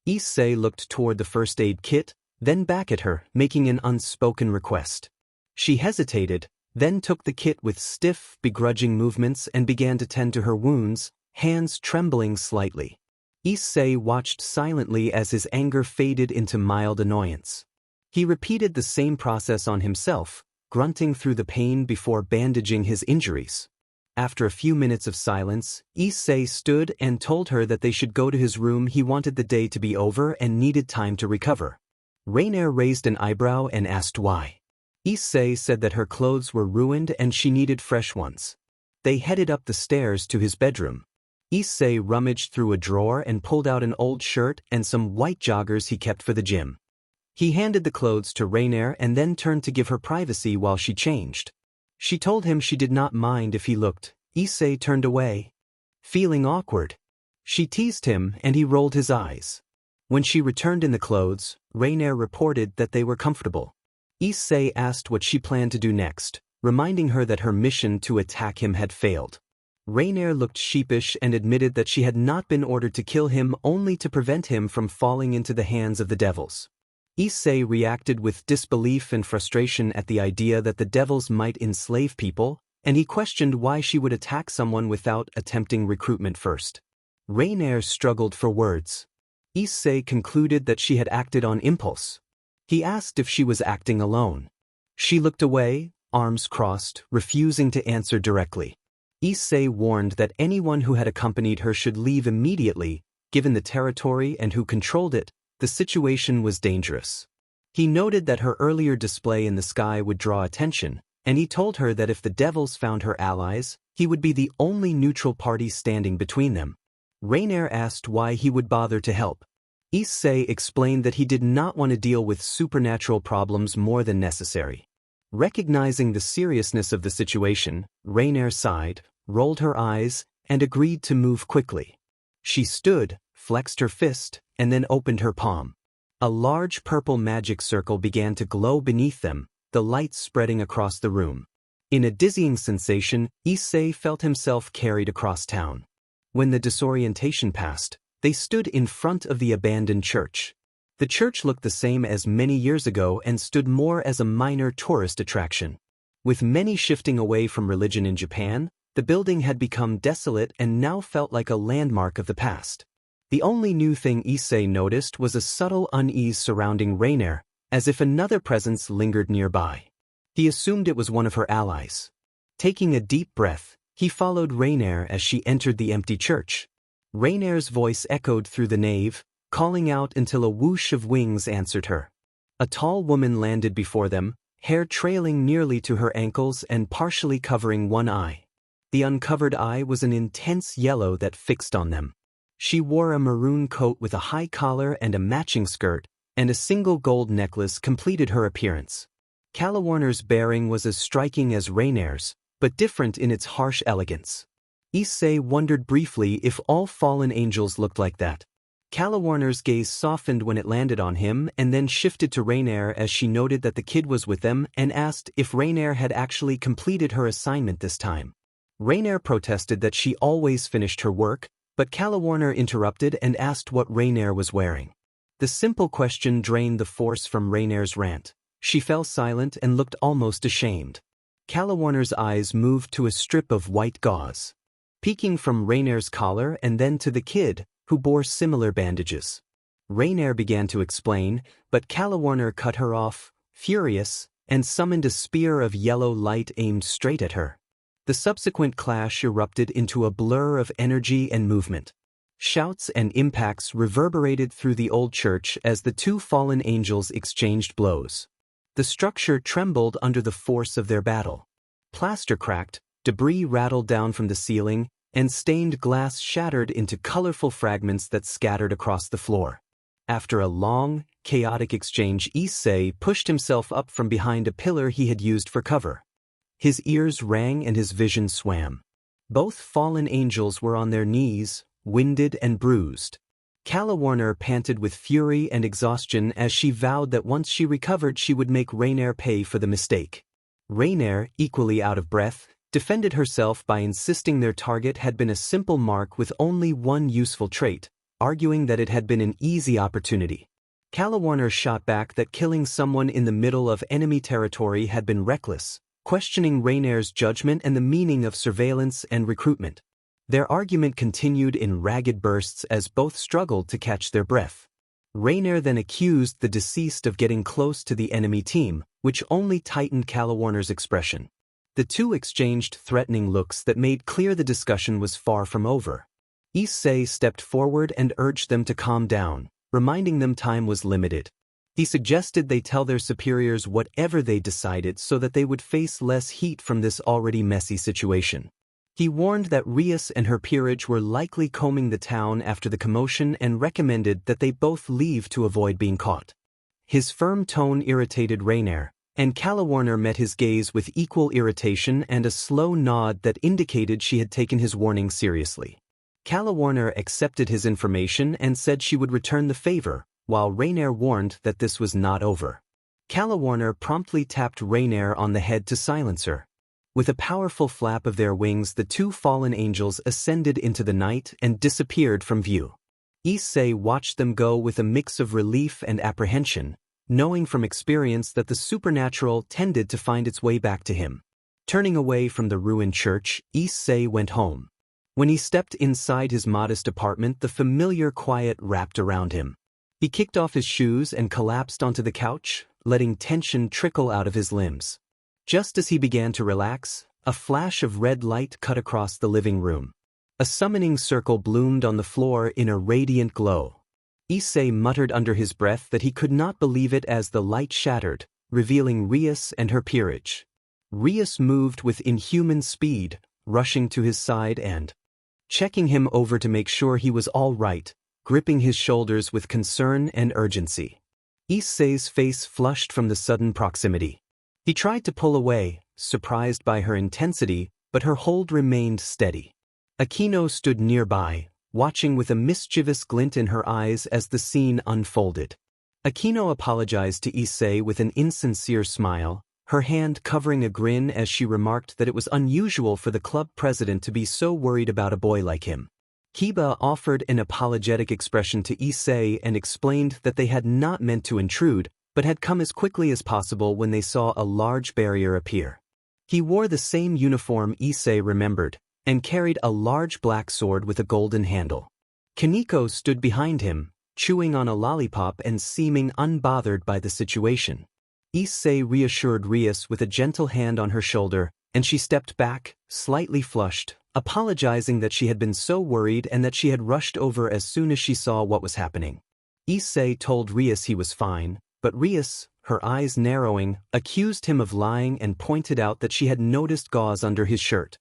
Issei looked toward the first aid kit, then back at her, making an unspoken request. She hesitated, then took the kit with stiff, begrudging movements and began to tend to her wounds, hands trembling slightly. Issei watched silently as his anger faded into mild annoyance. He repeated the same process on himself, grunting through the pain before bandaging his injuries. After a few minutes of silence, Issei stood and told her that they should go to his room. He wanted the day to be over and needed time to recover. Rainier raised an eyebrow and asked why. Issei said that her clothes were ruined and she needed fresh ones. They headed up the stairs to his bedroom. Issei rummaged through a drawer and pulled out an old shirt and some white joggers he kept for the gym. He handed the clothes to Rainier and then turned to give her privacy while she changed. She told him she did not mind if he looked. Issei turned away, feeling awkward. She teased him and he rolled his eyes. When she returned in the clothes, Rainier reported that they were comfortable. Issei asked what she planned to do next, reminding her that her mission to attack him had failed. Rainier looked sheepish and admitted that she had not been ordered to kill him, only to prevent him from falling into the hands of the devils. Issei reacted with disbelief and frustration at the idea that the devils might enslave people, and he questioned why she would attack someone without attempting recruitment first. Rainier struggled for words. Issei concluded that she had acted on impulse. He asked if she was acting alone. She looked away, arms crossed, refusing to answer directly. Issei warned that anyone who had accompanied her should leave immediately, given the territory and who controlled it. The situation was dangerous. He noted that her earlier display in the sky would draw attention, and he told her that if the devils found her allies, he would be the only neutral party standing between them. Rainier asked why he would bother to help. Issei explained that he did not want to deal with supernatural problems more than necessary. Recognizing the seriousness of the situation, Rainier sighed, rolled her eyes, and agreed to move quickly. She stood, flexed her fist, and then opened her palm. A large purple magic circle began to glow beneath them, the light spreading across the room. In a dizzying sensation, Issei felt himself carried across town. When the disorientation passed, they stood in front of the abandoned church. The church looked the same as many years ago and stood more as a minor tourist attraction. With many shifting away from religion in Japan, the building had become desolate and now felt like a landmark of the past. The only new thing Issei noticed was a subtle unease surrounding Rainier, as if another presence lingered nearby. He assumed it was one of her allies. Taking a deep breath, he followed Rainier as she entered the empty church. Rainier's voice echoed through the nave, calling out until a whoosh of wings answered her. A tall woman landed before them, hair trailing nearly to her ankles and partially covering one eye. The uncovered eye was an intense yellow that fixed on them. She wore a maroon coat with a high collar and a matching skirt, and a single gold necklace completed her appearance. Calawarner's bearing was as striking as Rainier's, but different in its harsh elegance. Issei wondered briefly if all fallen angels looked like that. Calawarner's gaze softened when it landed on him and then shifted to Rainier as she noted that the kid was with them and asked if Rainier had actually completed her assignment this time. Rainier protested that she always finished her work, but Calawarner interrupted and asked what Rainier was wearing. The simple question drained the force from Rainier's rant. She fell silent and looked almost ashamed. Calawarner's eyes moved to a strip of white gauze, peeking from Rainier's collar and then to the kid, who bore similar bandages. Rainier began to explain, but Calawarner cut her off, furious, and summoned a spear of yellow light aimed straight at her. The subsequent clash erupted into a blur of energy and movement. Shouts and impacts reverberated through the old church as the two fallen angels exchanged blows. The structure trembled under the force of their battle. Plaster cracked, debris rattled down from the ceiling, and stained glass shattered into colorful fragments that scattered across the floor. After a long, chaotic exchange, Issei pushed himself up from behind a pillar he had used for cover. His ears rang and his vision swam. Both fallen angels were on their knees, winded and bruised. Calawarner panted with fury and exhaustion as she vowed that once she recovered she would make Rainier pay for the mistake. Rainier, equally out of breath, defended herself by insisting their target had been a simple mark with only one useful trait, arguing that it had been an easy opportunity. Calawarner shot back that killing someone in the middle of enemy territory had been reckless, questioning Rainier's judgment and the meaning of surveillance and recruitment. Their argument continued in ragged bursts as both struggled to catch their breath. Rainier then accused the deceased of getting close to the enemy team, which only tightened Calawarner's expression. The two exchanged threatening looks that made clear the discussion was far from over. Issei stepped forward and urged them to calm down, reminding them time was limited. He suggested they tell their superiors whatever they decided so that they would face less heat from this already messy situation. He warned that Rias and her peerage were likely combing the town after the commotion and recommended that they both leave to avoid being caught. His firm tone irritated Rainier, and Calawarner met his gaze with equal irritation and a slow nod that indicated she had taken his warning seriously. Calawarner accepted his information and said she would return the favor, while Rainier warned that this was not over. Calawarner promptly tapped Rainier on the head to silence her. With a powerful flap of their wings, the two fallen angels ascended into the night and disappeared from view. Issei watched them go with a mix of relief and apprehension, knowing from experience that the supernatural tended to find its way back to him. Turning away from the ruined church, Issei went home. When he stepped inside his modest apartment, the familiar quiet wrapped around him. He kicked off his shoes and collapsed onto the couch, letting tension trickle out of his limbs. Just as he began to relax, a flash of red light cut across the living room. A summoning circle bloomed on the floor in a radiant glow. Issei muttered under his breath that he could not believe it as the light shattered, revealing Rias and her peerage. Rias moved with inhuman speed, rushing to his side and checking him over to make sure he was all right, gripping his shoulders with concern and urgency. Issei's face flushed from the sudden proximity. He tried to pull away, surprised by her intensity, but her hold remained steady. Akino stood nearby, watching with a mischievous glint in her eyes as the scene unfolded. Akino apologized to Issei with an insincere smile, her hand covering a grin as she remarked that it was unusual for the club president to be so worried about a boy like him. Kiba offered an apologetic expression to Issei and explained that they had not meant to intrude, but had come as quickly as possible when they saw a large barrier appear. He wore the same uniform Issei remembered, and carried a large black sword with a golden handle. Kaneko stood behind him, chewing on a lollipop and seeming unbothered by the situation. Issei reassured Rias with a gentle hand on her shoulder, and she stepped back, slightly flushed, apologizing that she had been so worried and that she had rushed over as soon as she saw what was happening. Issei told Rias he was fine, but Rias, her eyes narrowing, accused him of lying and pointed out that she had noticed gauze under his shirt.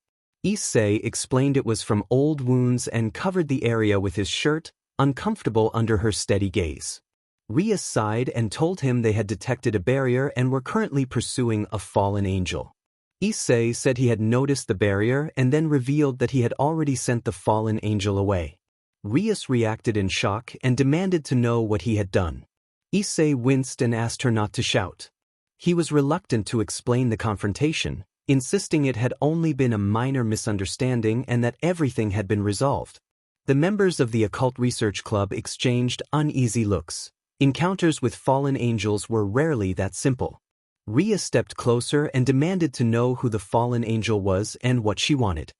Issei explained it was from old wounds and covered the area with his shirt, uncomfortable under her steady gaze. Rias sighed and told him they had detected a barrier and were currently pursuing a fallen angel. Issei said he had noticed the barrier and then revealed that he had already sent the fallen angel away. Rias reacted in shock and demanded to know what he had done. Issei winced and asked her not to shout. He was reluctant to explain the confrontation, insisting it had only been a minor misunderstanding and that everything had been resolved. The members of the Occult Research Club exchanged uneasy looks. Encounters with fallen angels were rarely that simple. Rias stepped closer and demanded to know who the fallen angel was and what she wanted.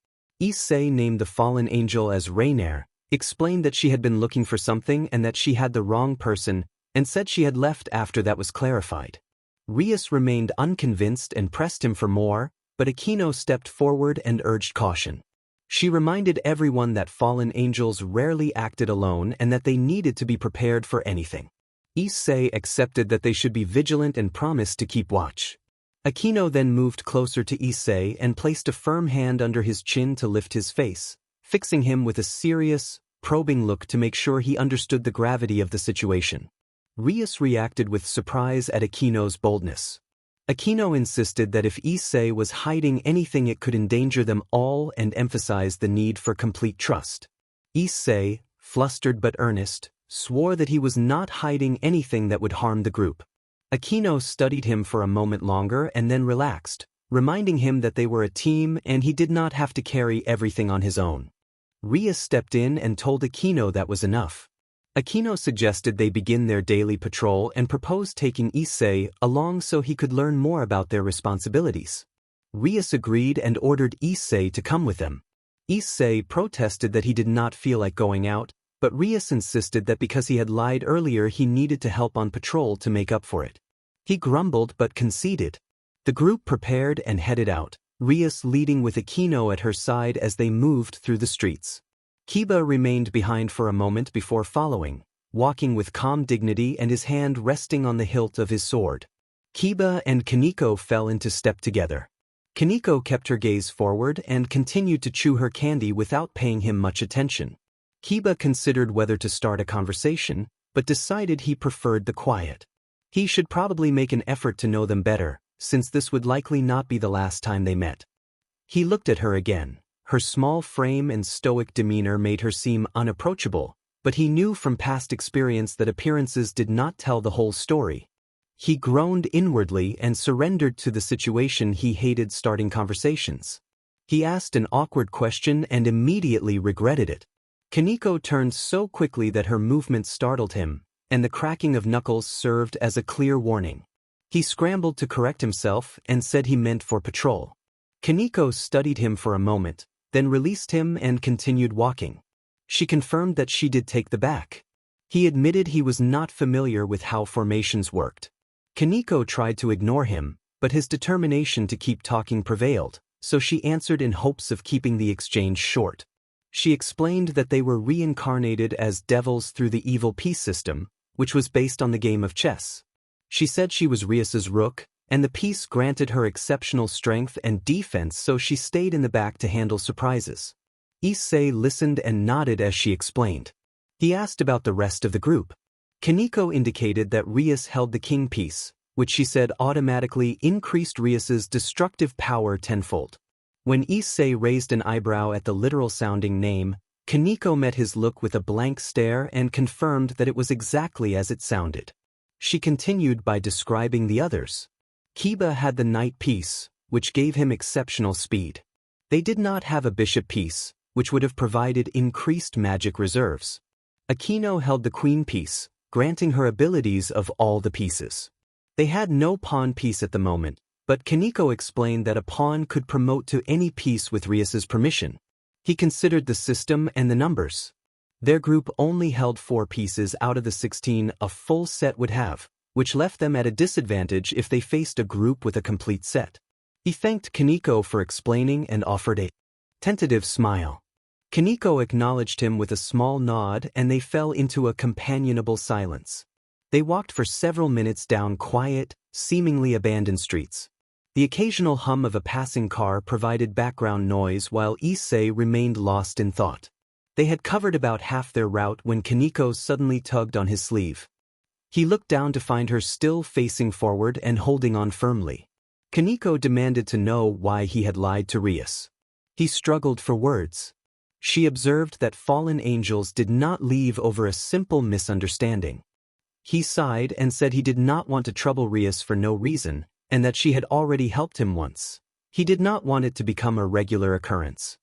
Issei named the fallen angel as Rainier, explained that she had been looking for something and that she had the wrong person, and said she had left after that was clarified. Rias remained unconvinced and pressed him for more, but Akino stepped forward and urged caution. She reminded everyone that fallen angels rarely acted alone and that they needed to be prepared for anything. Issei accepted that they should be vigilant and promised to keep watch. Akino then moved closer to Issei and placed a firm hand under his chin to lift his face, fixing him with a serious, probing look to make sure he understood the gravity of the situation. Rias reacted with surprise at Akino's boldness. Akino insisted that if Issei was hiding anything it could endanger them all and emphasized the need for complete trust. Issei, flustered but earnest, swore that he was not hiding anything that would harm the group. Akino studied him for a moment longer and then relaxed, reminding him that they were a team and he did not have to carry everything on his own. Rias stepped in and told Akino that was enough. Akino suggested they begin their daily patrol and proposed taking Issei along so he could learn more about their responsibilities. Rias agreed and ordered Issei to come with them. Issei protested that he did not feel like going out, but Rias insisted that because he had lied earlier he needed to help on patrol to make up for it. He grumbled but conceded. The group prepared and headed out, Rias leading with Akino at her side as they moved through the streets. Kiba remained behind for a moment before following, walking with calm dignity and his hand resting on the hilt of his sword. Kiba and Kaneko fell into step together. Kaneko kept her gaze forward and continued to chew her candy without paying him much attention. Kiba considered whether to start a conversation, but decided he preferred the quiet. He should probably make an effort to know them better, since this would likely not be the last time they met. He looked at her again. Her small frame and stoic demeanor made her seem unapproachable, but he knew from past experience that appearances did not tell the whole story. He groaned inwardly and surrendered to the situation he hated starting conversations. He asked an awkward question and immediately regretted it. Kaneko turned so quickly that her movement startled him, and the cracking of knuckles served as a clear warning. He scrambled to correct himself and said he meant for patrol. Kaneko studied him for a moment, then released him and continued walking. She confirmed that she did take the back. He admitted he was not familiar with how formations worked. Kaneko tried to ignore him, but his determination to keep talking prevailed, so she answered in hopes of keeping the exchange short. She explained that they were reincarnated as devils through the evil peace system, which was based on the game of chess. She said she was Rias's rook, and the piece granted her exceptional strength and defense, so she stayed in the back to handle surprises. Issei listened and nodded as she explained. He asked about the rest of the group. Kaneko indicated that Rias held the king piece, which she said automatically increased Rias's destructive power tenfold. When Issei raised an eyebrow at the literal-sounding name, Kaneko met his look with a blank stare and confirmed that it was exactly as it sounded. She continued by describing the others. Kiba had the knight piece, which gave him exceptional speed. They did not have a bishop piece, which would have provided increased magic reserves. Akino held the queen piece, granting her abilities of all the pieces. They had no pawn piece at the moment, but Kaneko explained that a pawn could promote to any piece with Rias's permission. He considered the system and the numbers. Their group only held 4 pieces out of the 16 a full set would have, which left them at a disadvantage if they faced a group with a complete set. He thanked Kaneko for explaining and offered a tentative smile. Kaneko acknowledged him with a small nod, and they fell into a companionable silence. They walked for several minutes down quiet, seemingly abandoned streets. The occasional hum of a passing car provided background noise while Issei remained lost in thought. They had covered about half their route when Kaneko suddenly tugged on his sleeve. He looked down to find her still facing forward and holding on firmly. Kaneko demanded to know why he had lied to Rias. He struggled for words. She observed that fallen angels did not leave over a simple misunderstanding. He sighed and said he did not want to trouble Rias for no reason, and that she had already helped him once. He did not want it to become a regular occurrence.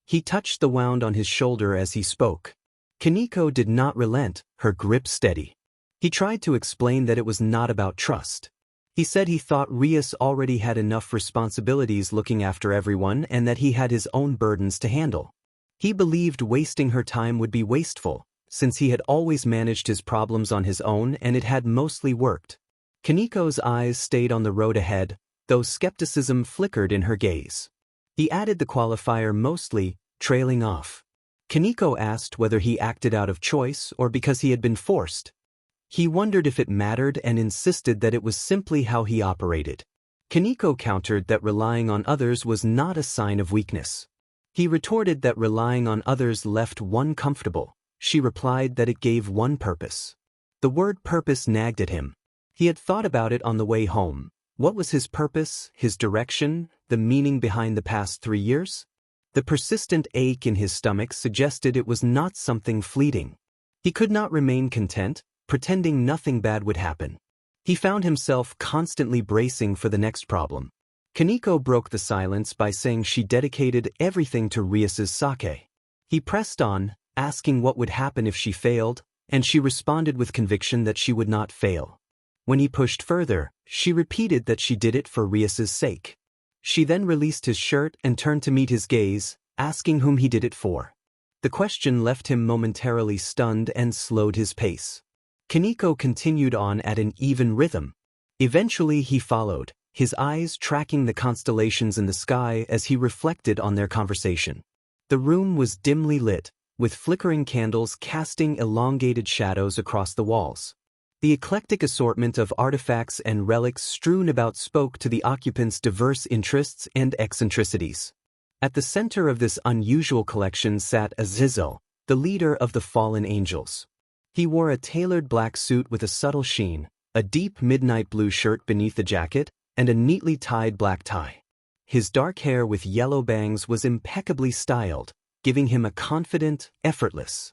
He touched the wound on his shoulder as he spoke. Kaneko did not relent, her grip steady. He tried to explain that it was not about trust. He said he thought Rias already had enough responsibilities looking after everyone and that he had his own burdens to handle. He believed wasting her time would be wasteful, since he had always managed his problems on his own and it had mostly worked. Kaneko's eyes stayed on the road ahead, though skepticism flickered in her gaze. He added the qualifier mostly, trailing off. Kaneko asked whether he acted out of choice or because he had been forced. He wondered if it mattered and insisted that it was simply how he operated. Kaneko countered that relying on others was not a sign of weakness. He retorted that relying on others left one comfortable. She replied that it gave one purpose. The word purpose nagged at him. He had thought about it on the way home. What was his purpose, his direction, the meaning behind the past 3 years? The persistent ache in his stomach suggested it was not something fleeting. He could not remain content, pretending nothing bad would happen. He found himself constantly bracing for the next problem. Kaneko broke the silence by saying she dedicated everything to Rias's sake. He pressed on, asking what would happen if she failed, and she responded with conviction that she would not fail. When he pushed further, she repeated that she did it for Rias's sake. She then released his shirt and turned to meet his gaze, asking whom he did it for. The question left him momentarily stunned and slowed his pace. Kaneko continued on at an even rhythm. Eventually he followed, his eyes tracking the constellations in the sky as he reflected on their conversation. The room was dimly lit, with flickering candles casting elongated shadows across the walls. The eclectic assortment of artifacts and relics strewn about spoke to the occupants' diverse interests and eccentricities. At the center of this unusual collection sat Azazel, the leader of the fallen angels. He wore a tailored black suit with a subtle sheen, a deep midnight blue shirt beneath the jacket, and a neatly tied black tie. His dark hair with yellow bangs was impeccably styled, giving him a confident, effortless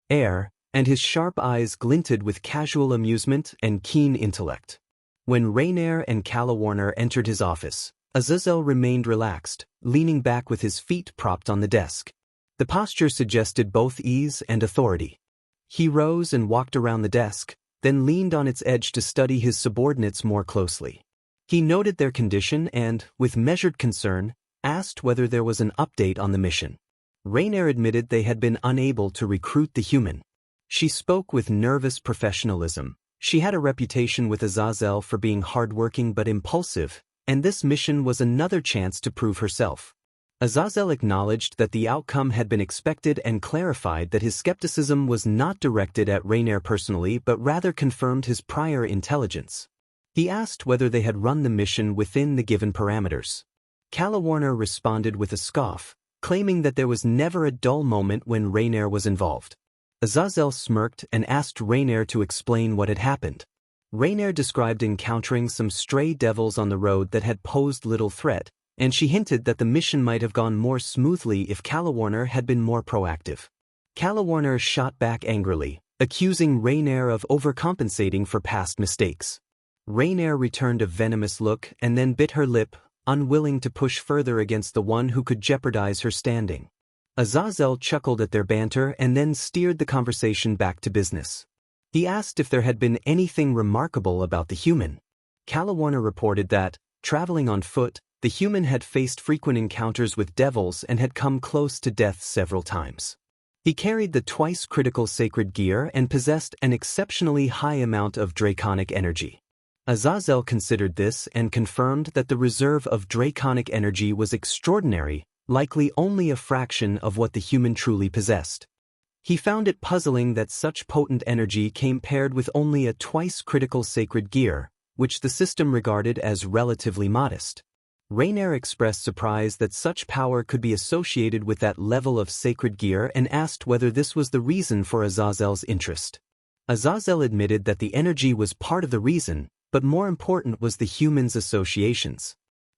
air, and his sharp eyes glinted with casual amusement and keen intellect. When Rainier and Calawarner entered his office, Azazel remained relaxed, leaning back with his feet propped on the desk. The posture suggested both ease and authority. He rose and walked around the desk, then leaned on its edge to study his subordinates more closely. He noted their condition and, with measured concern, asked asked whether there was an update on the mission. Rainier admitted they had been unable to recruit the human. She spoke with nervous professionalism. She had a reputation with Azazel for being hardworking but impulsive, and this mission was another chance to prove herself. Azazel acknowledged that the outcome had been expected and clarified that his skepticism was not directed at Rainier personally but rather confirmed his prior intelligence. He asked whether they had run the mission within the given parameters. Calawarner responded with a scoff, claiming that there was never a dull moment when Rainier was involved. Azazel smirked and asked Rainier to explain what had happened. Rainier described encountering some stray devils on the road that had posed little threat, and she hinted that the mission might have gone more smoothly if Calawarner had been more proactive. Calawarner shot back angrily, accusing Rainier of overcompensating for past mistakes. Rainier returned a venomous look and then bit her lip, unwilling to push further against the one who could jeopardize her standing. Azazel chuckled at their banter and then steered the conversation back to business. He asked if there had been anything remarkable about the human. Calawarner reported that, traveling on foot, the human had faced frequent encounters with devils and had come close to death several times. He carried the twice critical sacred gear and possessed an exceptionally high amount of draconic energy. Azazel considered this and confirmed that the reserve of draconic energy was extraordinary, likely only a fraction of what the human truly possessed. He found it puzzling that such potent energy came paired with only a twice critical sacred gear, which the system regarded as relatively modest. Rainier expressed surprise that such power could be associated with that level of sacred gear and asked whether this was the reason for Azazel's interest. Azazel admitted that the energy was part of the reason, but more important was the human's associations.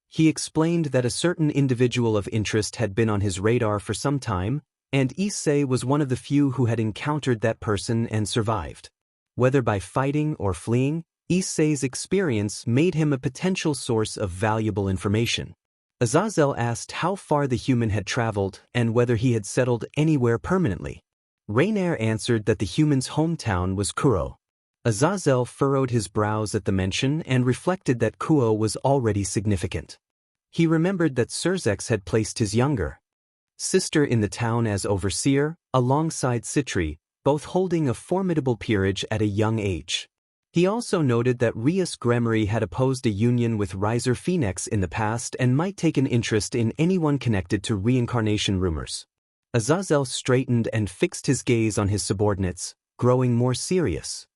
He explained that a certain individual of interest had been on his radar for some time, and Issei was one of the few who had encountered that person and survived. Whether by fighting or fleeing, Issei's experience made him a potential source of valuable information. Azazel asked how far the human had traveled and whether he had settled anywhere permanently. Rainier answered that the human's hometown was Kuro. Azazel furrowed his brows at the mention and reflected that Kuro was already significant. He remembered that Surzex had placed his younger sister in the town as overseer, alongside Citri, both holding a formidable peerage at a young age. He also noted that Rias Gremory had opposed a union with Riser Phoenix in the past and might take an interest in anyone connected to reincarnation rumors. Azazel straightened and fixed his gaze on his subordinates, growing more serious.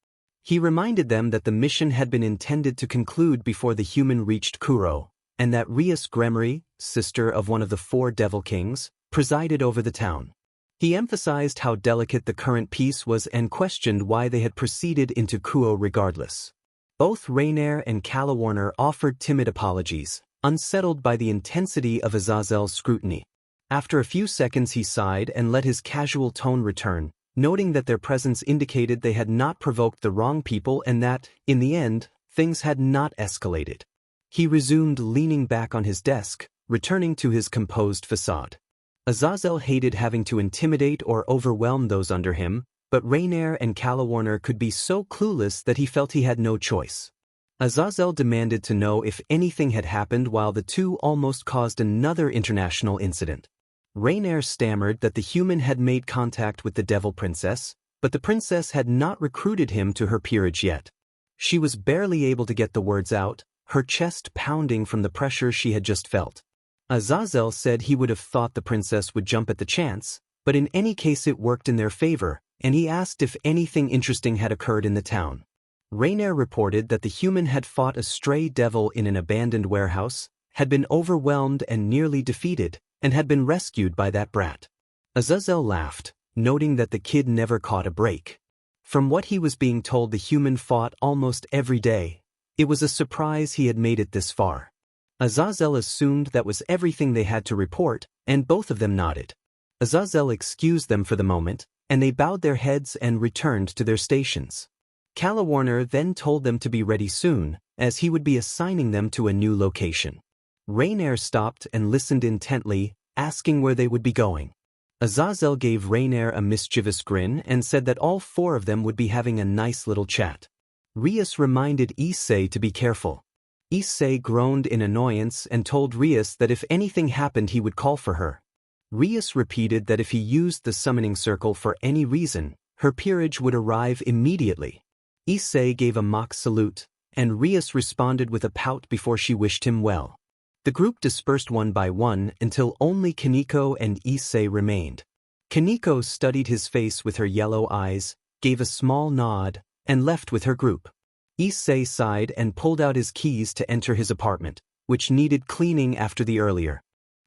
He reminded them that the mission had been intended to conclude before the human reached Kuro, and that Rias Gremory, sister of one of the 4 Devil Kings, presided over the town. He emphasized how delicate the current peace was and questioned why they had proceeded into Kuro regardless. Both Rainier and Calawarner offered timid apologies, unsettled by the intensity of Azazel's scrutiny. After a few seconds he sighed and let his casual tone return, noting that their presence indicated they had not provoked the wrong people and that, in the end, things had not escalated. He resumed leaning back on his desk, returning to his composed facade. Azazel hated having to intimidate or overwhelm those under him, but Rainier and Calawarner could be so clueless that he felt he had no choice. Azazel demanded to know if anything had happened while the two almost caused another international incident. Rainier stammered that the human had made contact with the Devil Princess, but the princess had not recruited him to her peerage yet. She was barely able to get the words out, her chest pounding from the pressure she had just felt. Azazel said he would have thought the princess would jump at the chance, but in any case it worked in their favor, and he asked if anything interesting had occurred in the town. Rainier reported that the human had fought a stray devil in an abandoned warehouse, had been overwhelmed and nearly defeated, and had been rescued by that brat. Azazel laughed, noting that the kid never caught a break. From what he was being told, the human fought almost every day. It was a surprise he had made it this far. Azazel assumed that was everything they had to report, and both of them nodded. Azazel excused them for the moment, and they bowed their heads and returned to their stations. Calawarner then told them to be ready soon, as he would be assigning them to a new location. Rainier stopped and listened intently, asking where they would be going. Azazel gave Rainier a mischievous grin and said that all 4 of them would be having a nice little chat. Rias reminded Issei to be careful. Issei groaned in annoyance and told Rias that if anything happened he would call for her. Rias repeated that if he used the summoning circle for any reason, her peerage would arrive immediately. Issei gave a mock salute, and Rias responded with a pout before she wished him well. The group dispersed one by one until only Kaneko and Issei remained. Kaneko studied his face with her yellow eyes, gave a small nod, and left with her group. Issei sighed and pulled out his keys to enter his apartment, which needed cleaning after the earlier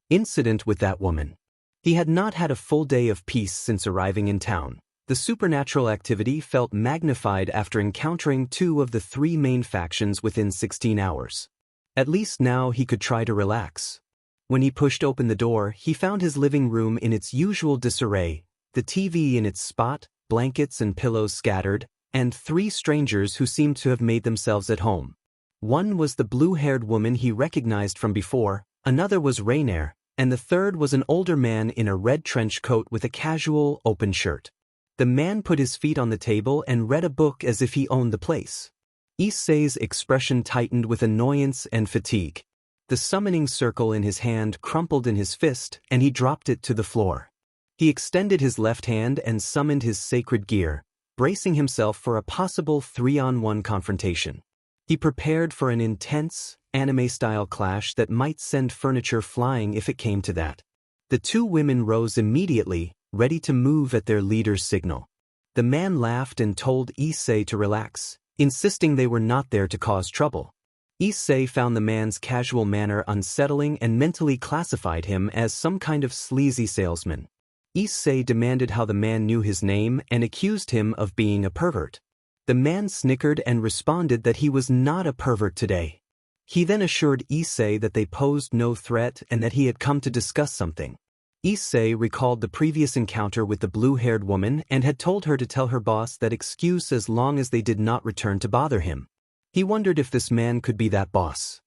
incident with that woman. He had not had a full day of peace since arriving in town. The supernatural activity felt magnified after encountering two of the three main factions within 16 hours. At least now he could try to relax. When he pushed open the door, he found his living room in its usual disarray, the TV in its spot, blankets and pillows scattered, and three strangers who seemed to have made themselves at home. One was the blue-haired woman he recognized from before, another was Rainier, and the third was an older man in a red trench coat with a casual, open shirt. The man put his feet on the table and read a book as if he owned the place. Issei's expression tightened with annoyance and fatigue. The summoning circle in his hand crumpled in his fist, and he dropped it to the floor. He extended his left hand and summoned his sacred gear, bracing himself for a possible 3-on-1 confrontation. He prepared for an intense, anime-style clash that might send furniture flying if it came to that. The two women rose immediately, ready to move at their leader's signal. The man laughed and told Issei to relax, insisting they were not there to cause trouble. Issei found the man's casual manner unsettling and mentally classified him as some kind of sleazy salesman. Issei demanded how the man knew his name and accused him of being a pervert. The man snickered and responded that he was not a pervert today. He then assured Issei that they posed no threat and that he had come to discuss something. Issei recalled the previous encounter with the blue-haired woman and had told her to tell her boss that excuse as long as they did not return to bother him. He wondered if this man could be that boss.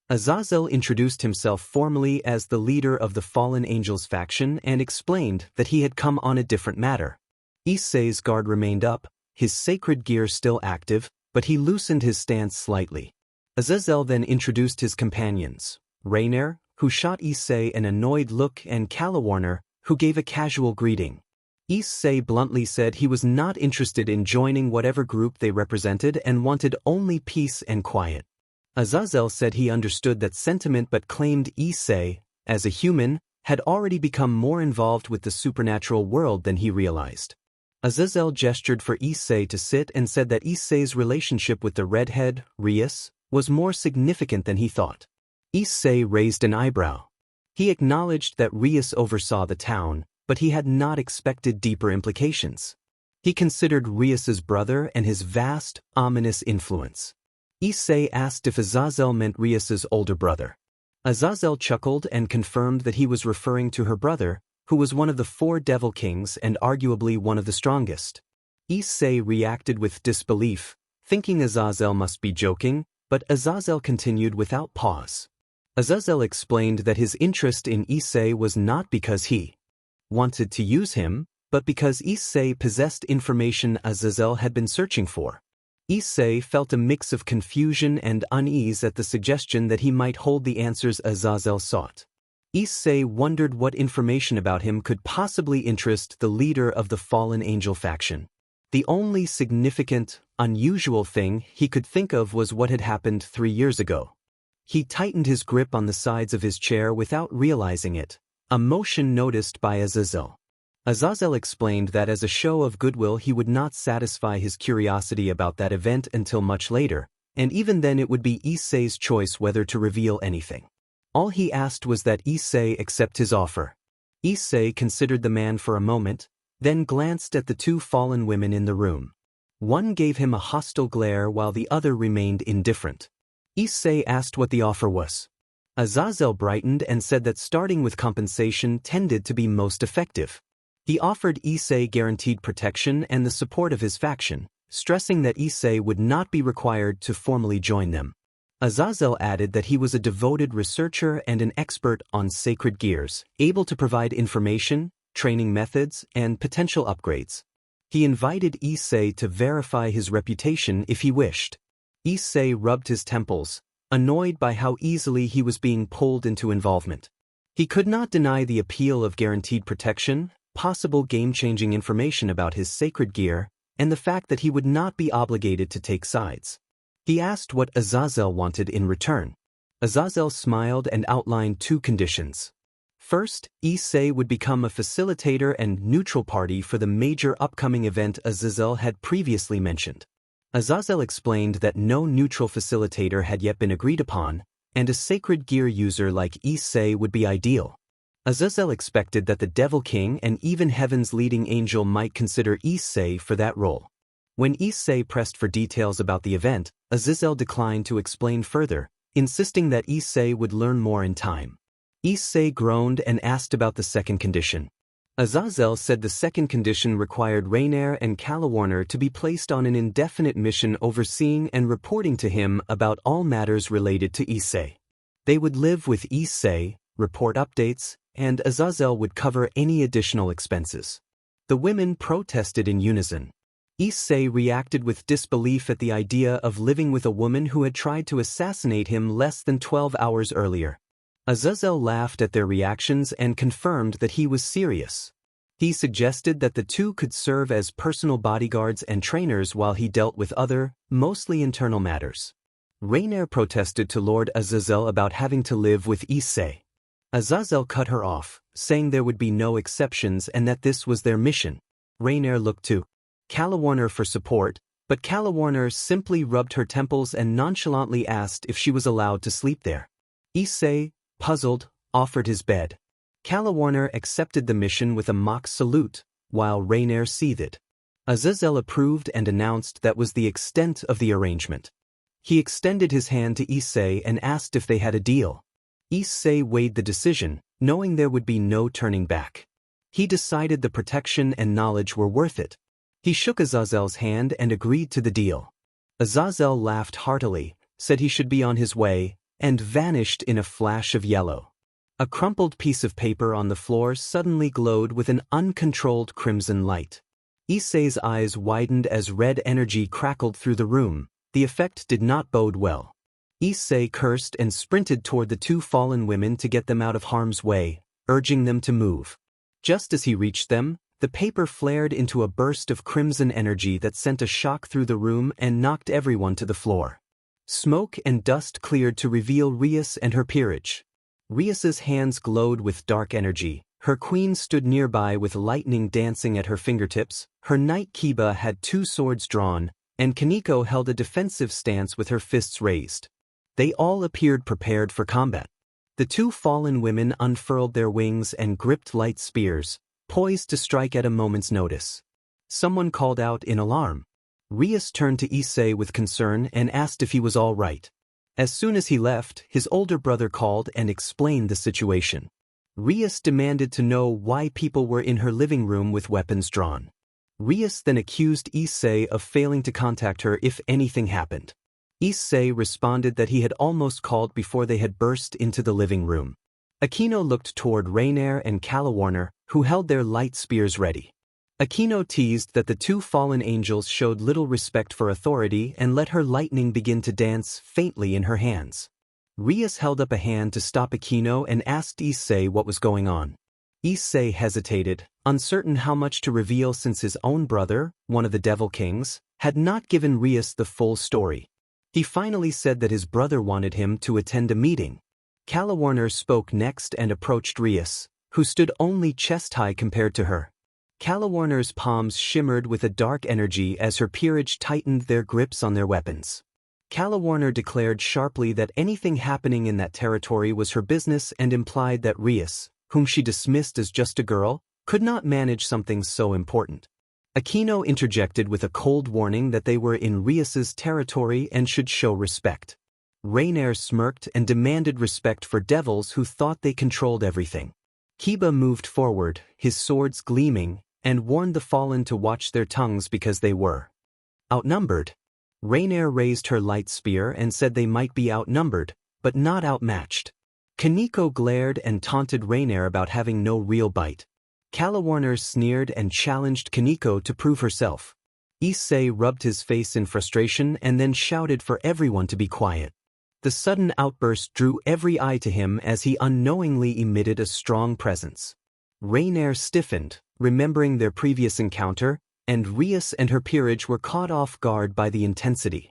Azazel introduced himself formally as the leader of the Fallen Angels faction and explained that he had come on a different matter. Issei's guard remained up, his sacred gear still active, but he loosened his stance slightly. Azazel then introduced his companions, Rainier, who shot Issei an annoyed look, and Calawarner, who gave a casual greeting. Issei bluntly said he was not interested in joining whatever group they represented and wanted only peace and quiet. Azazel said he understood that sentiment but claimed Issei, as a human, had already become more involved with the supernatural world than he realized. Azazel gestured for Issei to sit and said that Issei's relationship with the redhead, Rias, was more significant than he thought. Issei raised an eyebrow. He acknowledged that Rias oversaw the town, but he had not expected deeper implications. He considered Rias's brother and his vast, ominous influence. Issei asked if Azazel meant Rias's older brother. Azazel chuckled and confirmed that he was referring to her brother, who was one of the 4 Devil Kings and arguably one of the strongest. Issei reacted with disbelief, thinking Azazel must be joking, but Azazel continued without pause. Azazel explained that his interest in Issei was not because he wanted to use him, but because Issei possessed information Azazel had been searching for. Issei felt a mix of confusion and unease at the suggestion that he might hold the answers Azazel sought. Issei wondered what information about him could possibly interest the leader of the Fallen Angel faction. The only significant, unusual thing he could think of was what had happened 3 years ago. He tightened his grip on the sides of his chair without realizing it, a motion noticed by Azazel. Azazel explained that as a show of goodwill he would not satisfy his curiosity about that event until much later, and even then it would be Issei's choice whether to reveal anything. All he asked was that Issei accept his offer. Issei considered the man for a moment, then glanced at the 2 fallen women in the room. One gave him a hostile glare while the other remained indifferent. Issei asked what the offer was. Azazel brightened and said that starting with compensation tended to be most effective. He offered Issei guaranteed protection and the support of his faction, stressing that Issei would not be required to formally join them. Azazel added that he was a devoted researcher and an expert on sacred gears, able to provide information, training methods, and potential upgrades. He invited Issei to verify his reputation if he wished. Issei rubbed his temples, annoyed by how easily he was being pulled into involvement. He could not deny the appeal of guaranteed protection, possible game-changing information about his sacred gear, and the fact that he would not be obligated to take sides. He asked what Azazel wanted in return. Azazel smiled and outlined 2 conditions. First, Issei would become a facilitator and neutral party for the major upcoming event Azazel had previously mentioned. Azazel explained that no neutral facilitator had yet been agreed upon, and a sacred gear user like Issei would be ideal. Azazel expected that the Devil King and even Heaven's leading angel might consider Issei for that role. When Issei pressed for details about the event, Azazel declined to explain further, insisting that Issei would learn more in time. Issei groaned and asked about the second condition. Azazel said the second condition required Rainier and Calawarner to be placed on an indefinite mission overseeing and reporting to him about all matters related to Issei. They would live with Issei, report updates, and Azazel would cover any additional expenses. The women protested in unison. Issei reacted with disbelief at the idea of living with a woman who had tried to assassinate him less than 12 hours earlier. Azazel laughed at their reactions and confirmed that he was serious. He suggested that the 2 could serve as personal bodyguards and trainers while he dealt with other, mostly internal matters. Rainier protested to Lord Azazel about having to live with Issei. Azazel cut her off, saying there would be no exceptions and that this was their mission. Rainier looked to Calawarner for support, but Calawarner simply rubbed her temples and nonchalantly asked if she was allowed to sleep there. Issei, puzzled, offered his bed. Calawarner accepted the mission with a mock salute, while Rainier seethed. Azazel approved and announced that was the extent of the arrangement. He extended his hand to Issei and asked if they had a deal. Issei weighed the decision, knowing there would be no turning back. He decided the protection and knowledge were worth it. He shook Azazel's hand and agreed to the deal. Azazel laughed heartily, said he should be on his way, and vanished in a flash of yellow. A crumpled piece of paper on the floor suddenly glowed with an uncontrolled crimson light. Issei's eyes widened as red energy crackled through the room. The effect did not bode well. Issei cursed and sprinted toward the 2 fallen women to get them out of harm's way, urging them to move. Just as he reached them, the paper flared into a burst of crimson energy that sent a shock through the room and knocked everyone to the floor. Smoke and dust cleared to reveal Rias and her peerage. Rias's hands glowed with dark energy, her queen stood nearby with lightning dancing at her fingertips, her knight Kiba had 2 swords drawn, and Kaneko held a defensive stance with her fists raised. They all appeared prepared for combat. The 2 fallen women unfurled their wings and gripped light spears, poised to strike at a moment's notice. Someone called out in alarm. Rias turned to Issei with concern and asked if he was all right. As soon as he left, his older brother called and explained the situation. Rias demanded to know why people were in her living room with weapons drawn. Rias then accused Issei of failing to contact her if anything happened. Issei responded that he had almost called before they had burst into the living room. Aquino looked toward Rainier and Calawarner, who held their light spears ready. Aquino teased that the 2 fallen angels showed little respect for authority and let her lightning begin to dance faintly in her hands. Rias held up a hand to stop Aquino and asked Issei what was going on. Issei hesitated, uncertain how much to reveal since his own brother, one of the Devil Kings, had not given Rias the full story. He finally said that his brother wanted him to attend a meeting. Calawarner spoke next and approached Rias, who stood only chest-high compared to her. Calawarner's palms shimmered with a dark energy as her peerage tightened their grips on their weapons. Calawarner declared sharply that anything happening in that territory was her business and implied that Rias, whom she dismissed as just a girl, could not manage something so important. Aquino interjected with a cold warning that they were in Rias's territory and should show respect. Rainier smirked and demanded respect for devils who thought they controlled everything. Kiba moved forward, his swords gleaming, and warned the fallen to watch their tongues because they were outnumbered. Rainier raised her light spear and said they might be outnumbered, but not outmatched. Kaneko glared and taunted Rainier about having no real bite. Calawarner sneered and challenged Kaneko to prove herself. Issei rubbed his face in frustration and then shouted for everyone to be quiet. The sudden outburst drew every eye to him as he unknowingly emitted a strong presence. Rainier stiffened, remembering their previous encounter, and Rias and her peerage were caught off guard by the intensity.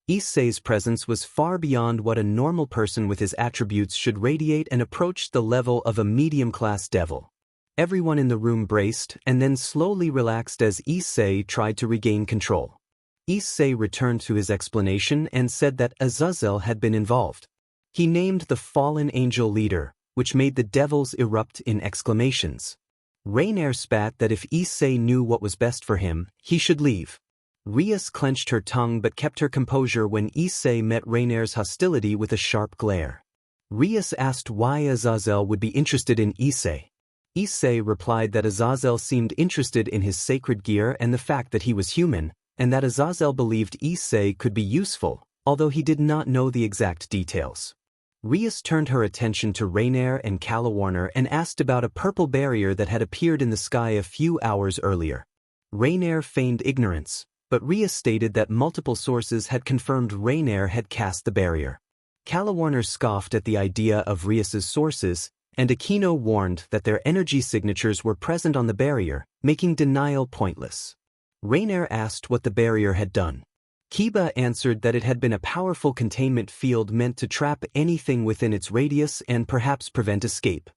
Issei's presence was far beyond what a normal person with his attributes should radiate and approached the level of a medium-class devil. Everyone in the room braced and then slowly relaxed as Issei tried to regain control. Issei returned to his explanation and said that Azazel had been involved. He named the fallen angel leader, which made the devils erupt in exclamations. Rainier spat that if Issei knew what was best for him, he should leave. Rias clenched her tongue but kept her composure when Issei met Rainier's hostility with a sharp glare. Rias asked why Azazel would be interested in Issei. Issei replied that Azazel seemed interested in his sacred gear and the fact that he was human, and that Azazel believed Issei could be useful, although he did not know the exact details. Rias turned her attention to Rainier and Calawarner and asked about a purple barrier that had appeared in the sky a few hours earlier. Rainier feigned ignorance, but Rias stated that multiple sources had confirmed Rainier had cast the barrier. Calawarner scoffed at the idea of Rias's sources, and Aquino warned that their energy signatures were present on the barrier, making denial pointless. Rainier asked what the barrier had done. Kiba answered that it had been a powerful containment field meant to trap anything within its radius and perhaps prevent escape.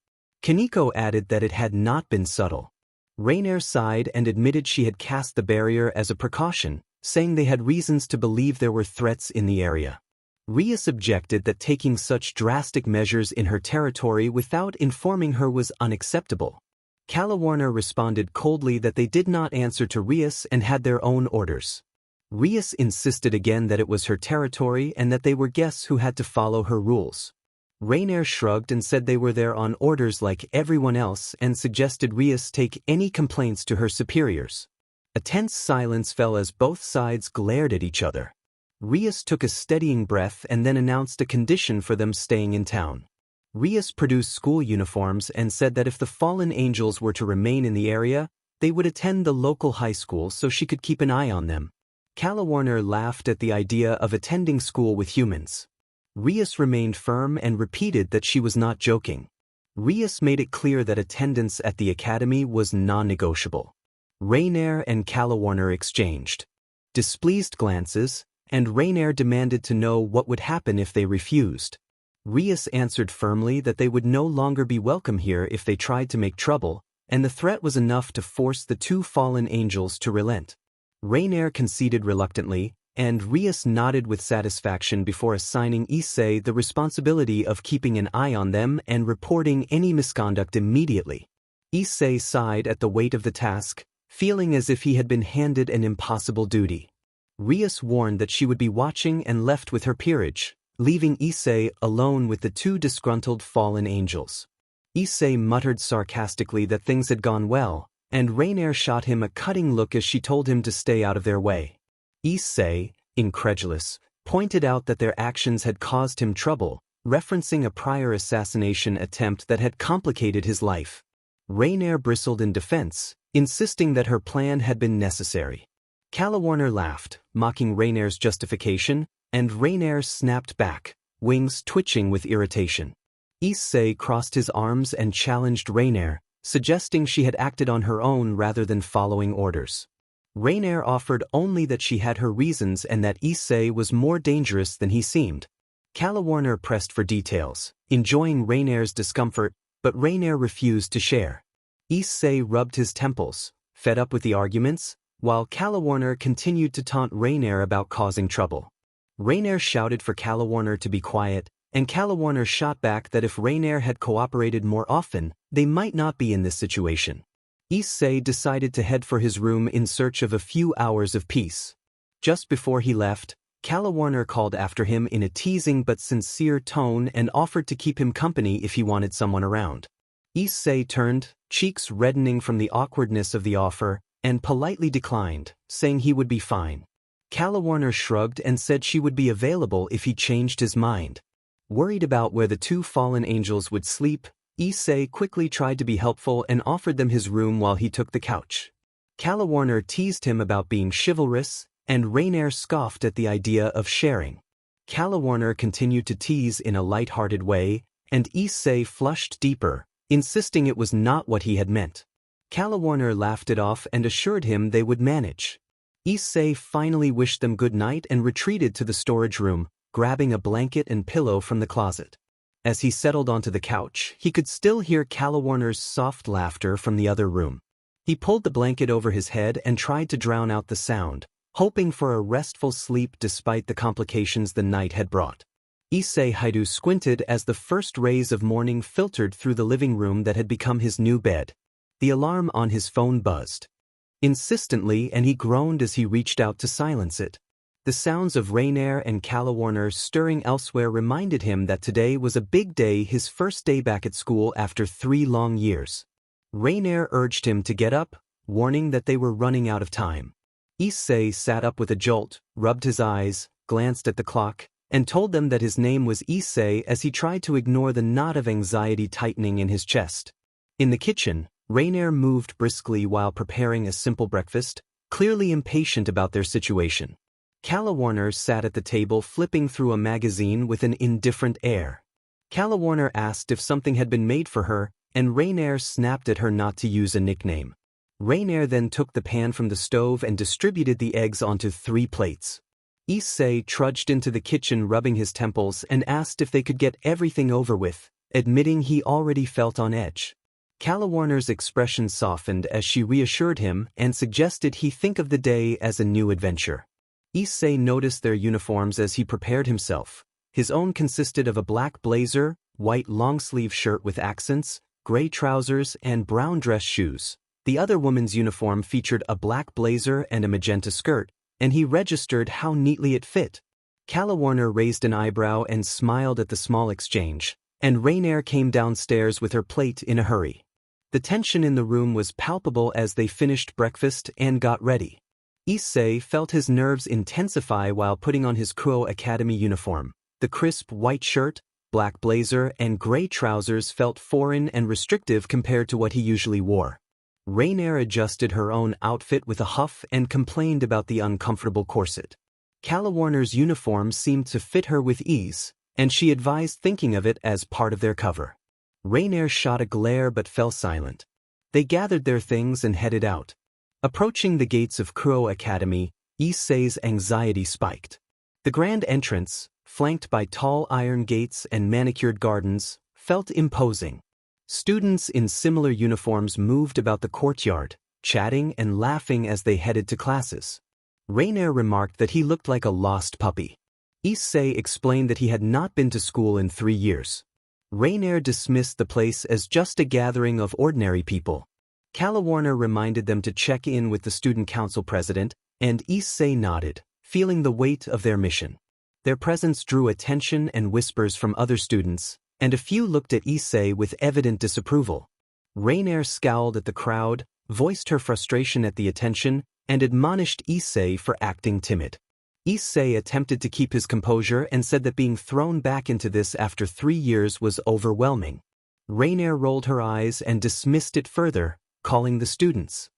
Kaneko added that it had not been subtle. Rainier sighed and admitted she had cast the barrier as a precaution, saying they had reasons to believe there were threats in the area. Rias objected that taking such drastic measures in her territory without informing her was unacceptable. Calawarner responded coldly that they did not answer to Rias and had their own orders. Rias insisted again that it was her territory and that they were guests who had to follow her rules. Rainier shrugged and said they were there on orders like everyone else and suggested Rias take any complaints to her superiors. A tense silence fell as both sides glared at each other. Rias took a steadying breath and then announced a condition for them staying in town. Rias produced school uniforms and said that if the fallen angels were to remain in the area, they would attend the local high school so she could keep an eye on them. Calawarner laughed at the idea of attending school with humans. Rias remained firm and repeated that she was not joking. Rias made it clear that attendance at the academy was non-negotiable. Rainier and Calawarner exchanged displeased glances, and Rainier demanded to know what would happen if they refused. Rias answered firmly that they would no longer be welcome here if they tried to make trouble, and the threat was enough to force the two fallen angels to relent. Rainier conceded reluctantly, and Rias nodded with satisfaction before assigning Issei the responsibility of keeping an eye on them and reporting any misconduct immediately. Issei sighed at the weight of the task, feeling as if he had been handed an impossible duty. Rias warned that she would be watching and left with her peerage, leaving Issei alone with the two disgruntled fallen angels. Issei muttered sarcastically that things had gone well, and Rainier shot him a cutting look as she told him to stay out of their way. Issei, incredulous, pointed out that their actions had caused him trouble, referencing a prior assassination attempt that had complicated his life. Rainier bristled in defense, insisting that her plan had been necessary. Calawarner laughed, mocking Rainier's justification, and Rainier snapped back, wings twitching with irritation. Issei crossed his arms and challenged Rainier, suggesting she had acted on her own rather than following orders. Rainier offered only that she had her reasons and that Issei was more dangerous than he seemed. Calawarner pressed for details, enjoying Rainier's discomfort, but Rainier refused to share. Issei rubbed his temples, fed up with the arguments, while Calawarner continued to taunt Rainier about causing trouble. Rainier shouted for Calawarner to be quiet, and Calawarner shot back that if Rainier had cooperated more often, they might not be in this situation. Issei decided to head for his room in search of a few hours of peace. Just before he left, Calawarner called after him in a teasing but sincere tone and offered to keep him company if he wanted someone around. Issei turned, cheeks reddening from the awkwardness of the offer, and politely declined, saying he would be fine. Calawarner shrugged and said she would be available if he changed his mind. Worried about where the two fallen angels would sleep, Issei quickly tried to be helpful and offered them his room while he took the couch. Calawarner teased him about being chivalrous, and Rainier scoffed at the idea of sharing. Calawarner continued to tease in a light-hearted way, and Issei flushed deeper, insisting it was not what he had meant. Calawarner laughed it off and assured him they would manage. Issei finally wished them good night and retreated to the storage room, grabbing a blanket and pillow from the closet. As he settled onto the couch, he could still hear Calawarner's soft laughter from the other room. He pulled the blanket over his head and tried to drown out the sound, hoping for a restful sleep despite the complications the night had brought. Issei Hyoudou squinted as the first rays of morning filtered through the living room that had become his new bed. The alarm on his phone buzzed insistently, and he groaned as he reached out to silence it. The sounds of Rainier and Calawarner stirring elsewhere reminded him that today was a big day, his first day back at school after 3 long years. Rainier urged him to get up, warning that they were running out of time. Issei sat up with a jolt, rubbed his eyes, glanced at the clock, and told them that his name was Issei as he tried to ignore the knot of anxiety tightening in his chest. In the kitchen, Rainier moved briskly while preparing a simple breakfast, clearly impatient about their situation. Calawarner sat at the table flipping through a magazine with an indifferent air. Calawarner asked if something had been made for her, and Rainier snapped at her not to use a nickname. Rainier then took the pan from the stove and distributed the eggs onto 3 plates. Issei trudged into the kitchen rubbing his temples and asked if they could get everything over with, admitting he already felt on edge. Calawarner's expression softened as she reassured him and suggested he think of the day as a new adventure. Issei noticed their uniforms as he prepared himself. His own consisted of a black blazer, white long-sleeve shirt with accents, gray trousers, and brown dress shoes. The other woman's uniform featured a black blazer and a magenta skirt, and he registered how neatly it fit. Calawarner raised an eyebrow and smiled at the small exchange, and Rainier came downstairs with her plate in a hurry. The tension in the room was palpable as they finished breakfast and got ready. Issei felt his nerves intensify while putting on his Kuo Academy uniform. The crisp white shirt, black blazer, and gray trousers felt foreign and restrictive compared to what he usually wore. Rainier adjusted her own outfit with a huff and complained about the uncomfortable corset. Calawarner's uniform seemed to fit her with ease, and she advised thinking of it as part of their cover. Rainier shot a glare but fell silent. They gathered their things and headed out. Approaching the gates of Kuo Academy, Issei's anxiety spiked. The grand entrance, flanked by tall iron gates and manicured gardens, felt imposing. Students in similar uniforms moved about the courtyard, chatting and laughing as they headed to classes. Rainier remarked that he looked like a lost puppy. Issei explained that he had not been to school in 3 years. Rainier dismissed the place as just a gathering of ordinary people. Calawarner reminded them to check in with the student council president, and Issei nodded, feeling the weight of their mission. Their presence drew attention and whispers from other students, and a few looked at Issei with evident disapproval. Rainier scowled at the crowd, voiced her frustration at the attention, and admonished Issei for acting timid. Issei attempted to keep his composure and said that being thrown back into this after 3 years was overwhelming. Rainier rolled her eyes and dismissed it further, calling the students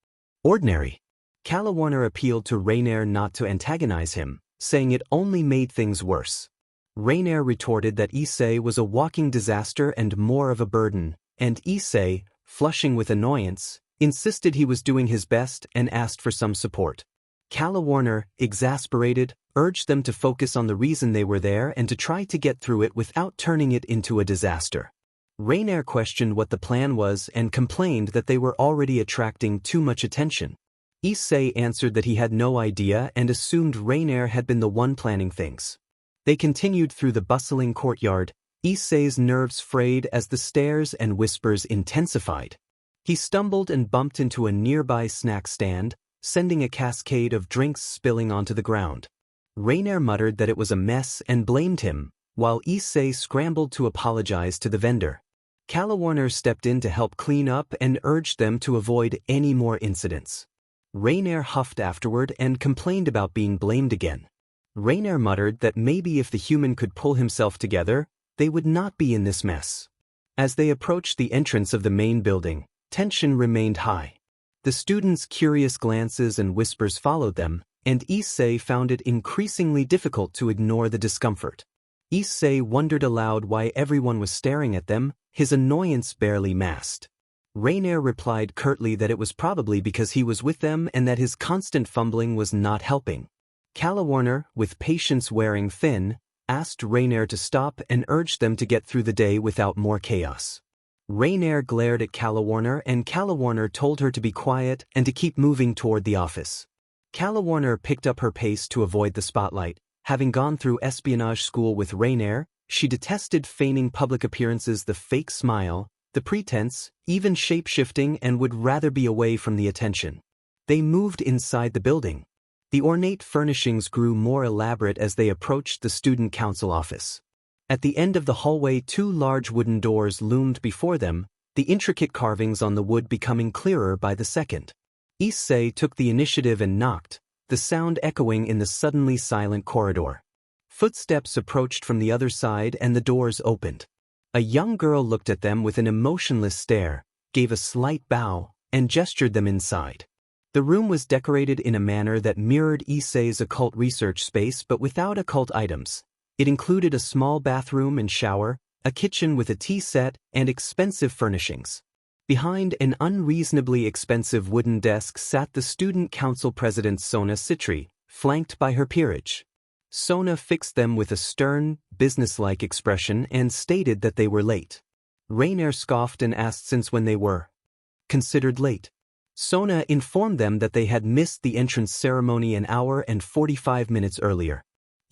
ordinary. Calawarner appealed to Rainier not to antagonize him, saying it only made things worse. Rainier retorted that Issei was a walking disaster and more of a burden, and Issei, flushing with annoyance, insisted he was doing his best and asked for some support. Calawarner, exasperated, urged them to focus on the reason they were there and to try to get through it without turning it into a disaster. Rainier questioned what the plan was and complained that they were already attracting too much attention. Issei answered that he had no idea and assumed Rainier had been the one planning things. They continued through the bustling courtyard. Issei's nerves frayed as the stares and whispers intensified. He stumbled and bumped into a nearby snack stand, sending a cascade of drinks spilling onto the ground. Rainier muttered that it was a mess and blamed him, while Issei scrambled to apologize to the vendor. Calawarner stepped in to help clean up and urged them to avoid any more incidents. Rainier huffed afterward and complained about being blamed again. Rainier muttered that maybe if the human could pull himself together, they would not be in this mess. As they approached the entrance of the main building, tension remained high. The students' curious glances and whispers followed them, and Issei found it increasingly difficult to ignore the discomfort. Issei wondered aloud why everyone was staring at them, his annoyance barely masked. Rainier replied curtly that it was probably because he was with them and that his constant fumbling was not helping. Calawarner, with patience wearing thin, asked Rainier to stop and urged them to get through the day without more chaos. Rainier glared at Calawarner and Calawarner told her to be quiet and to keep moving toward the office. Calawarner picked up her pace to avoid the spotlight. Having gone through espionage school with Rainier, she detested feigning public appearances, the fake smile, the pretense, even shape-shifting, and would rather be away from the attention. They moved inside the building. The ornate furnishings grew more elaborate as they approached the student council office. At the end of the hallway, two large wooden doors loomed before them, the intricate carvings on the wood becoming clearer by the second. Issei took the initiative and knocked, the sound echoing in the suddenly silent corridor. Footsteps approached from the other side and the doors opened. A young girl looked at them with an emotionless stare, gave a slight bow, and gestured them inside. The room was decorated in a manner that mirrored Issei's occult research space but without occult items. It included a small bathroom and shower, a kitchen with a tea set, and expensive furnishings. Behind an unreasonably expensive wooden desk sat the student council president Sona Citri, flanked by her peerage. Sona fixed them with a stern, businesslike expression and stated that they were late. Rainier scoffed and asked since when they were considered late. Sona informed them that they had missed the entrance ceremony an hour and 45 minutes earlier.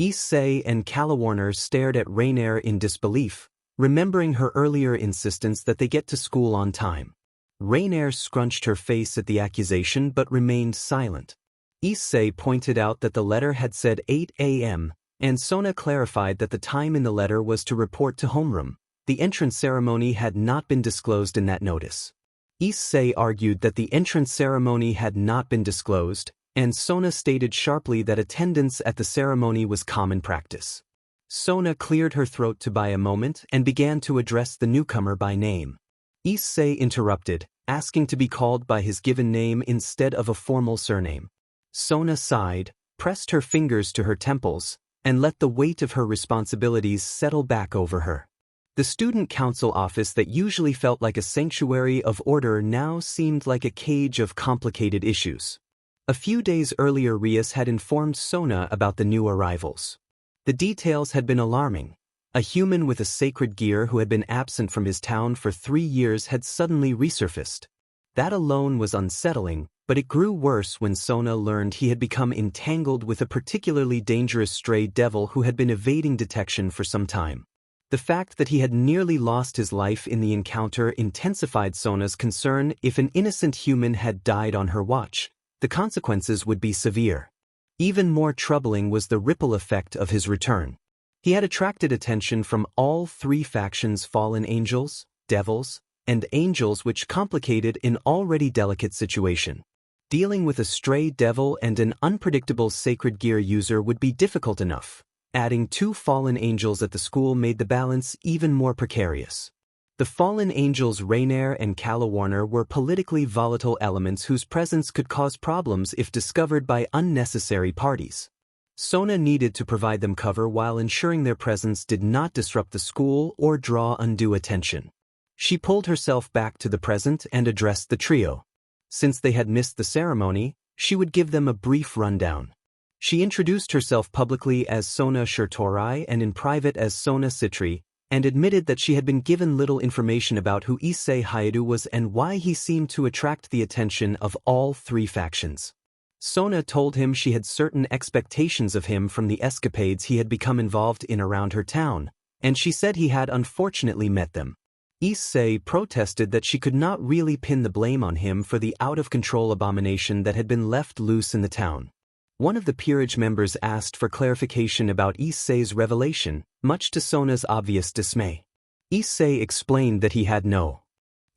Issei and Calawarner stared at Rainier in disbelief, remembering her earlier insistence that they get to school on time. Rainier scrunched her face at the accusation but remained silent. Issei pointed out that the letter had said 8 a.m., and Sona clarified that the time in the letter was to report to homeroom. The entrance ceremony had not been disclosed in that notice. Issei argued that the entrance ceremony had not been disclosed, and Sona stated sharply that attendance at the ceremony was common practice. Sona cleared her throat to buy a moment and began to address the newcomer by name. Issei interrupted, asking to be called by his given name instead of a formal surname. Sona sighed, pressed her fingers to her temples, and let the weight of her responsibilities settle back over her. The student council office that usually felt like a sanctuary of order now seemed like a cage of complicated issues. A few days earlier, Rias had informed Sona about the new arrivals. The details had been alarming. A human with a sacred gear who had been absent from his town for 3 years had suddenly resurfaced. That alone was unsettling, but it grew worse when Sona learned he had become entangled with a particularly dangerous stray devil who had been evading detection for some time. The fact that he had nearly lost his life in the encounter intensified Sona's concern. If an innocent human had died on her watch, the consequences would be severe. Even more troubling was the ripple effect of his return. He had attracted attention from all 3 factions: fallen angels, devils, and angels, which complicated an already delicate situation. Dealing with a stray devil and an unpredictable sacred gear user would be difficult enough. Adding 2 fallen angels at the school made the balance even more precarious. The fallen angels Rainier and Calawarner were politically volatile elements whose presence could cause problems if discovered by unnecessary parties. Sona needed to provide them cover while ensuring their presence did not disrupt the school or draw undue attention. She pulled herself back to the present and addressed the trio. Since they had missed the ceremony, she would give them a brief rundown. She introduced herself publicly as Sona Shirtorai and in private as Sona Citri, and admitted that she had been given little information about who Issei Hyoudou was and why he seemed to attract the attention of all 3 factions. Sona told him she had certain expectations of him from the escapades he had become involved in around her town, and she said he had unfortunately met them. Issei protested that she could not really pin the blame on him for the out-of-control abomination that had been left loose in the town. One of the peerage members asked for clarification about Issei's revelation, much to Sona's obvious dismay. Issei explained that he had no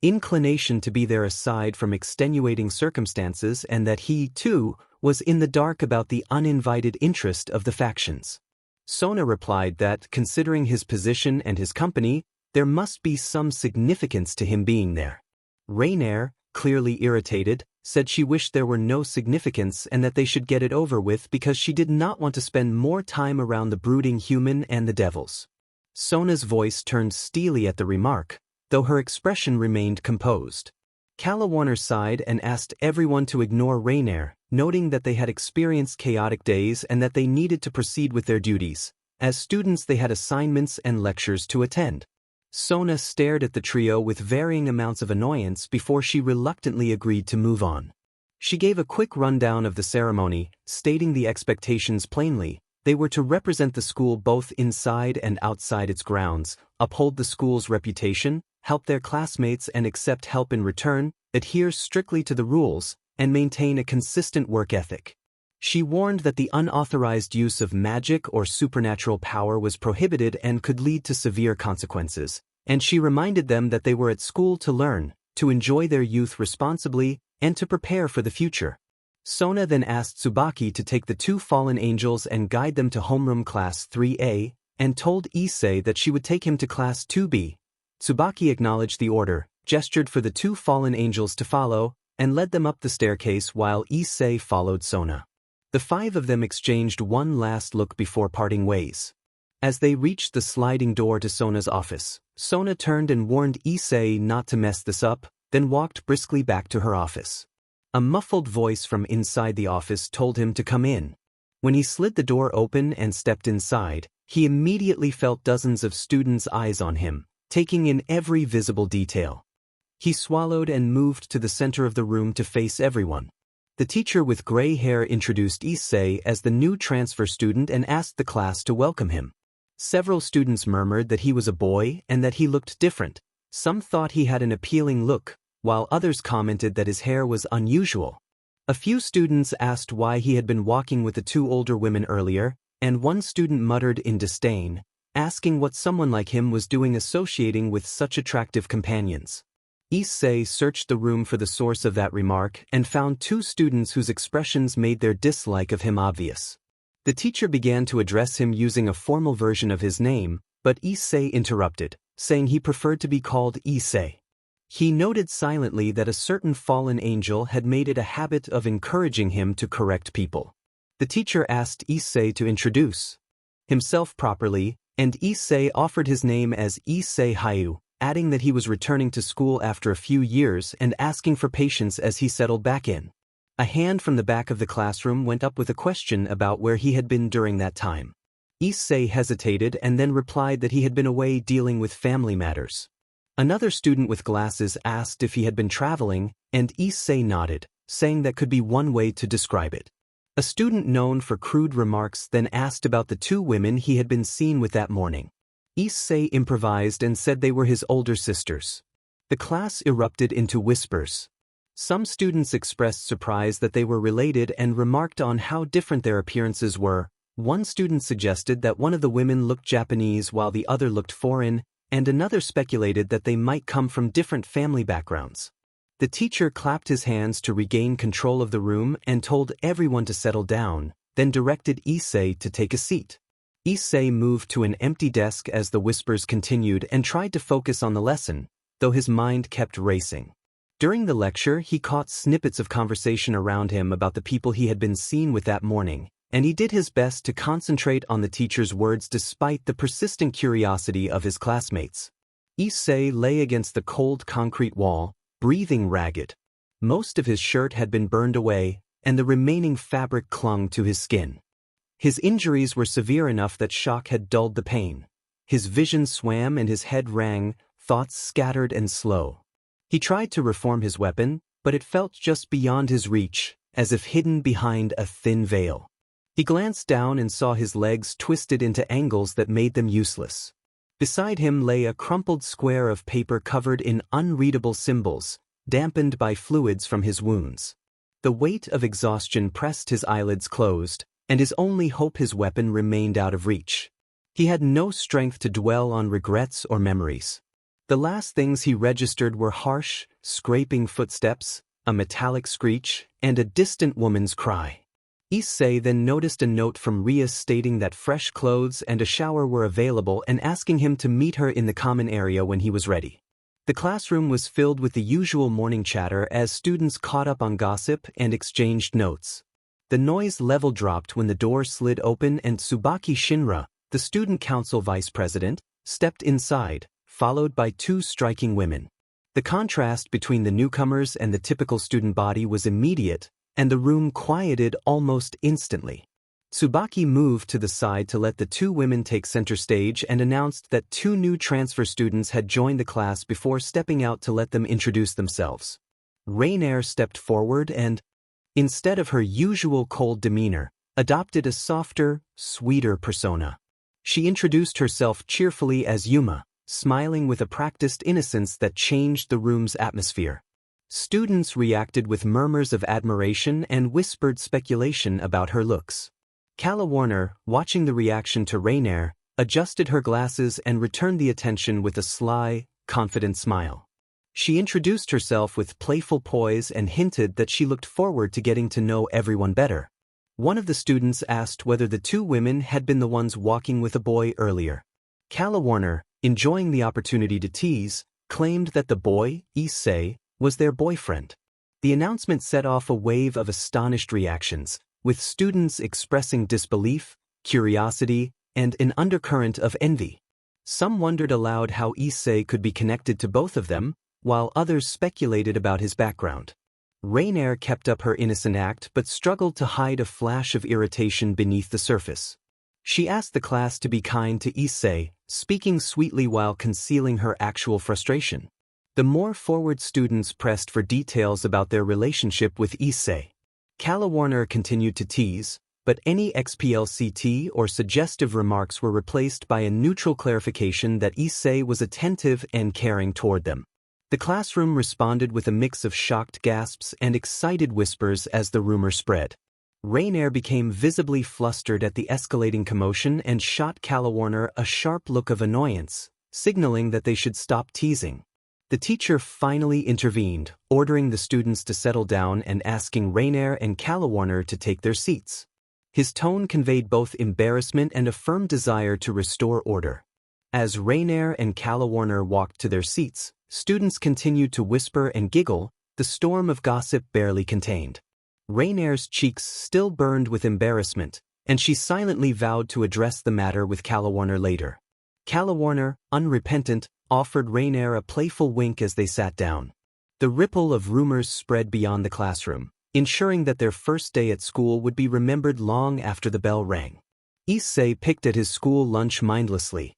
inclination to be there aside from extenuating circumstances and that he, too, was in the dark about the uninvited interest of the factions. Sona replied that, considering his position and his company, there must be some significance to him being there. Rainier, clearly irritated, said she wished there were no significance and that they should get it over with because she did not want to spend more time around the brooding human and the devils. Sona's voice turned steely at the remark, though her expression remained composed. Calawarner sighed and asked everyone to ignore Rainier, noting that they had experienced chaotic days and that they needed to proceed with their duties. As students they had assignments and lectures to attend. Sona stared at the trio with varying amounts of annoyance before she reluctantly agreed to move on. She gave a quick rundown of the ceremony, stating the expectations plainly. They were to represent the school both inside and outside its grounds, uphold the school's reputation, help their classmates and accept help in return, adhere strictly to the rules, and maintain a consistent work ethic. She warned that the unauthorized use of magic or supernatural power was prohibited and could lead to severe consequences, and she reminded them that they were at school to learn, to enjoy their youth responsibly, and to prepare for the future. Sona then asked Tsubaki to take the two fallen angels and guide them to homeroom class 3A, and told Issei that she would take him to class 2B. Tsubaki acknowledged the order, gestured for the two fallen angels to follow, and led them up the staircase while Issei followed Sona. The five of them exchanged one last look before parting ways. As they reached the sliding door to Sona's office, Sona turned and warned Issei not to mess this up, then walked briskly back to her office. A muffled voice from inside the office told him to come in. When he slid the door open and stepped inside, he immediately felt dozens of students' eyes on him, taking in every visible detail. He swallowed and moved to the center of the room to face everyone. The teacher with gray hair introduced Issei as the new transfer student and asked the class to welcome him. Several students murmured that he was a boy and that he looked different. Some thought he had an appealing look, while others commented that his hair was unusual. A few students asked why he had been walking with the two older women earlier, and one student muttered in disdain, asking what someone like him was doing associating with such attractive companions. Issei searched the room for the source of that remark and found two students whose expressions made their dislike of him obvious. The teacher began to address him using a formal version of his name, but Issei interrupted, saying he preferred to be called Issei. He noted silently that a certain fallen angel had made it a habit of encouraging him to correct people. The teacher asked Issei to introduce himself properly, and Issei offered his name as Issei Hyoudou, adding that he was returning to school after a few years and asking for patience as he settled back in. A hand from the back of the classroom went up with a question about where he had been during that time. Issei hesitated and then replied that he had been away dealing with family matters. Another student with glasses asked if he had been traveling, and Issei nodded, saying that could be one way to describe it. A student known for crude remarks then asked about the two women he had been seen with that morning. Issei improvised and said they were his older sisters. The class erupted into whispers. Some students expressed surprise that they were related and remarked on how different their appearances were. One student suggested that one of the women looked Japanese while the other looked foreign, and another speculated that they might come from different family backgrounds. The teacher clapped his hands to regain control of the room and told everyone to settle down, then directed Issei to take a seat. Issei moved to an empty desk as the whispers continued and tried to focus on the lesson, though his mind kept racing. During the lecture, he caught snippets of conversation around him about the people he had been seen with that morning, and he did his best to concentrate on the teacher's words despite the persistent curiosity of his classmates. Issei lay against the cold concrete wall, breathing ragged. Most of his shirt had been burned away, and the remaining fabric clung to his skin. His injuries were severe enough that shock had dulled the pain. His vision swam and his head rang, thoughts scattered and slow. He tried to reform his weapon, but it felt just beyond his reach, as if hidden behind a thin veil. He glanced down and saw his legs twisted into angles that made them useless. Beside him lay a crumpled square of paper covered in unreadable symbols, dampened by fluids from his wounds. The weight of exhaustion pressed his eyelids closed, and his only hope his weapon remained out of reach. He had no strength to dwell on regrets or memories. The last things he registered were harsh, scraping footsteps, a metallic screech, and a distant woman's cry. Issei then noticed a note from Ria stating that fresh clothes and a shower were available and asking him to meet her in the common area when he was ready. The classroom was filled with the usual morning chatter as students caught up on gossip and exchanged notes. The noise level dropped when the door slid open and Tsubaki Shinra, the student council vice president, stepped inside, followed by two striking women. The contrast between the newcomers and the typical student body was immediate, and the room quieted almost instantly. Tsubaki moved to the side to let the two women take center stage and announced that two new transfer students had joined the class before stepping out to let them introduce themselves. Rainier stepped forward and, instead of her usual cold demeanor, adopted a softer, sweeter persona. She introduced herself cheerfully as Yuma, smiling with a practiced innocence that changed the room's atmosphere. Students reacted with murmurs of admiration and whispered speculation about her looks. Calla Warner, watching the reaction to Rainier, adjusted her glasses and returned the attention with a sly, confident smile. She introduced herself with playful poise and hinted that she looked forward to getting to know everyone better. One of the students asked whether the two women had been the ones walking with a boy earlier. Calla Warner, enjoying the opportunity to tease, claimed that the boy, Issei, was their boyfriend. The announcement set off a wave of astonished reactions, with students expressing disbelief, curiosity, and an undercurrent of envy. Some wondered aloud how Issei could be connected to both of them, while others speculated about his background. Rainier kept up her innocent act but struggled to hide a flash of irritation beneath the surface. She asked the class to be kind to Issei, speaking sweetly while concealing her actual frustration. The more forward students pressed for details about their relationship with Issei. Calla Warner continued to tease, but any XPLCT or suggestive remarks were replaced by a neutral clarification that Issei was attentive and caring toward them. The classroom responded with a mix of shocked gasps and excited whispers as the rumor spread. Rainier became visibly flustered at the escalating commotion and shot Calla Warner a sharp look of annoyance, signaling that they should stop teasing. The teacher finally intervened, ordering the students to settle down and asking Rainier and Calla Warner to take their seats. His tone conveyed both embarrassment and a firm desire to restore order. As Rainier and Calla Warner walked to their seats, students continued to whisper and giggle, the storm of gossip barely contained. Rainier's cheeks still burned with embarrassment, and she silently vowed to address the matter with Calla Warner later. Calla Warner, unrepentant, offered Rainier a playful wink as they sat down. The ripple of rumors spread beyond the classroom, ensuring that their first day at school would be remembered long after the bell rang. Issei picked at his school lunch mindlessly.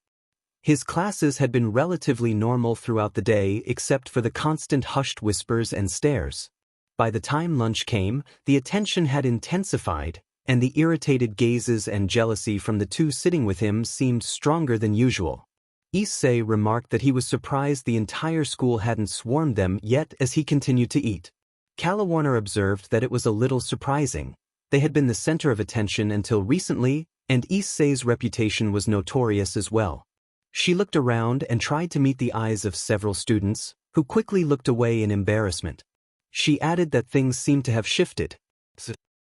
His classes had been relatively normal throughout the day except for the constant hushed whispers and stares. By the time lunch came, the attention had intensified, and the irritated gazes and jealousy from the two sitting with him seemed stronger than usual. Issei remarked that he was surprised the entire school hadn't swarmed them yet as he continued to eat. Calla Warner observed that it was a little surprising. They had been the center of attention until recently, and Issei's reputation was notorious as well. She looked around and tried to meet the eyes of several students, who quickly looked away in embarrassment. She added that things seemed to have shifted.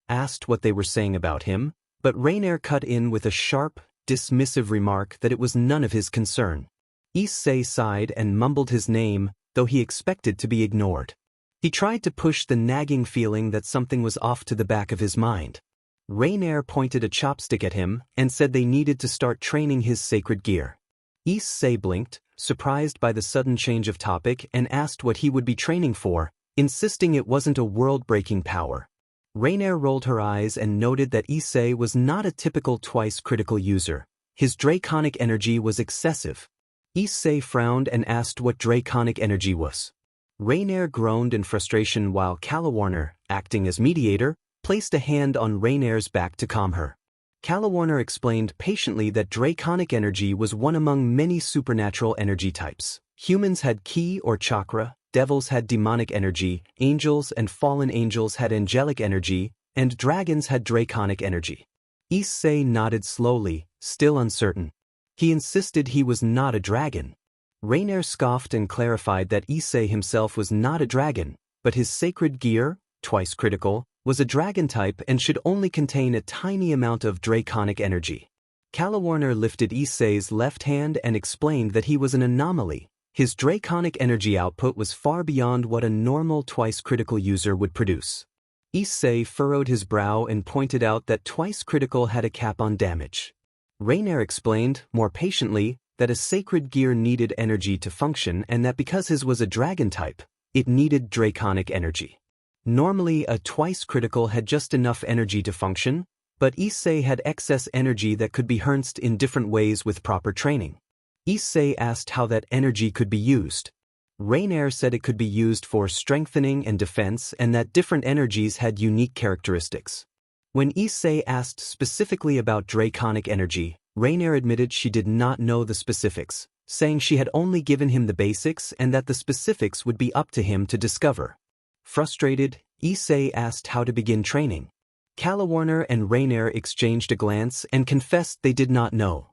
Asked what they were saying about him, but Rainier cut in with a sharp, dismissive remark that it was none of his concern. Issei sighed and mumbled his name, though he expected to be ignored. He tried to push the nagging feeling that something was off to the back of his mind. Rainier pointed a chopstick at him and said they needed to start training his sacred gear. Issei blinked, surprised by the sudden change of topic, and asked what he would be training for, insisting it wasn't a world-breaking power. Rainier rolled her eyes and noted that Issei was not a typical twice-critical user. His draconic energy was excessive. Issei frowned and asked what draconic energy was. Rainier groaned in frustration while Calla Warner, acting as mediator, placed a hand on Rainier's back to calm her. Calla Warner explained patiently that draconic energy was one among many supernatural energy types. Humans had ki or chakra, devils had demonic energy, angels and fallen angels had angelic energy, and dragons had draconic energy. Issei nodded slowly, still uncertain. He insisted he was not a dragon. Rainier scoffed and clarified that Issei himself was not a dragon, but his sacred gear, twice critical, was a dragon type and should only contain a tiny amount of draconic energy. Calla Warner lifted Issei's left hand and explained that he was an anomaly, His draconic energy output was far beyond what a normal twice-critical user would produce. Issei furrowed his brow and pointed out that twice-critical had a cap on damage. Rainier explained, more patiently, that a sacred gear needed energy to function and that because his was a dragon type, it needed draconic energy. Normally, a twice-critical had just enough energy to function, but Issei had excess energy that could be harnessed in different ways with proper training. Issei asked how that energy could be used. Rainier said it could be used for strengthening and defense and that different energies had unique characteristics. When Issei asked specifically about draconic energy, Rainier admitted she did not know the specifics, saying she had only given him the basics and that the specifics would be up to him to discover. Frustrated, Issei asked how to begin training. Calawarner and Rainier exchanged a glance and confessed they did not know.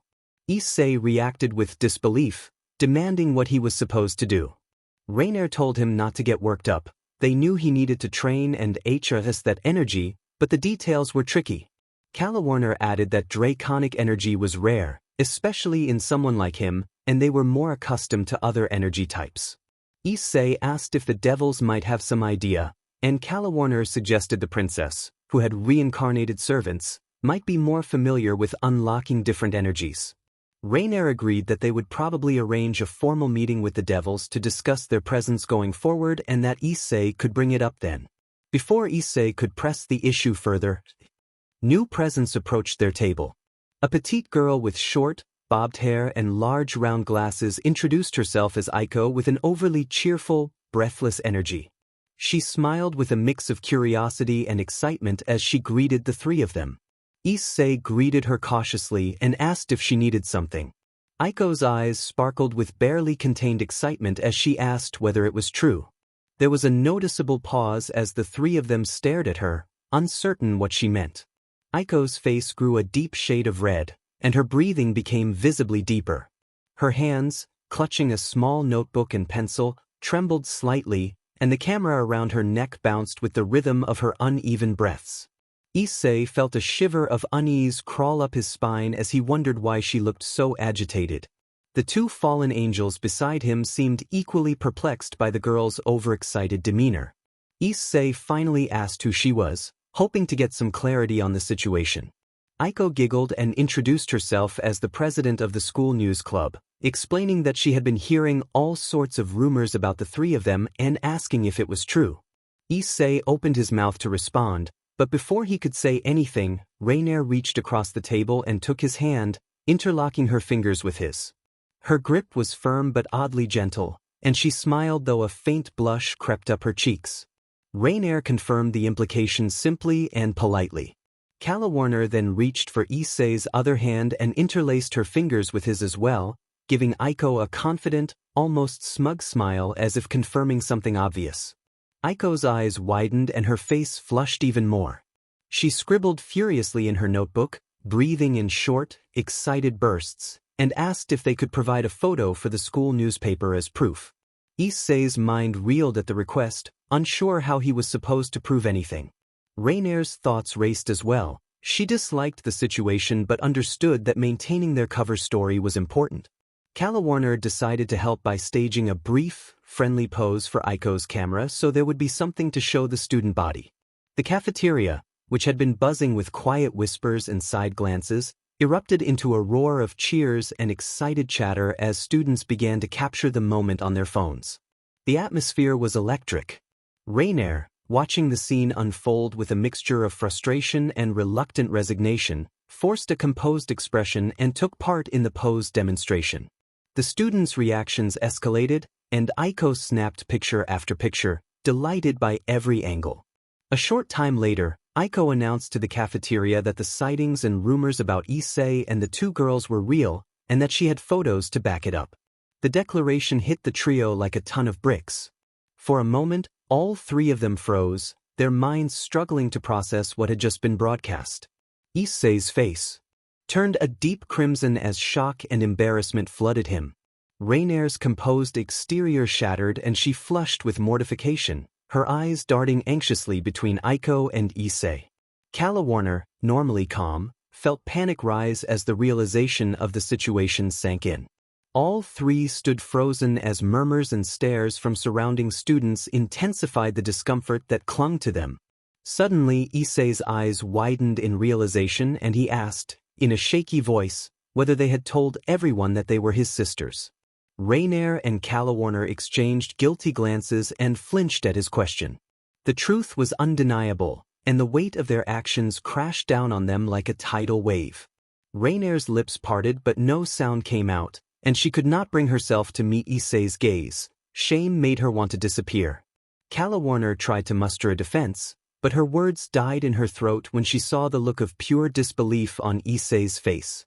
Issei reacted with disbelief, demanding what he was supposed to do. Rainier told him not to get worked up. They knew he needed to train and harness that energy, but the details were tricky. Calawarner added that draconic energy was rare, especially in someone like him, and they were more accustomed to other energy types. Issei asked if the devils might have some idea, and Calawarner suggested the princess, who had reincarnated servants, might be more familiar with unlocking different energies. Rainier agreed that they would probably arrange a formal meeting with the devils to discuss their presence going forward and that Issei could bring it up then. Before Issei could press the issue further, new presence approached their table. A petite girl with short, bobbed hair and large round glasses introduced herself as Aiko with an overly cheerful, breathless energy. She smiled with a mix of curiosity and excitement as she greeted the three of them. Issei greeted her cautiously and asked if she needed something. Aiko's eyes sparkled with barely contained excitement as she asked whether it was true. There was a noticeable pause as the three of them stared at her, uncertain what she meant. Aiko's face grew a deep shade of red, and her breathing became visibly deeper. Her hands, clutching a small notebook and pencil, trembled slightly, and the camera around her neck bounced with the rhythm of her uneven breaths. Issei felt a shiver of unease crawl up his spine as he wondered why she looked so agitated. The two fallen angels beside him seemed equally perplexed by the girl's overexcited demeanor. Issei finally asked who she was, hoping to get some clarity on the situation. Aiko giggled and introduced herself as the president of the school news club, explaining that she had been hearing all sorts of rumors about the three of them and asking if it was true. Issei opened his mouth to respond, but before he could say anything, Rainier reached across the table and took his hand, interlocking her fingers with his. Her grip was firm but oddly gentle, and she smiled though a faint blush crept up her cheeks. Rainier confirmed the implication simply and politely. Calawarner then reached for Issei's other hand and interlaced her fingers with his as well, giving Aiko a confident, almost smug smile as if confirming something obvious. Aiko's eyes widened and her face flushed even more. She scribbled furiously in her notebook, breathing in short, excited bursts, and asked if they could provide a photo for the school newspaper as proof. Issei's mind reeled at the request, unsure how he was supposed to prove anything. Rainier's thoughts raced as well. She disliked the situation but understood that maintaining their cover story was important. Calawarner decided to help by staging a brief, friendly pose for Aiko's camera so there would be something to show the student body. The cafeteria, which had been buzzing with quiet whispers and side glances, erupted into a roar of cheers and excited chatter as students began to capture the moment on their phones. The atmosphere was electric. Rainier, watching the scene unfold with a mixture of frustration and reluctant resignation, forced a composed expression and took part in the pose demonstration. The students' reactions escalated, and Aiko snapped picture after picture, delighted by every angle. A short time later, Aiko announced to the cafeteria that the sightings and rumors about Issei and the two girls were real, and that she had photos to back it up. The declaration hit the trio like a ton of bricks. For a moment, all three of them froze, their minds struggling to process what had just been broadcast. Issei's face turned a deep crimson as shock and embarrassment flooded him. Rainier's composed exterior shattered and she flushed with mortification, her eyes darting anxiously between Aiko and Issei. Calawarner, normally calm, felt panic rise as the realization of the situation sank in. All three stood frozen as murmurs and stares from surrounding students intensified the discomfort that clung to them. Suddenly, Issei's eyes widened in realization and he asked, in a shaky voice, whether they had told everyone that they were his sisters. Rainier and Calawarner exchanged guilty glances and flinched at his question. The truth was undeniable, and the weight of their actions crashed down on them like a tidal wave. Rainier's lips parted but no sound came out, and she could not bring herself to meet Issei's gaze. Shame made her want to disappear. Calawarner tried to muster a defense, but her words died in her throat when she saw the look of pure disbelief on Issei's face.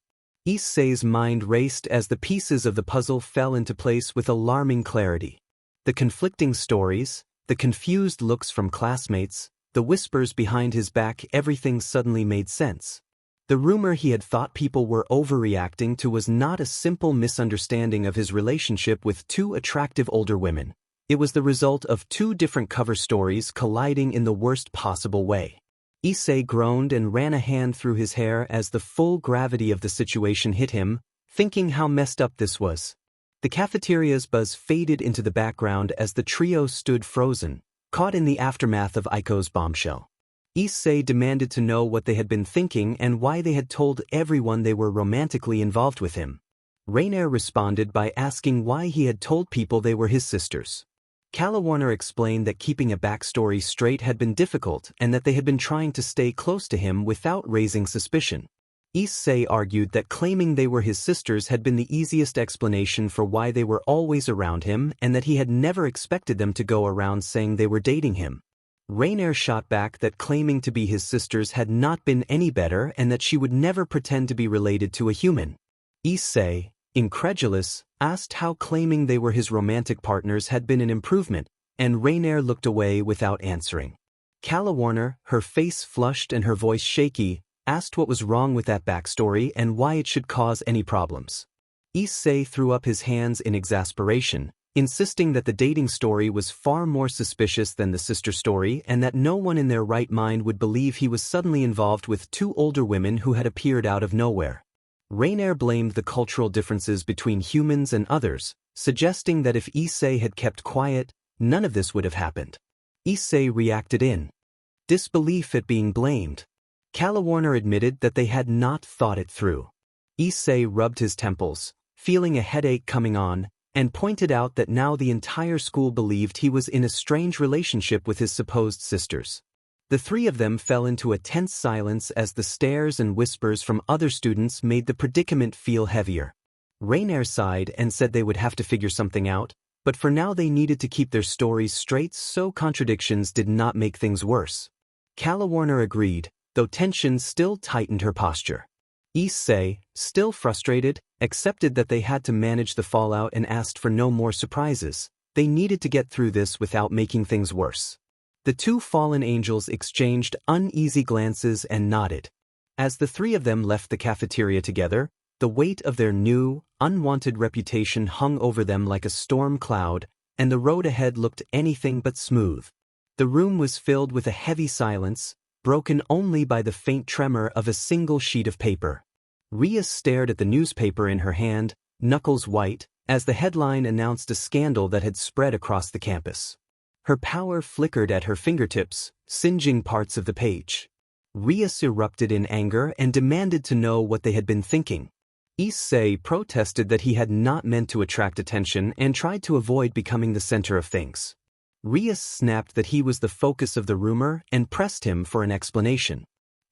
Issei's mind raced as the pieces of the puzzle fell into place with alarming clarity. The conflicting stories, the confused looks from classmates, the whispers behind his back, everything suddenly made sense. The rumor he had thought people were overreacting to was not a simple misunderstanding of his relationship with two attractive older women. It was the result of two different cover stories colliding in the worst possible way. Issei groaned and ran a hand through his hair as the full gravity of the situation hit him, thinking how messed up this was. The cafeteria's buzz faded into the background as the trio stood frozen, caught in the aftermath of Aiko's bombshell. Issei demanded to know what they had been thinking and why they had told everyone they were romantically involved with him. Rainier responded by asking why he had told people they were his sisters. Calawarner explained that keeping a backstory straight had been difficult and that they had been trying to stay close to him without raising suspicion. Issei argued that claiming they were his sisters had been the easiest explanation for why they were always around him and that he had never expected them to go around saying they were dating him. Rainier shot back that claiming to be his sisters had not been any better and that she would never pretend to be related to a human. Issei, incredulous, asked how claiming they were his romantic partners had been an improvement, and Rainier looked away without answering. Calawarner, her face flushed and her voice shaky, asked what was wrong with that backstory and why it should cause any problems. Issei threw up his hands in exasperation, insisting that the dating story was far more suspicious than the sister story and that no one in their right mind would believe he was suddenly involved with two older women who had appeared out of nowhere. Rainier blamed the cultural differences between humans and others, suggesting that if Issei had kept quiet, none of this would have happened. Issei reacted in disbelief at being blamed. Calawarner admitted that they had not thought it through. Issei rubbed his temples, feeling a headache coming on, and pointed out that now the entire school believed he was in a strange relationship with his supposed sisters. The three of them fell into a tense silence as the stares and whispers from other students made the predicament feel heavier. Rainier sighed and said they would have to figure something out, but for now they needed to keep their stories straight so contradictions did not make things worse. Calawarner agreed, though tension still tightened her posture. Issei, still frustrated, accepted that they had to manage the fallout and asked for no more surprises. They needed to get through this without making things worse. The two fallen angels exchanged uneasy glances and nodded. As the three of them left the cafeteria together, the weight of their new, unwanted reputation hung over them like a storm cloud, and the road ahead looked anything but smooth. The room was filled with a heavy silence, broken only by the faint tremor of a single sheet of paper. Ria stared at the newspaper in her hand, knuckles white, as the headline announced a scandal that had spread across the campus. Her power flickered at her fingertips, singeing parts of the page. Rias erupted in anger and demanded to know what they had been thinking. Issei protested that he had not meant to attract attention and tried to avoid becoming the center of things. Rias snapped that he was the focus of the rumor and pressed him for an explanation.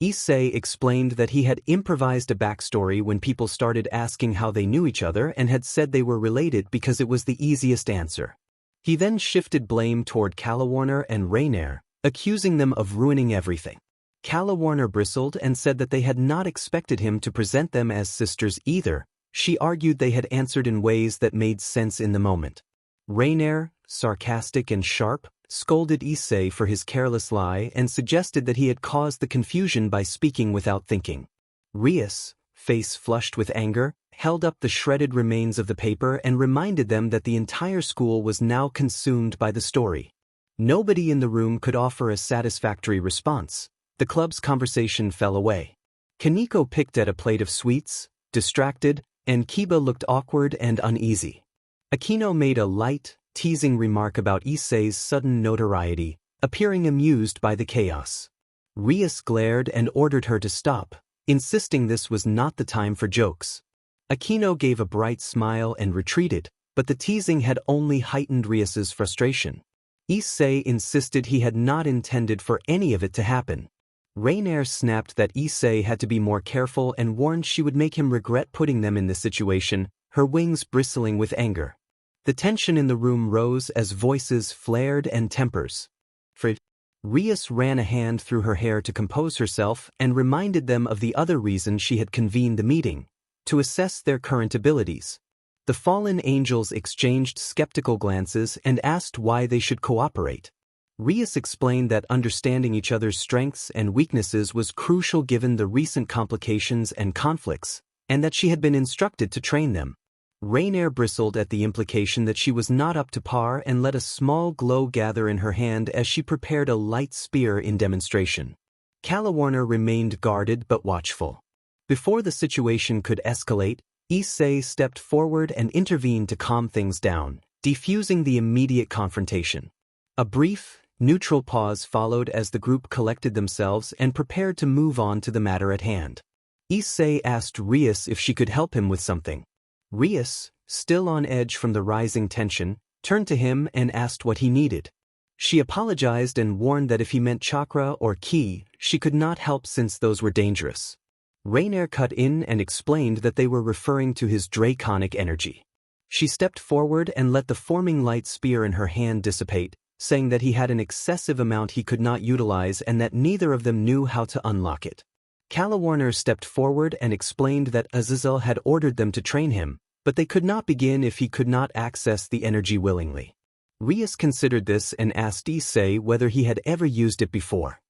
Issei explained that he had improvised a backstory when people started asking how they knew each other and had said they were related because it was the easiest answer. He then shifted blame toward Calawarner and Rainier, accusing them of ruining everything. Calawarner bristled and said that they had not expected him to present them as sisters either. She argued they had answered in ways that made sense in the moment. Rainier, sarcastic and sharp, scolded Issei for his careless lie and suggested that he had caused the confusion by speaking without thinking. Rias, face flushed with anger, held up the shredded remains of the paper and reminded them that the entire school was now consumed by the story. Nobody in the room could offer a satisfactory response. The club's conversation fell away. Kaneko picked at a plate of sweets, distracted, and Kiba looked awkward and uneasy. Akino made a light, teasing remark about Issei's sudden notoriety, appearing amused by the chaos. Rias glared and ordered her to stop, insisting this was not the time for jokes. Akino gave a bright smile and retreated, but the teasing had only heightened Rias's frustration. Issei insisted he had not intended for any of it to happen. Rainier snapped that Issei had to be more careful and warned she would make him regret putting them in this situation, her wings bristling with anger. The tension in the room rose as voices flared and tempers. Rias ran a hand through her hair to compose herself and reminded them of the other reason she had convened the meeting, to assess their current abilities. The fallen angels exchanged skeptical glances and asked why they should cooperate. Rias explained that understanding each other's strengths and weaknesses was crucial given the recent complications and conflicts, and that she had been instructed to train them. Rainier bristled at the implication that she was not up to par and let a small glow gather in her hand as she prepared a light spear in demonstration. Calawarner remained guarded but watchful. Before the situation could escalate, Issei stepped forward and intervened to calm things down, defusing the immediate confrontation. A brief, neutral pause followed as the group collected themselves and prepared to move on to the matter at hand. Issei asked Rias if she could help him with something. Rias, still on edge from the rising tension, turned to him and asked what he needed. She apologized and warned that if he meant chakra or ki, she could not help since those were dangerous. Rainier cut in and explained that they were referring to his draconic energy. She stepped forward and let the forming light spear in her hand dissipate, saying that he had an excessive amount he could not utilize and that neither of them knew how to unlock it. Calawarner stepped forward and explained that Azazel had ordered them to train him, but they could not begin if he could not access the energy willingly. Rias considered this and asked Issei whether he had ever used it before.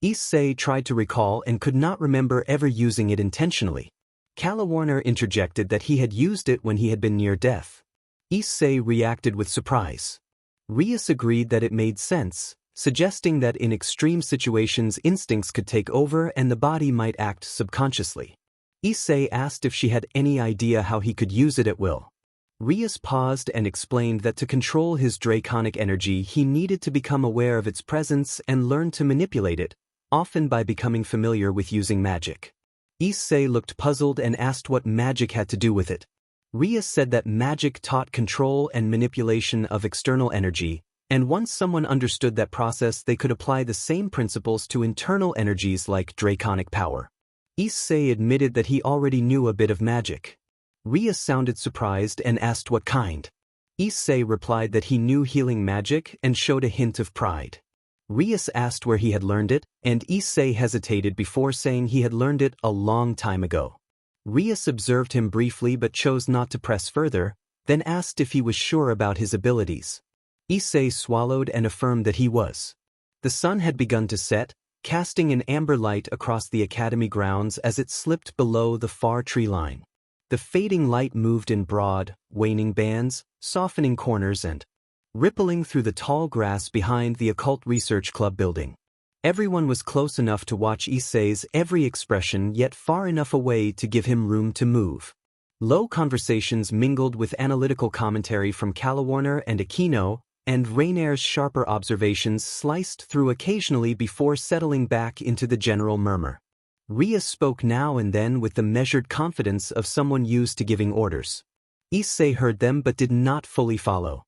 Issei tried to recall and could not remember ever using it intentionally. Calawarner interjected that he had used it when he had been near death. Issei reacted with surprise. Rias agreed that it made sense, suggesting that in extreme situations instincts could take over and the body might act subconsciously. Issei asked if she had any idea how he could use it at will. Rias paused and explained that to control his draconic energy he needed to become aware of its presence and learn to manipulate it, often by becoming familiar with using magic. Issei looked puzzled and asked what magic had to do with it. Rias said that magic taught control and manipulation of external energy, and once someone understood that process they could apply the same principles to internal energies like draconic power. Issei admitted that he already knew a bit of magic. Rias sounded surprised and asked what kind. Issei replied that he knew healing magic and showed a hint of pride. Rias asked where he had learned it, and Issei hesitated before saying he had learned it a long time ago. Rias observed him briefly but chose not to press further, then asked if he was sure about his abilities. Issei swallowed and affirmed that he was. The sun had begun to set, casting an amber light across the academy grounds as it slipped below the far tree line. The fading light moved in broad, waning bands, softening corners and rippling through the tall grass behind the Occult Research Club building. Everyone was close enough to watch Issei's every expression yet far enough away to give him room to move. Low conversations mingled with analytical commentary from Calawarner and Aquino, and Rainier's sharper observations sliced through occasionally before settling back into the general murmur. Rias spoke now and then with the measured confidence of someone used to giving orders. Issei heard them but did not fully follow.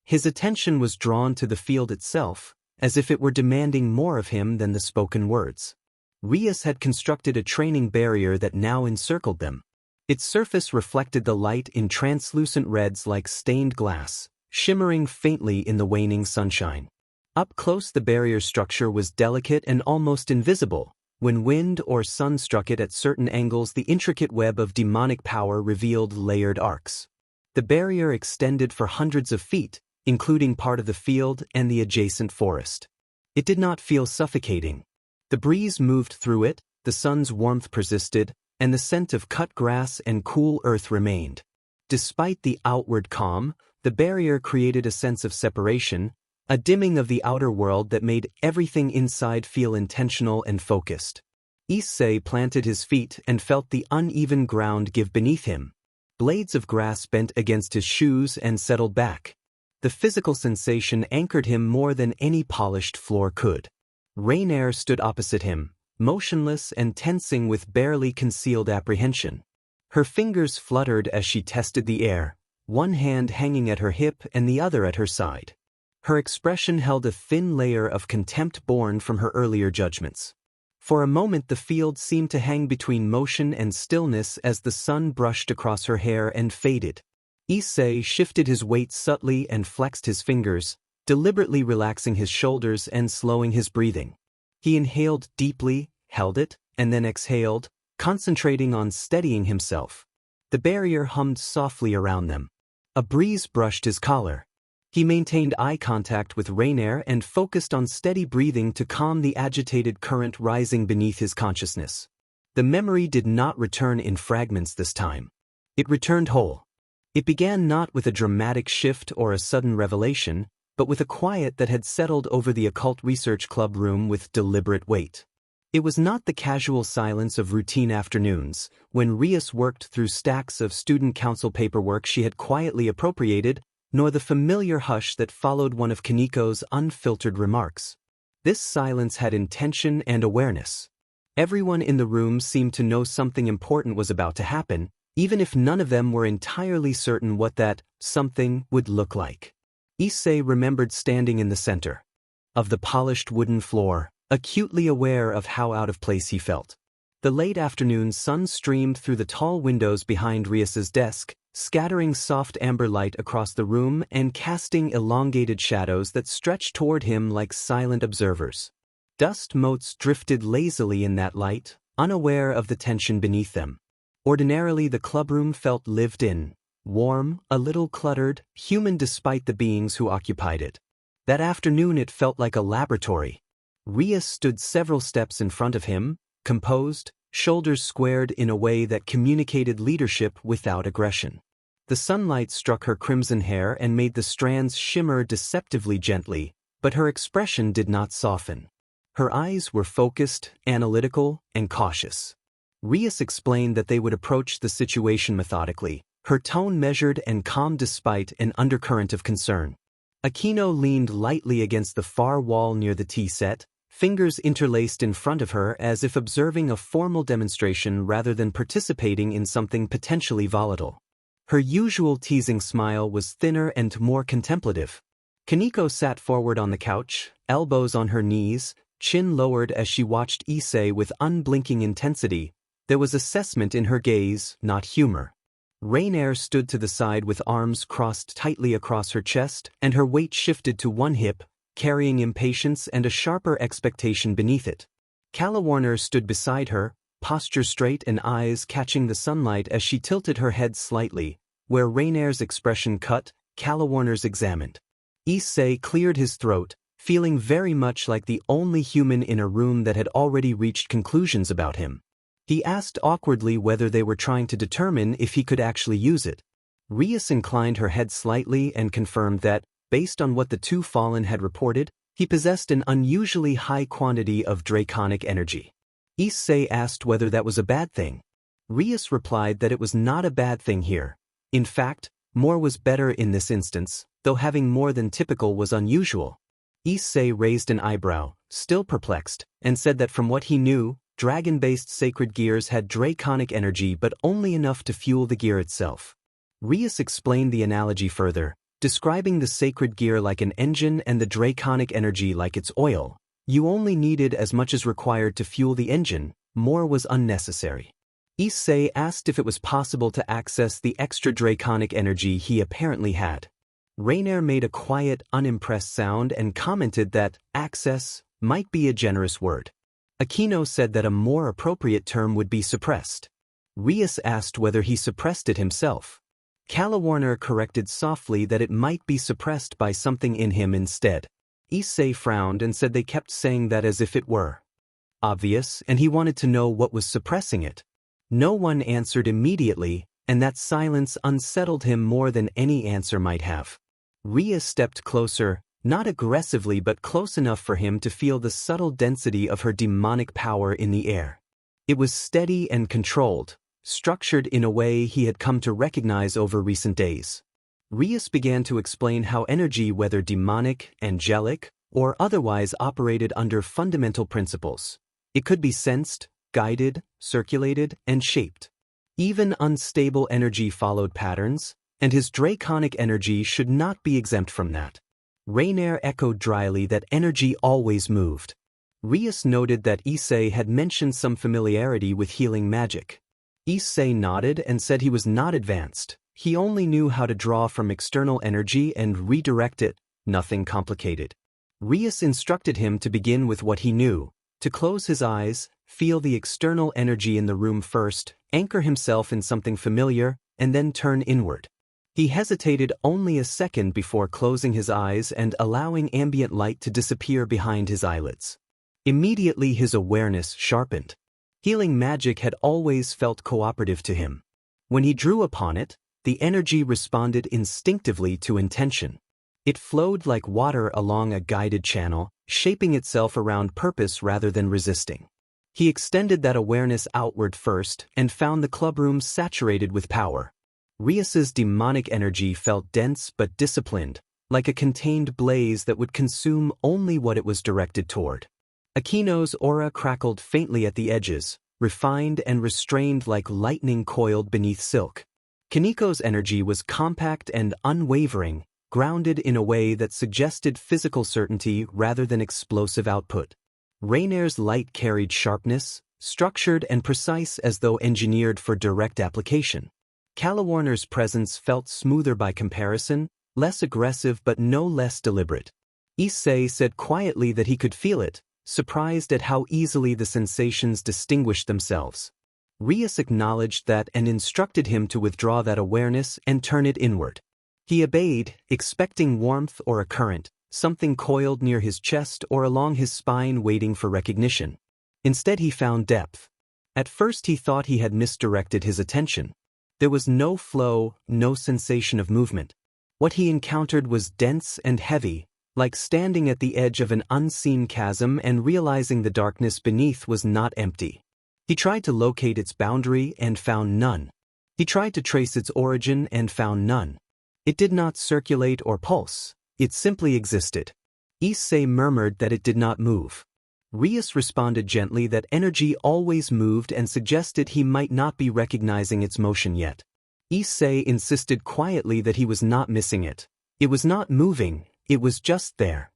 His attention was drawn to the field itself, as if it were demanding more of him than the spoken words. Rias had constructed a training barrier that now encircled them. Its surface reflected the light in translucent reds like stained glass, shimmering faintly in the waning sunshine. Up close the barrier structure was delicate and almost invisible. When wind or sun struck it at certain angles, the intricate web of demonic power revealed layered arcs. The barrier extended for hundreds of feet, including part of the field and the adjacent forest. It did not feel suffocating. The breeze moved through it, the sun's warmth persisted, and the scent of cut grass and cool earth remained. Despite the outward calm, the barrier created a sense of separation, a dimming of the outer world that made everything inside feel intentional and focused. Issei planted his feet and felt the uneven ground give beneath him. Blades of grass bent against his shoes and settled back. The physical sensation anchored him more than any polished floor could. Rainier stood opposite him, motionless and tensing with barely concealed apprehension. Her fingers fluttered as she tested the air, one hand hanging at her hip and the other at her side. Her expression held a thin layer of contempt born from her earlier judgments. For a moment the field seemed to hang between motion and stillness as the sun brushed across her hair and faded. Issei shifted his weight subtly and flexed his fingers, deliberately relaxing his shoulders and slowing his breathing. He inhaled deeply, held it, and then exhaled, concentrating on steadying himself. The barrier hummed softly around them. A breeze brushed his collar. He maintained eye contact with Rainier and focused on steady breathing to calm the agitated current rising beneath his consciousness. The memory did not return in fragments this time. It returned whole. It began not with a dramatic shift or a sudden revelation, but with a quiet that had settled over the occult research club room with deliberate weight. It was not the casual silence of routine afternoons, when Rias worked through stacks of student council paperwork she had quietly appropriated, nor the familiar hush that followed one of Kaniko's unfiltered remarks. This silence had intention and awareness. Everyone in the room seemed to know something important was about to happen, even if none of them were entirely certain what that something would look like. Issei remembered standing in the center of the polished wooden floor, acutely aware of how out of place he felt. The late afternoon sun streamed through the tall windows behind Rias's desk, scattering soft amber light across the room and casting elongated shadows that stretched toward him like silent observers. Dust motes drifted lazily in that light, unaware of the tension beneath them. Ordinarily the clubroom felt lived in, warm, a little cluttered, human despite the beings who occupied it. That afternoon it felt like a laboratory. Rias stood several steps in front of him, composed, shoulders squared in a way that communicated leadership without aggression. The sunlight struck her crimson hair and made the strands shimmer deceptively gently, but her expression did not soften. Her eyes were focused, analytical, and cautious. Rias explained that they would approach the situation methodically, her tone measured and calm despite an undercurrent of concern. Aquino leaned lightly against the far wall near the tea set, fingers interlaced in front of her as if observing a formal demonstration rather than participating in something potentially volatile. Her usual teasing smile was thinner and more contemplative. Kaniko sat forward on the couch, elbows on her knees, chin lowered as she watched Issei with unblinking intensity. There was assessment in her gaze, not humor. Rainier stood to the side with arms crossed tightly across her chest, and her weight shifted to one hip, carrying impatience and a sharper expectation beneath it. Calawarner stood beside her, posture straight and eyes catching the sunlight as she tilted her head slightly. Where Rainier's expression cut, Calawarner's examined. Issei cleared his throat, feeling very much like the only human in a room that had already reached conclusions about him. He asked awkwardly whether they were trying to determine if he could actually use it. Rias inclined her head slightly and confirmed that, based on what the two fallen had reported, he possessed an unusually high quantity of draconic energy. Issei asked whether that was a bad thing. Rias replied that it was not a bad thing here. In fact, more was better in this instance, though having more than typical was unusual. Issei raised an eyebrow, still perplexed, and said that from what he knew, dragon-based sacred gears had draconic energy but only enough to fuel the gear itself. Rias explained the analogy further, describing the sacred gear like an engine and the draconic energy like its oil. You only needed as much as required to fuel the engine, more was unnecessary. Issei asked if it was possible to access the extra draconic energy he apparently had. Rainier made a quiet, unimpressed sound and commented that access might be a generous word. Aquino said that a more appropriate term would be suppressed. Rias asked whether he suppressed it himself. Calawarner corrected softly that it might be suppressed by something in him instead. Issei frowned and said they kept saying that as if it were obvious, and he wanted to know what was suppressing it. No one answered immediately, and that silence unsettled him more than any answer might have. Rias stepped closer, not aggressively but close enough for him to feel the subtle density of her demonic power in the air. It was steady and controlled, structured in a way he had come to recognize over recent days. Rias began to explain how energy, whether demonic, angelic, or otherwise, operated under fundamental principles. It could be sensed, guided, circulated, and shaped. Even unstable energy followed patterns, and his draconic energy should not be exempt from that. Rainier echoed dryly that energy always moved. Rias noted that Issei had mentioned some familiarity with healing magic. Issei nodded and said he was not advanced. He only knew how to draw from external energy and redirect it, nothing complicated. Rias instructed him to begin with what he knew, to close his eyes, feel the external energy in the room first, anchor himself in something familiar, and then turn inward. He hesitated only a second before closing his eyes and allowing ambient light to disappear behind his eyelids. Immediately his awareness sharpened. Healing magic had always felt cooperative to him. When he drew upon it, the energy responded instinctively to intention. It flowed like water along a guided channel, shaping itself around purpose rather than resisting. He extended that awareness outward first and found the clubroom saturated with power. Rias's demonic energy felt dense but disciplined, like a contained blaze that would consume only what it was directed toward. Aquino's aura crackled faintly at the edges, refined and restrained like lightning coiled beneath silk. Kaniko's energy was compact and unwavering, grounded in a way that suggested physical certainty rather than explosive output. Rainier's light carried sharpness, structured and precise as though engineered for direct application. Calawarner's presence felt smoother by comparison, less aggressive but no less deliberate. Issei said quietly that he could feel it, surprised at how easily the sensations distinguished themselves. Rias acknowledged that and instructed him to withdraw that awareness and turn it inward. He obeyed, expecting warmth or a current, something coiled near his chest or along his spine waiting for recognition. Instead he found depth. At first he thought he had misdirected his attention. There was no flow, no sensation of movement. What he encountered was dense and heavy, like standing at the edge of an unseen chasm and realizing the darkness beneath was not empty. He tried to locate its boundary and found none. He tried to trace its origin and found none. It did not circulate or pulse. It simply existed. Issei murmured that it did not move. Rias responded gently that energy always moved and suggested he might not be recognizing its motion yet. Issei insisted quietly that he was not missing it. It was not moving, it was just there.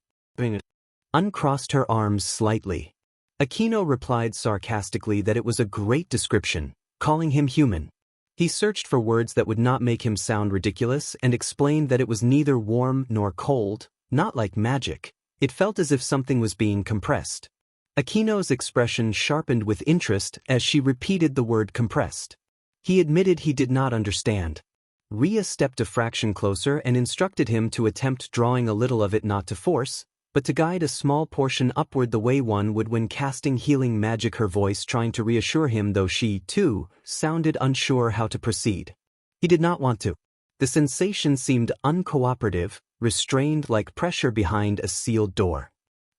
Uncrossed her arms slightly. Aquino replied sarcastically that it was a great description, calling him human. He searched for words that would not make him sound ridiculous and explained that it was neither warm nor cold, not like magic. It felt as if something was being compressed. Aquino's expression sharpened with interest as she repeated the word compressed. He admitted he did not understand. Rias stepped a fraction closer and instructed him to attempt drawing a little of it, not to force, but to guide a small portion upward the way one would when casting healing magic, her voice trying to reassure him, though she, too, sounded unsure how to proceed. He did not want to. The sensation seemed uncooperative, restrained like pressure behind a sealed door.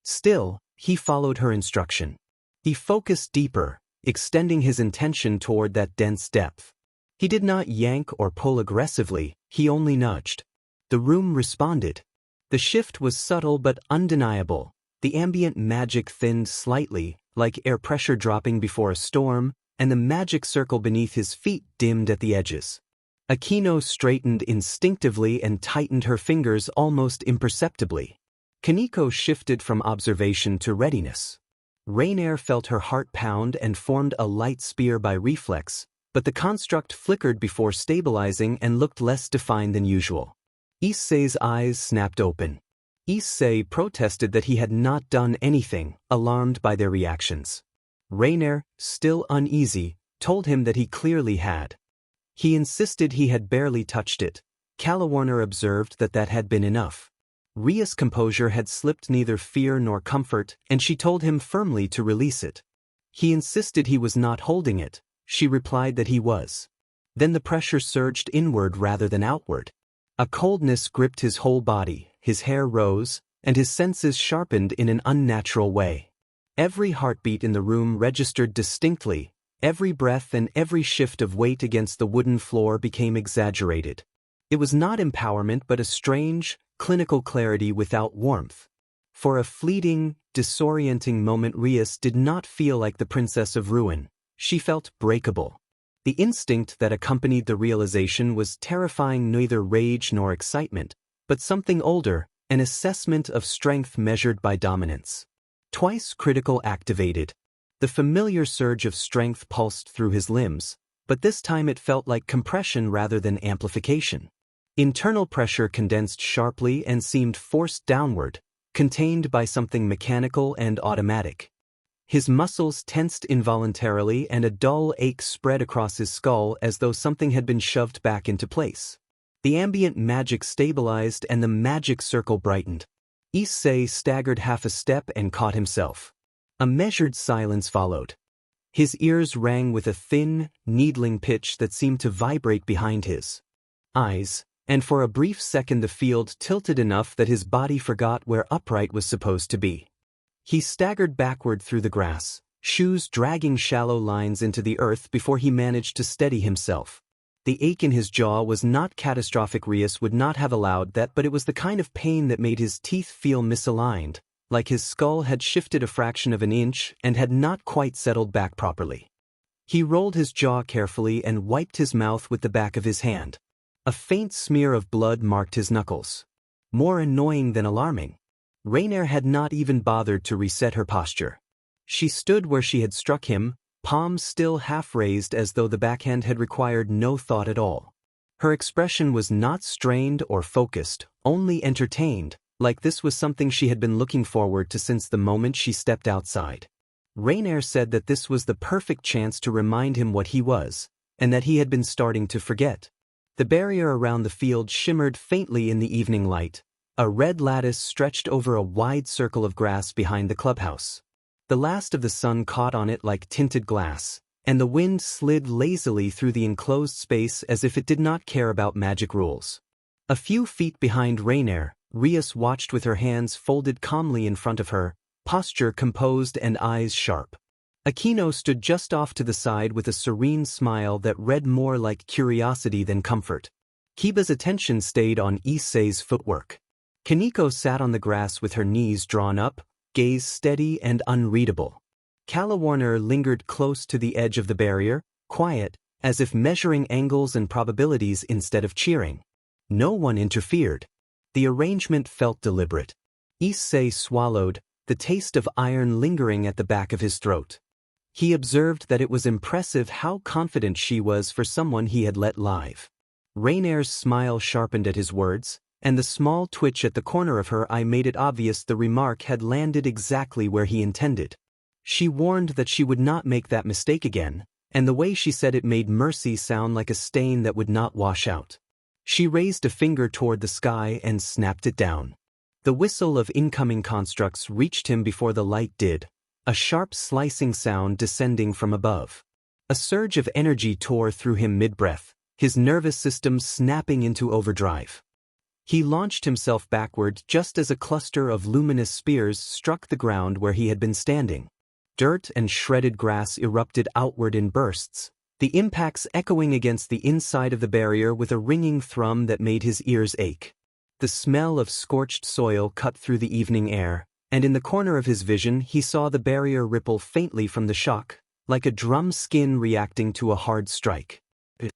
Still, he followed her instruction. He focused deeper, extending his intention toward that dense depth. He did not yank or pull aggressively, he only nudged. The room responded. The shift was subtle but undeniable. The ambient magic thinned slightly, like air pressure dropping before a storm, and the magic circle beneath his feet dimmed at the edges. Aquino straightened instinctively and tightened her fingers almost imperceptibly. Kaniko shifted from observation to readiness. Rainier felt her heart pound and formed a light spear by reflex, but the construct flickered before stabilizing and looked less defined than usual. Issei's eyes snapped open. Issei protested that he had not done anything, alarmed by their reactions. Rainier, still uneasy, told him that he clearly had. He insisted he had barely touched it. Calawarner observed that that had been enough. Ria's composure had slipped neither fear nor comfort, and she told him firmly to release it. He insisted he was not holding it. She replied that he was. Then the pressure surged inward rather than outward. A coldness gripped his whole body, his hair rose, and his senses sharpened in an unnatural way. Every heartbeat in the room registered distinctly, Every breath and every shift of weight against the wooden floor became exaggerated. It was not empowerment but a strange, clinical clarity without warmth. For a fleeting, disorienting moment Rias did not feel like the princess of ruin. She felt breakable. The instinct that accompanied the realization was terrifying, neither rage nor excitement, but something older, an assessment of strength measured by dominance. Twice critical activated. The familiar surge of strength pulsed through his limbs, but this time it felt like compression rather than amplification. Internal pressure condensed sharply and seemed forced downward, contained by something mechanical and automatic. His muscles tensed involuntarily and a dull ache spread across his skull as though something had been shoved back into place. The ambient magic stabilized and the magic circle brightened. Issei staggered half a step and caught himself. A measured silence followed. His ears rang with a thin, needling pitch that seemed to vibrate behind his eyes, and for a brief second the field tilted enough that his body forgot where upright was supposed to be. He staggered backward through the grass, shoes dragging shallow lines into the earth before he managed to steady himself. The ache in his jaw was not catastrophic. Rias would not have allowed that, but it was the kind of pain that made his teeth feel misaligned, like his skull had shifted a fraction of an inch and had not quite settled back properly. He rolled his jaw carefully and wiped his mouth with the back of his hand. A faint smear of blood marked his knuckles. More annoying than alarming. Rainier had not even bothered to reset her posture. She stood where she had struck him, palms still half raised as though the backhand had required no thought at all. Her expression was not strained or focused, only entertained, like this was something she had been looking forward to since the moment she stepped outside. Rainier said that this was the perfect chance to remind him what he was, and that he had been starting to forget. The barrier around the field shimmered faintly in the evening light. A red lattice stretched over a wide circle of grass behind the clubhouse. The last of the sun caught on it like tinted glass, and the wind slid lazily through the enclosed space as if it did not care about magic rules. A few feet behind Rainier, Rias watched with her hands folded calmly in front of her, posture composed and eyes sharp. Aquino stood just off to the side with a serene smile that read more like curiosity than comfort. Kiba's attention stayed on Issei's footwork. Kaneko sat on the grass with her knees drawn up, gaze steady and unreadable. Calawarner lingered close to the edge of the barrier, quiet, as if measuring angles and probabilities instead of cheering. No one interfered. The arrangement felt deliberate. Issei swallowed, the taste of iron lingering at the back of his throat. He observed that it was impressive how confident she was for someone he had let live. Rainier's smile sharpened at his words, and the small twitch at the corner of her eye made it obvious the remark had landed exactly where he intended. She warned that she would not make that mistake again, and the way she said it made mercy sound like a stain that would not wash out. She raised a finger toward the sky and snapped it down. The whistle of incoming constructs reached him before the light did, a sharp slicing sound descending from above. A surge of energy tore through him mid-breath, his nervous system snapping into overdrive. He launched himself backward just as a cluster of luminous spears struck the ground where he had been standing. Dirt and shredded grass erupted outward in bursts, the impacts echoing against the inside of the barrier with a ringing thrum that made his ears ache. The smell of scorched soil cut through the evening air, and in the corner of his vision he saw the barrier ripple faintly from the shock, like a drum skin reacting to a hard strike. It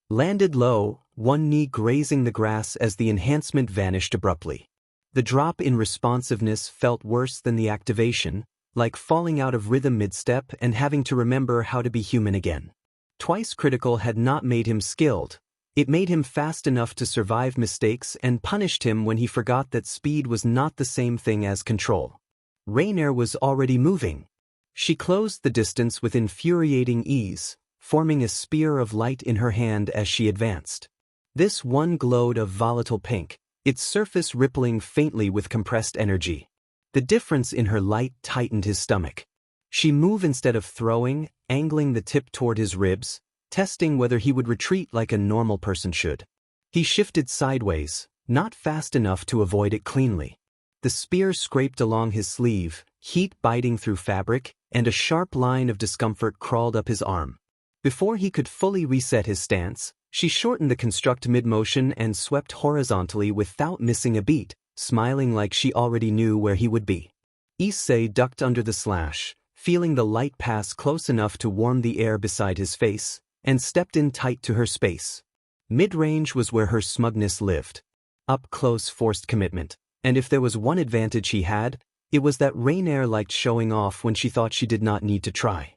landed low, one knee grazing the grass as the enhancement vanished abruptly. The drop in responsiveness felt worse than the activation, like falling out of rhythm mid-step and having to remember how to be human again. Twice critical had not made him skilled. It made him fast enough to survive mistakes and punished him when he forgot that speed was not the same thing as control. Rainier was already moving. She closed the distance with infuriating ease, forming a spear of light in her hand as she advanced. This one glowed of volatile pink, its surface rippling faintly with compressed energy. The difference in her light tightened his stomach. She moved instead of throwing, angling the tip toward his ribs, testing whether he would retreat like a normal person should. He shifted sideways, not fast enough to avoid it cleanly. The spear scraped along his sleeve, heat biting through fabric, and a sharp line of discomfort crawled up his arm. Before he could fully reset his stance, she shortened the construct mid-motion and swept horizontally without missing a beat, smiling like she already knew where he would be. Issei ducked under the slash, feeling the light pass close enough to warm the air beside his face, and stepped in tight to her space. Mid-range was where her smugness lived. Up close forced commitment, and if there was one advantage he had, it was that Rainier liked showing off when she thought she did not need to try.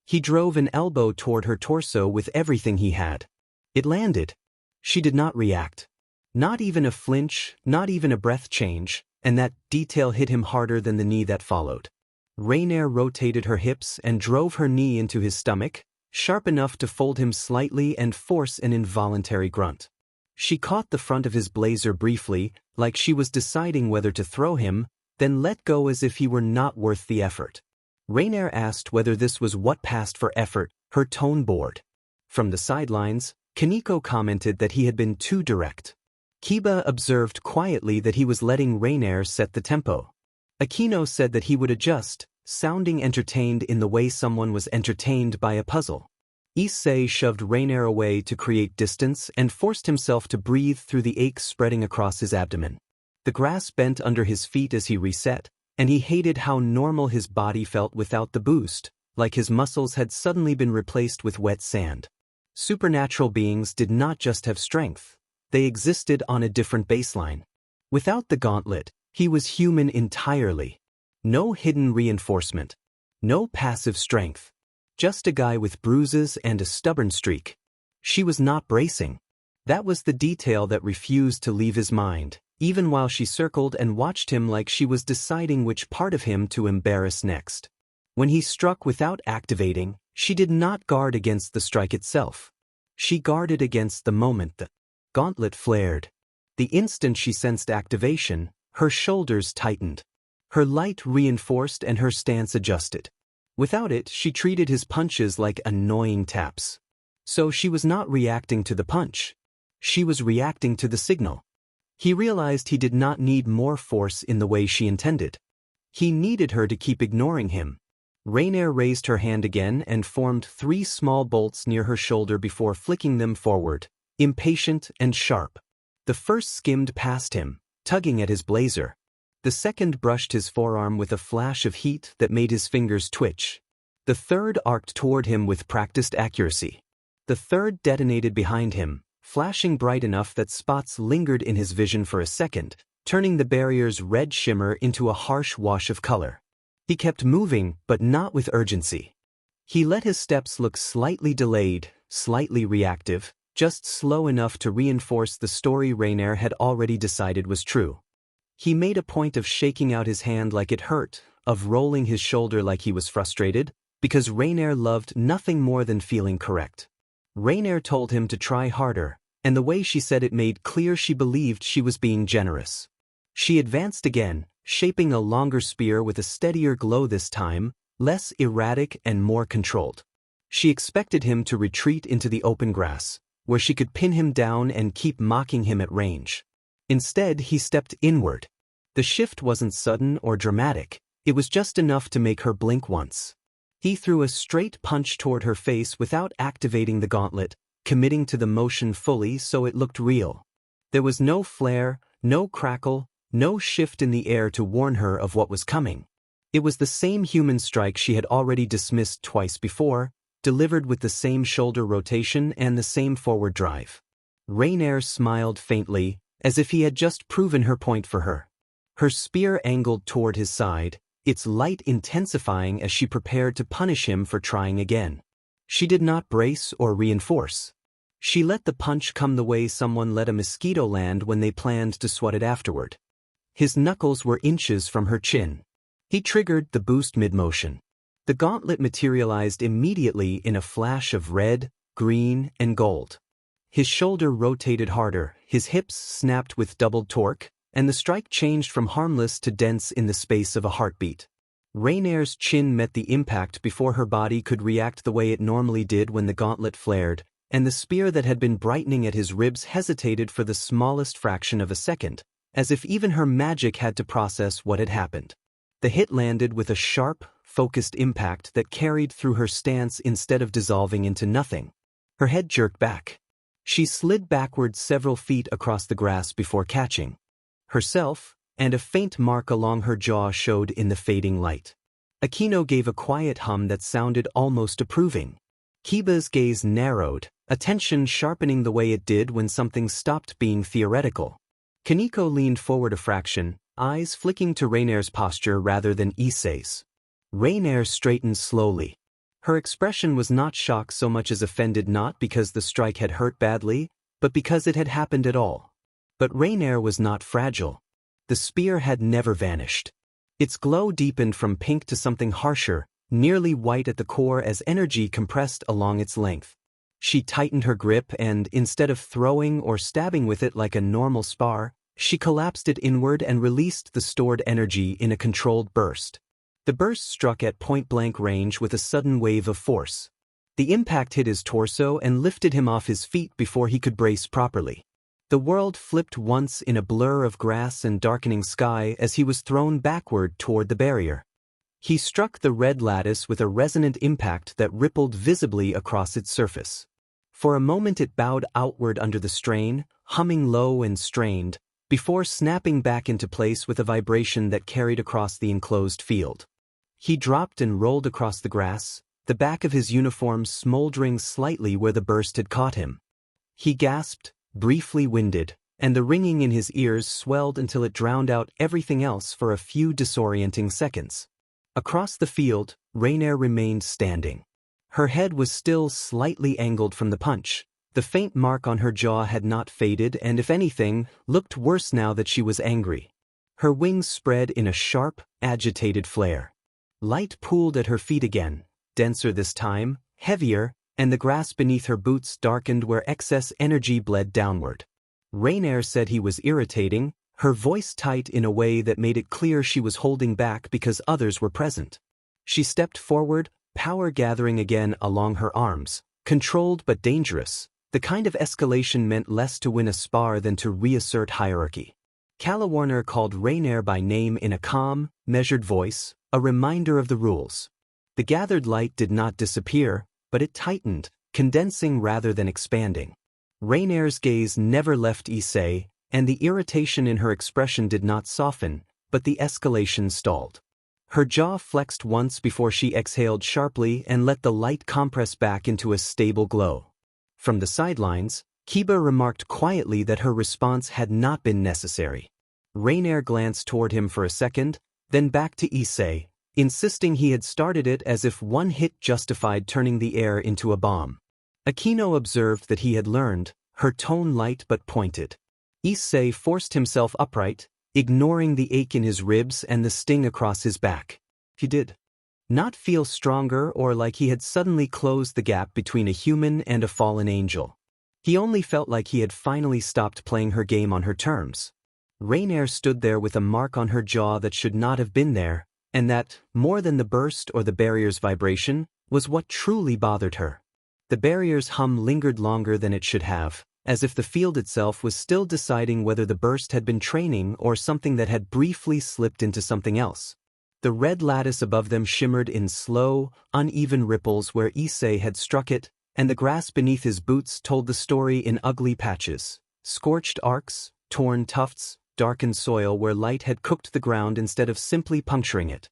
He drove an elbow toward her torso with everything he had. It landed. She did not react. Not even a flinch, not even a breath change, and that detail hit him harder than the knee that followed. Rainier rotated her hips and drove her knee into his stomach, sharp enough to fold him slightly and force an involuntary grunt. She caught the front of his blazer briefly, like she was deciding whether to throw him, then let go as if he were not worth the effort. Rainier asked whether this was what passed for effort, her tone bored. From the sidelines, Kaneko commented that he had been too direct. Kiba observed quietly that he was letting Rainier set the tempo. Akino said that he would adjust, sounding entertained in the way someone was entertained by a puzzle. Issei shoved Rainier away to create distance and forced himself to breathe through the ache spreading across his abdomen. The grass bent under his feet as he reset, and he hated how normal his body felt without the boost, like his muscles had suddenly been replaced with wet sand. Supernatural beings did not just have strength, they existed on a different baseline. Without the gauntlet, he was human entirely. No hidden reinforcement. No passive strength. Just a guy with bruises and a stubborn streak. She was not bracing. That was the detail that refused to leave his mind, even while she circled and watched him like she was deciding which part of him to embarrass next. When he struck without activating, she did not guard against the strike itself. She guarded against the moment the gauntlet flared. The instant she sensed activation, her shoulders tightened. Her light reinforced and her stance adjusted. Without it, she treated his punches like annoying taps. So she was not reacting to the punch. She was reacting to the signal. He realized he did not need more force in the way she intended. He needed her to keep ignoring him. Rainier raised her hand again and formed 3 small bolts near her shoulder before flicking them forward, impatient and sharp. The first skimmed past him, tugging at his blazer. The second brushed his forearm with a flash of heat that made his fingers twitch. The third arced toward him with practiced accuracy. The third detonated behind him, flashing bright enough that spots lingered in his vision for a second, turning the barrier's red shimmer into a harsh wash of color. He kept moving, but not with urgency. He let his steps look slightly delayed, slightly reactive, just slow enough to reinforce the story Rainier had already decided was true. He made a point of shaking out his hand like it hurt, of rolling his shoulder like he was frustrated, because Rainier loved nothing more than feeling correct. Rainier told him to try harder, and the way she said it made clear she believed she was being generous. She advanced again, shaping a longer spear with a steadier glow this time, less erratic and more controlled. She expected him to retreat into the open grass, where she could pin him down and keep mocking him at range. Instead, he stepped inward. The shift wasn't sudden or dramatic, it was just enough to make her blink once. He threw a straight punch toward her face without activating the gauntlet, committing to the motion fully so it looked real. There was no flare, no crackle, no shift in the air to warn her of what was coming. It was the same human strike she had already dismissed twice before, delivered with the same shoulder rotation and the same forward drive. Rainier smiled faintly, as if he had just proven her point for her. Her spear angled toward his side, its light intensifying as she prepared to punish him for trying again. She did not brace or reinforce. She let the punch come the way someone let a mosquito land when they planned to swat it afterward. His knuckles were inches from her chin. He triggered the boost mid-motion. The gauntlet materialized immediately in a flash of red, green, and gold. His shoulder rotated harder, his hips snapped with doubled torque, and the strike changed from harmless to dense in the space of a heartbeat. Rainier's chin met the impact before her body could react the way it normally did when the gauntlet flared, and the spear that had been brightening at his ribs hesitated for the smallest fraction of a second, as if even her magic had to process what had happened. The hit landed with a sharp, focused impact that carried through her stance instead of dissolving into nothing. Her head jerked back. She slid backward several feet across the grass before catching herself, and a faint mark along her jaw showed in the fading light. Akino gave a quiet hum that sounded almost approving. Kiba's gaze narrowed, attention sharpening the way it did when something stopped being theoretical. Kaneko leaned forward a fraction, eyes flicking to Rainer's posture rather than Issei's. Rainer straightened slowly. Her expression was not shock so much as offended, not because the strike had hurt badly, but because it had happened at all. But Rainer was not fragile. The spear had never vanished. Its glow deepened from pink to something harsher, nearly white at the core as energy compressed along its length. She tightened her grip and, instead of throwing or stabbing with it like a normal spar, she collapsed it inward and released the stored energy in a controlled burst. The burst struck at point-blank range with a sudden wave of force. The impact hit his torso and lifted him off his feet before he could brace properly. The world flipped once in a blur of grass and darkening sky as he was thrown backward toward the barrier. He struck the red lattice with a resonant impact that rippled visibly across its surface. For a moment it bowed outward under the strain, humming low and strained, before snapping back into place with a vibration that carried across the enclosed field. He dropped and rolled across the grass, the back of his uniform smoldering slightly where the burst had caught him. He gasped, briefly winded, and the ringing in his ears swelled until it drowned out everything else for a few disorienting seconds. Across the field, Rainer remained standing. Her head was still slightly angled from the punch. The faint mark on her jaw had not faded and, if anything, looked worse now that she was angry. Her wings spread in a sharp, agitated flare. Light pooled at her feet again, denser this time, heavier, and the grass beneath her boots darkened where excess energy bled downward. Rainer said he was irritating, her voice tight in a way that made it clear she was holding back because others were present. She stepped forward, power gathering again along her arms, controlled but dangerous, the kind of escalation meant less to win a spar than to reassert hierarchy. Calawarner called Rainer by name in a calm, measured voice, a reminder of the rules. The gathered light did not disappear, but it tightened, condensing rather than expanding. Rainer's gaze never left Issei, and the irritation in her expression did not soften, but the escalation stalled. Her jaw flexed once before she exhaled sharply and let the light compress back into a stable glow. From the sidelines, Kiba remarked quietly that her response had not been necessary. Rainer glanced toward him for a second, then back to Issei, insisting he had started it as if one hit justified turning the air into a bomb. Akino observed that he had learned, her tone light but pointed. Issei forced himself upright, ignoring the ache in his ribs and the sting across his back. He did not feel stronger or like he had suddenly closed the gap between a human and a fallen angel. He only felt like he had finally stopped playing her game on her terms. Rainer stood there with a mark on her jaw that should not have been there, and that, more than the burst or the barrier's vibration, was what truly bothered her. The barrier's hum lingered longer than it should have, as if the field itself was still deciding whether the burst had been training or something that had briefly slipped into something else. The red lattice above them shimmered in slow, uneven ripples where Issei had struck it, and the grass beneath his boots told the story in ugly patches, scorched arcs, torn tufts, darkened soil where light had cooked the ground instead of simply puncturing it.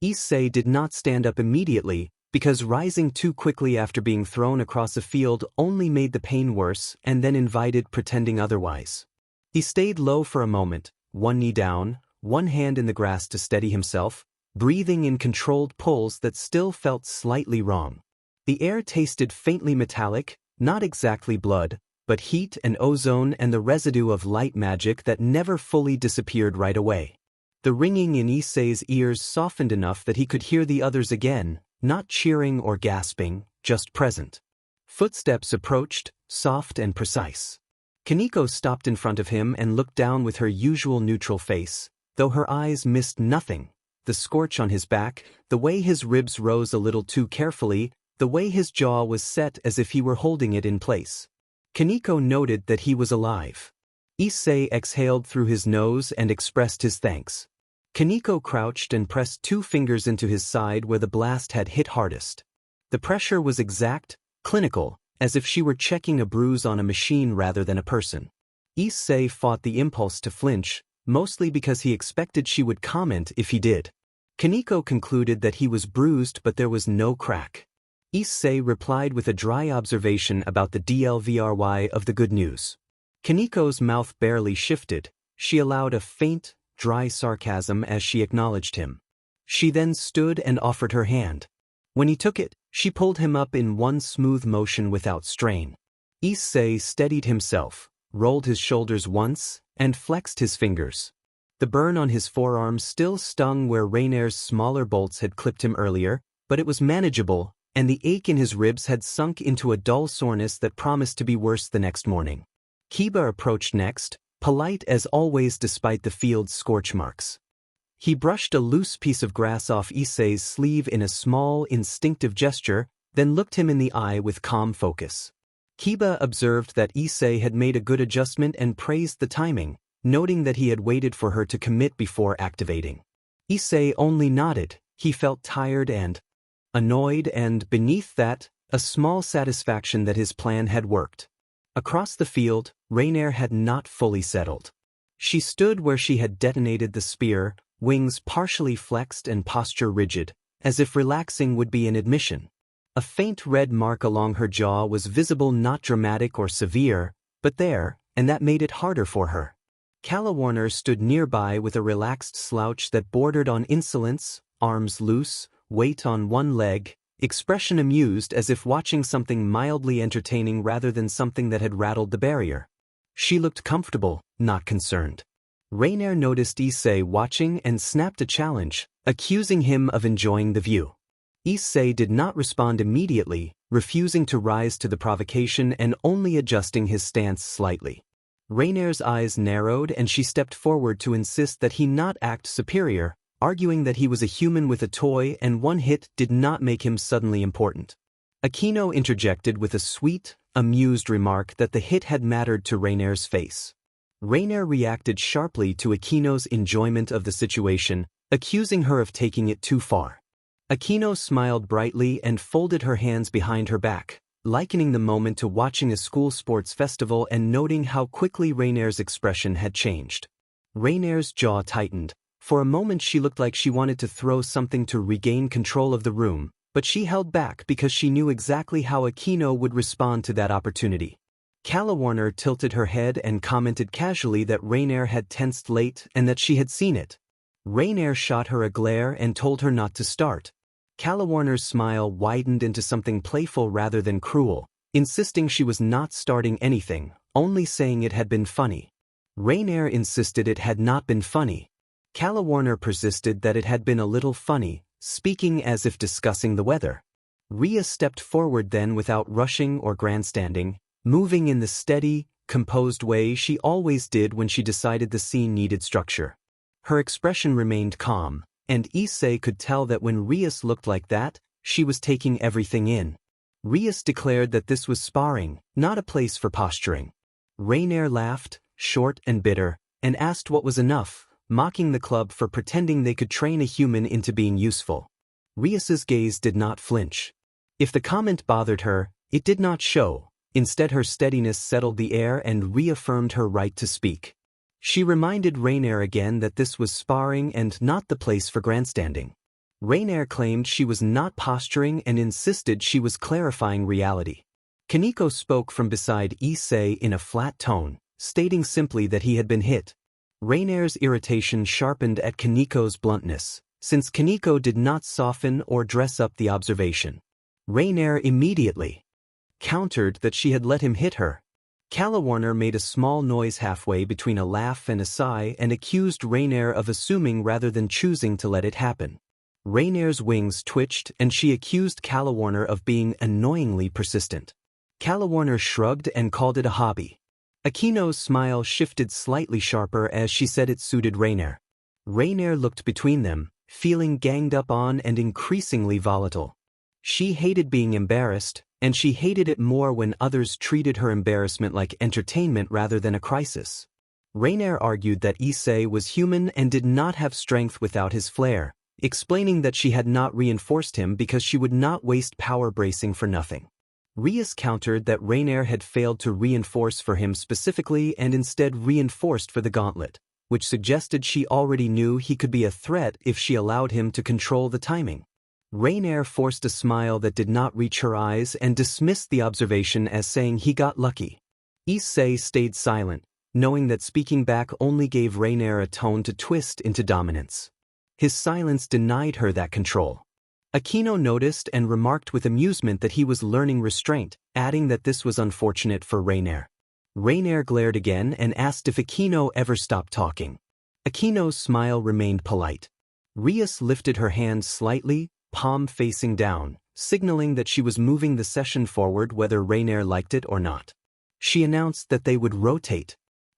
Issei did not stand up immediately, because rising too quickly after being thrown across a field only made the pain worse and then invited pretending otherwise. He stayed low for a moment, one knee down, one hand in the grass to steady himself, breathing in controlled pulls that still felt slightly wrong. The air tasted faintly metallic, not exactly blood, but heat and ozone and the residue of light magic that never fully disappeared right away. The ringing in Issei's ears softened enough that he could hear the others again, not cheering or gasping, just present. Footsteps approached, soft and precise. Kaneko stopped in front of him and looked down with her usual neutral face, though her eyes missed nothing. The scorch on his back, the way his ribs rose a little too carefully, the way his jaw was set as if he were holding it in place. Kaneko noted that he was alive. Issei exhaled through his nose and expressed his thanks. Kaneko crouched and pressed 2 fingers into his side where the blast had hit hardest. The pressure was exact, clinical, as if she were checking a bruise on a machine rather than a person. Issei fought the impulse to flinch, mostly because he expected she would comment if he did. Kaneko concluded that he was bruised but there was no crack. Issei replied with a dry observation about the DLVRY of the good news. Kaneko's mouth barely shifted. She allowed a faint, dry sarcasm as she acknowledged him. She then stood and offered her hand. When he took it, she pulled him up in one smooth motion without strain. Issei steadied himself, rolled his shoulders once, and flexed his fingers. The burn on his forearm still stung where Rainer's smaller bolts had clipped him earlier, but it was manageable, and the ache in his ribs had sunk into a dull soreness that promised to be worse the next morning. Kiba approached next, polite as always despite the field's scorch marks. He brushed a loose piece of grass off Issei's sleeve in a small, instinctive gesture, then looked him in the eye with calm focus. Kiba observed that Issei had made a good adjustment and praised the timing, noting that he had waited for her to commit before activating. Issei only nodded. He felt tired and annoyed and, beneath that, a small satisfaction that his plan had worked. Across the field, Rainer had not fully settled. She stood where she had detonated the spear, wings partially flexed and posture rigid, as if relaxing would be an admission. A faint red mark along her jaw was visible, not dramatic or severe, but there, and that made it harder for her. Calawarner stood nearby with a relaxed slouch that bordered on insolence, arms loose, weight on one leg, expression amused as if watching something mildly entertaining rather than something that had rattled the barrier. She looked comfortable, not concerned. Rainer noticed Issei watching and snapped a challenge, accusing him of enjoying the view. Issei did not respond immediately, refusing to rise to the provocation and only adjusting his stance slightly. Rainer's eyes narrowed and she stepped forward to insist that he not act superior, arguing that he was a human with a toy and one hit did not make him suddenly important. Aquino interjected with a sweet, amused remark that the hit had mattered to Rainer's face. Rainer reacted sharply to Aquino's enjoyment of the situation, accusing her of taking it too far. Aquino smiled brightly and folded her hands behind her back, likening the moment to watching a school sports festival and noting how quickly Rainer's expression had changed. Rainer's jaw tightened. For a moment she looked like she wanted to throw something to regain control of the room, but she held back because she knew exactly how Aquino would respond to that opportunity. Calawarner tilted her head and commented casually that Rainer had tensed late and that she had seen it. Rainer shot her a glare and told her not to start. Calawarner's smile widened into something playful rather than cruel, insisting she was not starting anything, only saying it had been funny. Rainer insisted it had not been funny. Calawarner persisted that it had been a little funny, speaking as if discussing the weather. Rhea stepped forward then without rushing or grandstanding, moving in the steady, composed way she always did when she decided the scene needed structure. Her expression remained calm, and Issei could tell that when Rias looked like that, she was taking everything in. Rias declared that this was sparring, not a place for posturing. Rainer laughed, short and bitter, and asked what was enough, mocking the club for pretending they could train a human into being useful. Rias's gaze did not flinch. If the comment bothered her, it did not show. Instead her steadiness settled the air and reaffirmed her right to speak. She reminded Rainer again that this was sparring and not the place for grandstanding. Rainer claimed she was not posturing and insisted she was clarifying reality. Kaneko spoke from beside Issei in a flat tone, stating simply that he had been hit. Rainer's irritation sharpened at Kaneko's bluntness, since Kaneko did not soften or dress up the observation. Rainer immediately countered that she had let him hit her. Calawarner made a small noise halfway between a laugh and a sigh and accused Rainer of assuming rather than choosing to let it happen. Rainer's wings twitched and she accused Calawarner of being annoyingly persistent. Calawarner shrugged and called it a hobby. Aquino's smile shifted slightly sharper as she said it suited Rainer. Rainer looked between them, feeling ganged up on and increasingly volatile. She hated being embarrassed, and she hated it more when others treated her embarrassment like entertainment rather than a crisis. Rainier argued that Issei was human and did not have strength without his flair, explaining that she had not reinforced him because she would not waste power bracing for nothing. Rias countered that Rainier had failed to reinforce for him specifically and instead reinforced for the gauntlet, which suggested she already knew he could be a threat if she allowed him to control the timing. Rainier forced a smile that did not reach her eyes and dismissed the observation as saying he got lucky. Issei stayed silent, knowing that speaking back only gave Rainier a tone to twist into dominance. His silence denied her that control. Aquino noticed and remarked with amusement that he was learning restraint, adding that this was unfortunate for Rainier. Rainier glared again and asked if Aquino ever stopped talking. Aquino's smile remained polite. Rias lifted her hand slightly, palm facing down, signaling that she was moving the session forward whether Rainier liked it or not. She announced that they would rotate.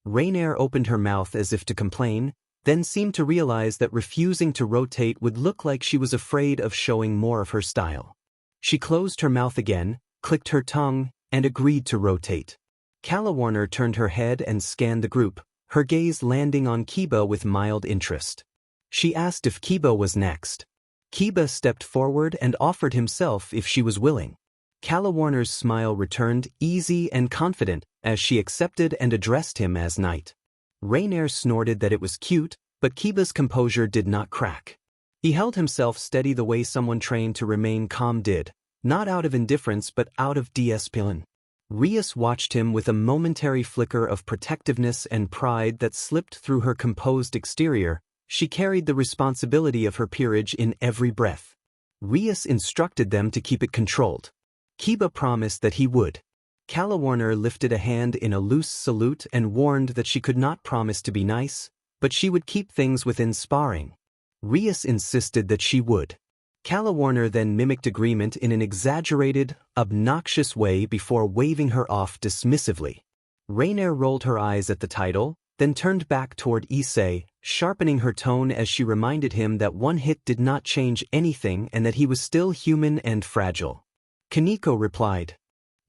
Rainier opened her mouth as if to complain, then seemed to realize that refusing to rotate would look like she was afraid of showing more of her style. She closed her mouth again, clicked her tongue, and agreed to rotate. Calawarner turned her head and scanned the group, her gaze landing on Kiba with mild interest. She asked if Kiba was next. Kiba stepped forward and offered himself if she was willing. Calawarner's smile returned, easy and confident, as she accepted and addressed him as knight. Rainier snorted that it was cute, but Kiba's composure did not crack. He held himself steady the way someone trained to remain calm did, not out of indifference but out of discipline. Rias watched him with a momentary flicker of protectiveness and pride that slipped through her composed exterior. She carried the responsibility of her peerage in every breath. Rias instructed them to keep it controlled. Kiba promised that he would. Calawarner lifted a hand in a loose salute and warned that she could not promise to be nice, but she would keep things within sparring. Rias insisted that she would. Calawarner then mimicked agreement in an exaggerated, obnoxious way before waving her off dismissively. Rainier rolled her eyes at the title, then turned back toward Issei, sharpening her tone as she reminded him that one hit did not change anything and that he was still human and fragile. Kaneko replied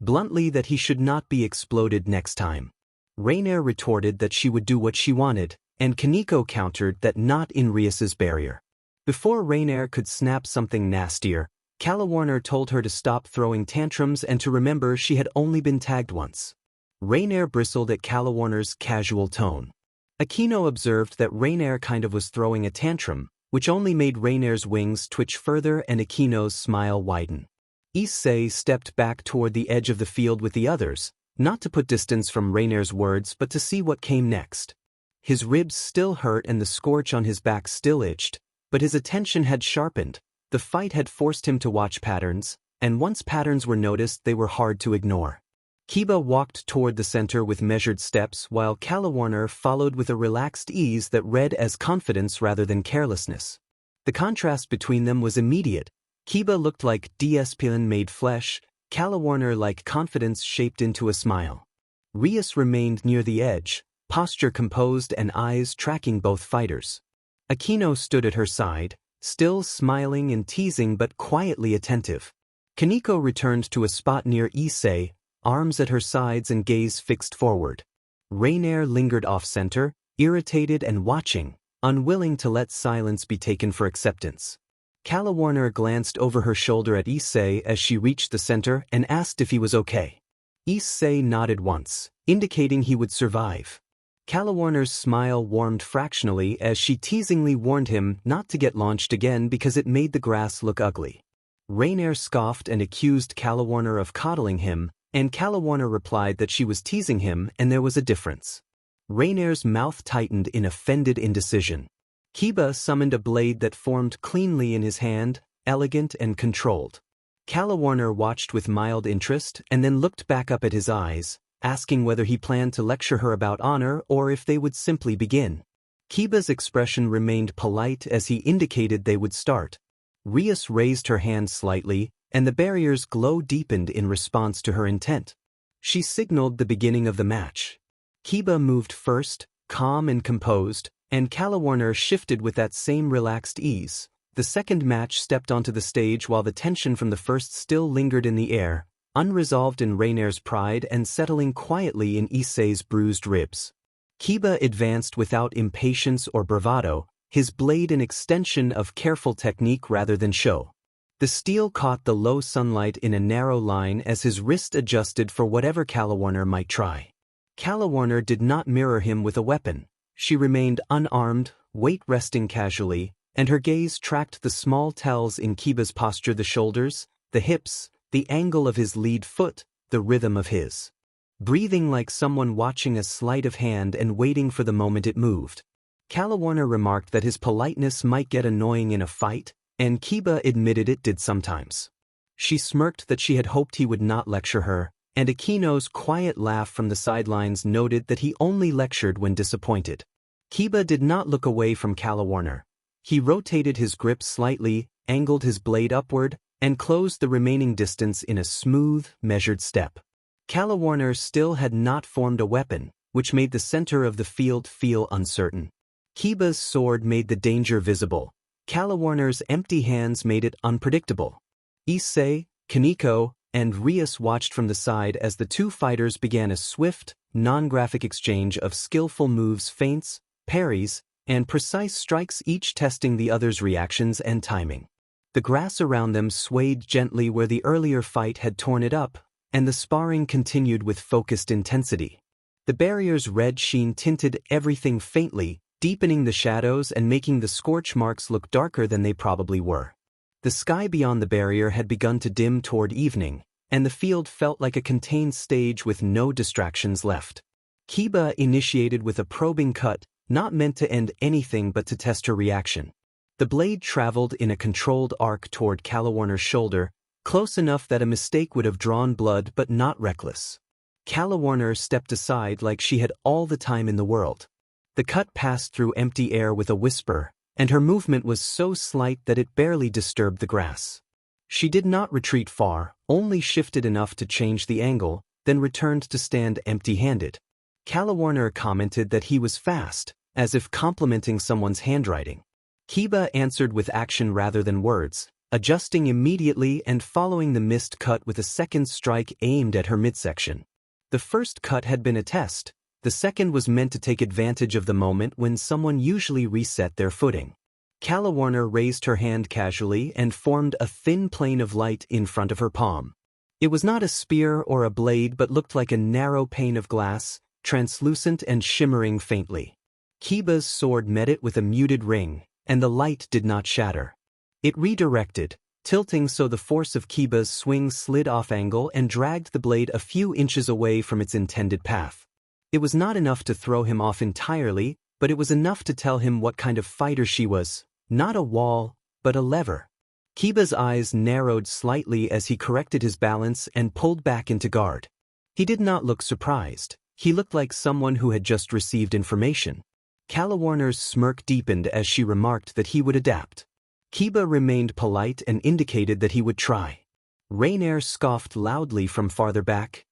bluntly that he should not be exploded next time. Rainier retorted that she would do what she wanted, and Kaneko countered that not in Rias's barrier. Before Rainier could snap something nastier, Calawarner told her to stop throwing tantrums and to remember she had only been tagged once. Rainier bristled at Calawarner's casual tone. Aquino observed that Rainier kind of was throwing a tantrum, which only made Rainier's wings twitch further and Aquino's smile widen. Issei stepped back toward the edge of the field with the others, not to put distance from Rainier's words but to see what came next. His ribs still hurt and the scorch on his back still itched, but his attention had sharpened. The fight had forced him to watch patterns, and once patterns were noticed they were hard to ignore. Kiba walked toward the center with measured steps while Calawarner followed with a relaxed ease that read as confidence rather than carelessness. The contrast between them was immediate. Kiba looked like discipline made flesh, Calawarner like confidence shaped into a smile. Rias remained near the edge, posture composed and eyes tracking both fighters. Aquino stood at her side, still smiling and teasing but quietly attentive. Kaneko returned to a spot near Issei, arms at her sides and gaze fixed forward. Rainier lingered off-center, irritated and watching, unwilling to let silence be taken for acceptance. Calawarner glanced over her shoulder at Issei as she reached the center and asked if he was okay. Issei nodded once, indicating he would survive. Calawarner's smile warmed fractionally as she teasingly warned him not to get launched again because it made the grass look ugly. Rainier scoffed and accused Calawarner of coddling him, and Calawarner replied that she was teasing him and there was a difference. Rainier's mouth tightened in offended indecision. Kiba summoned a blade that formed cleanly in his hand, elegant and controlled. Calawarner watched with mild interest and then looked back up at his eyes, asking whether he planned to lecture her about honor or if they would simply begin. Kiba's expression remained polite as he indicated they would start. Rias raised her hand slightly, and the barrier's glow deepened in response to her intent. She signaled the beginning of the match. Kiba moved first, calm and composed, and Calawarner shifted with that same relaxed ease. The second match stepped onto the stage while the tension from the first still lingered in the air, unresolved in Rainier's pride and settling quietly in Issei's bruised ribs. Kiba advanced without impatience or bravado, his blade an extension of careful technique rather than show. The steel caught the low sunlight in a narrow line as his wrist adjusted for whatever Calawarner might try. Calawarner did not mirror him with a weapon. She remained unarmed, weight resting casually, and her gaze tracked the small tells in Kiba's posture: the shoulders, the hips, the angle of his lead foot, the rhythm of his breathing, like someone watching a sleight of hand and waiting for the moment it moved. Calawarner remarked that his politeness might get annoying in a fight, and Kiba admitted it did sometimes. She smirked that she had hoped he would not lecture her, and Akino's quiet laugh from the sidelines noted that he only lectured when disappointed. Kiba did not look away from Calawarner. He rotated his grip slightly, angled his blade upward, and closed the remaining distance in a smooth, measured step. Calawarner still had not formed a weapon, which made the center of the field feel uncertain. Kiba's sword made the danger visible. Calawarner's empty hands made it unpredictable. Issei, Kaneko, and Rias watched from the side as the two fighters began a swift, non-graphic exchange of skillful moves, feints, parries, and precise strikes, each testing the other's reactions and timing. The grass around them swayed gently where the earlier fight had torn it up, and the sparring continued with focused intensity. The barrier's red sheen tinted everything faintly, deepening the shadows and making the scorch marks look darker than they probably were. The sky beyond the barrier had begun to dim toward evening, and the field felt like a contained stage with no distractions left. Kiba initiated with a probing cut, not meant to end anything but to test her reaction. The blade traveled in a controlled arc toward Calawarner's shoulder, close enough that a mistake would have drawn blood but not reckless. Calawarner stepped aside like she had all the time in the world. The cut passed through empty air with a whisper, and her movement was so slight that it barely disturbed the grass. She did not retreat far, only shifted enough to change the angle, then returned to stand empty-handed. Calawarner commented that he was fast, as if complimenting someone's handwriting. Kiba answered with action rather than words, adjusting immediately and following the missed cut with a second strike aimed at her midsection. The first cut had been a test. The second was meant to take advantage of the moment when someone usually reset their footing. Calawarner raised her hand casually and formed a thin plane of light in front of her palm. It was not a spear or a blade but looked like a narrow pane of glass, translucent and shimmering faintly. Kiba's sword met it with a muted ring, and the light did not shatter. It redirected, tilting so the force of Kiba's swing slid off angle and dragged the blade a few inches away from its intended path. It was not enough to throw him off entirely, but it was enough to tell him what kind of fighter she was, not a wall, but a lever. Kiba's eyes narrowed slightly as he corrected his balance and pulled back into guard. He did not look surprised. He looked like someone who had just received information. Calawarner's smirk deepened as she remarked that he would adapt. Kiba remained polite and indicated that he would try. Rainier scoffed loudly from farther back,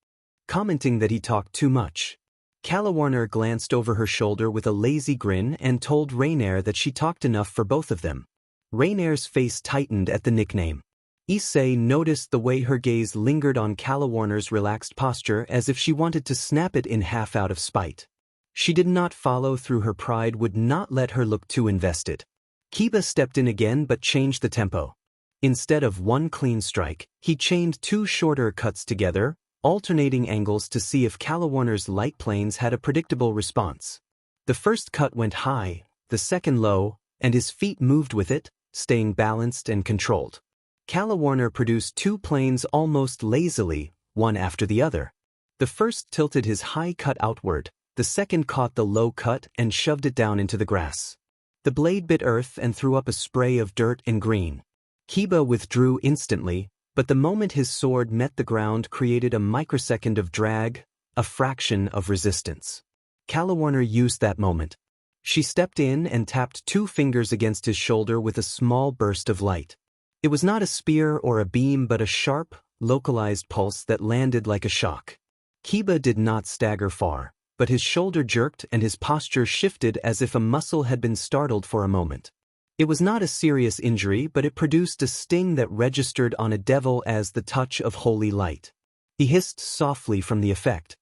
commenting that he talked too much. Calawarner glanced over her shoulder with a lazy grin and told Rainier that she talked enough for both of them. Rainier's face tightened at the nickname. Issei noticed the way her gaze lingered on Calawarner's relaxed posture as if she wanted to snap it in half out of spite. She did not follow through. Her pride would not let her look too invested. Kiba stepped in again but changed the tempo. Instead of one clean strike, he chained two shorter cuts together, alternating angles to see if Calawarner's light planes had a predictable response. The first cut went high, the second low, and his feet moved with it, staying balanced and controlled. Calawarner produced two planes almost lazily, one after the other. The first tilted his high cut outward, the second caught the low cut and shoved it down into the grass. The blade bit earth and threw up a spray of dirt and green. Kiba withdrew instantly, but the moment his sword met the ground created a microsecond of drag, a fraction of resistance. Calawarner used that moment. She stepped in and tapped two fingers against his shoulder with a small burst of light. It was not a spear or a beam but a sharp, localized pulse that landed like a shock. Kiba did not stagger far, but his shoulder jerked and his posture shifted as if a muscle had been startled for a moment. It was not a serious injury, but it produced a sting that registered on a devil as the touch of holy light. He hissed softly from the effect.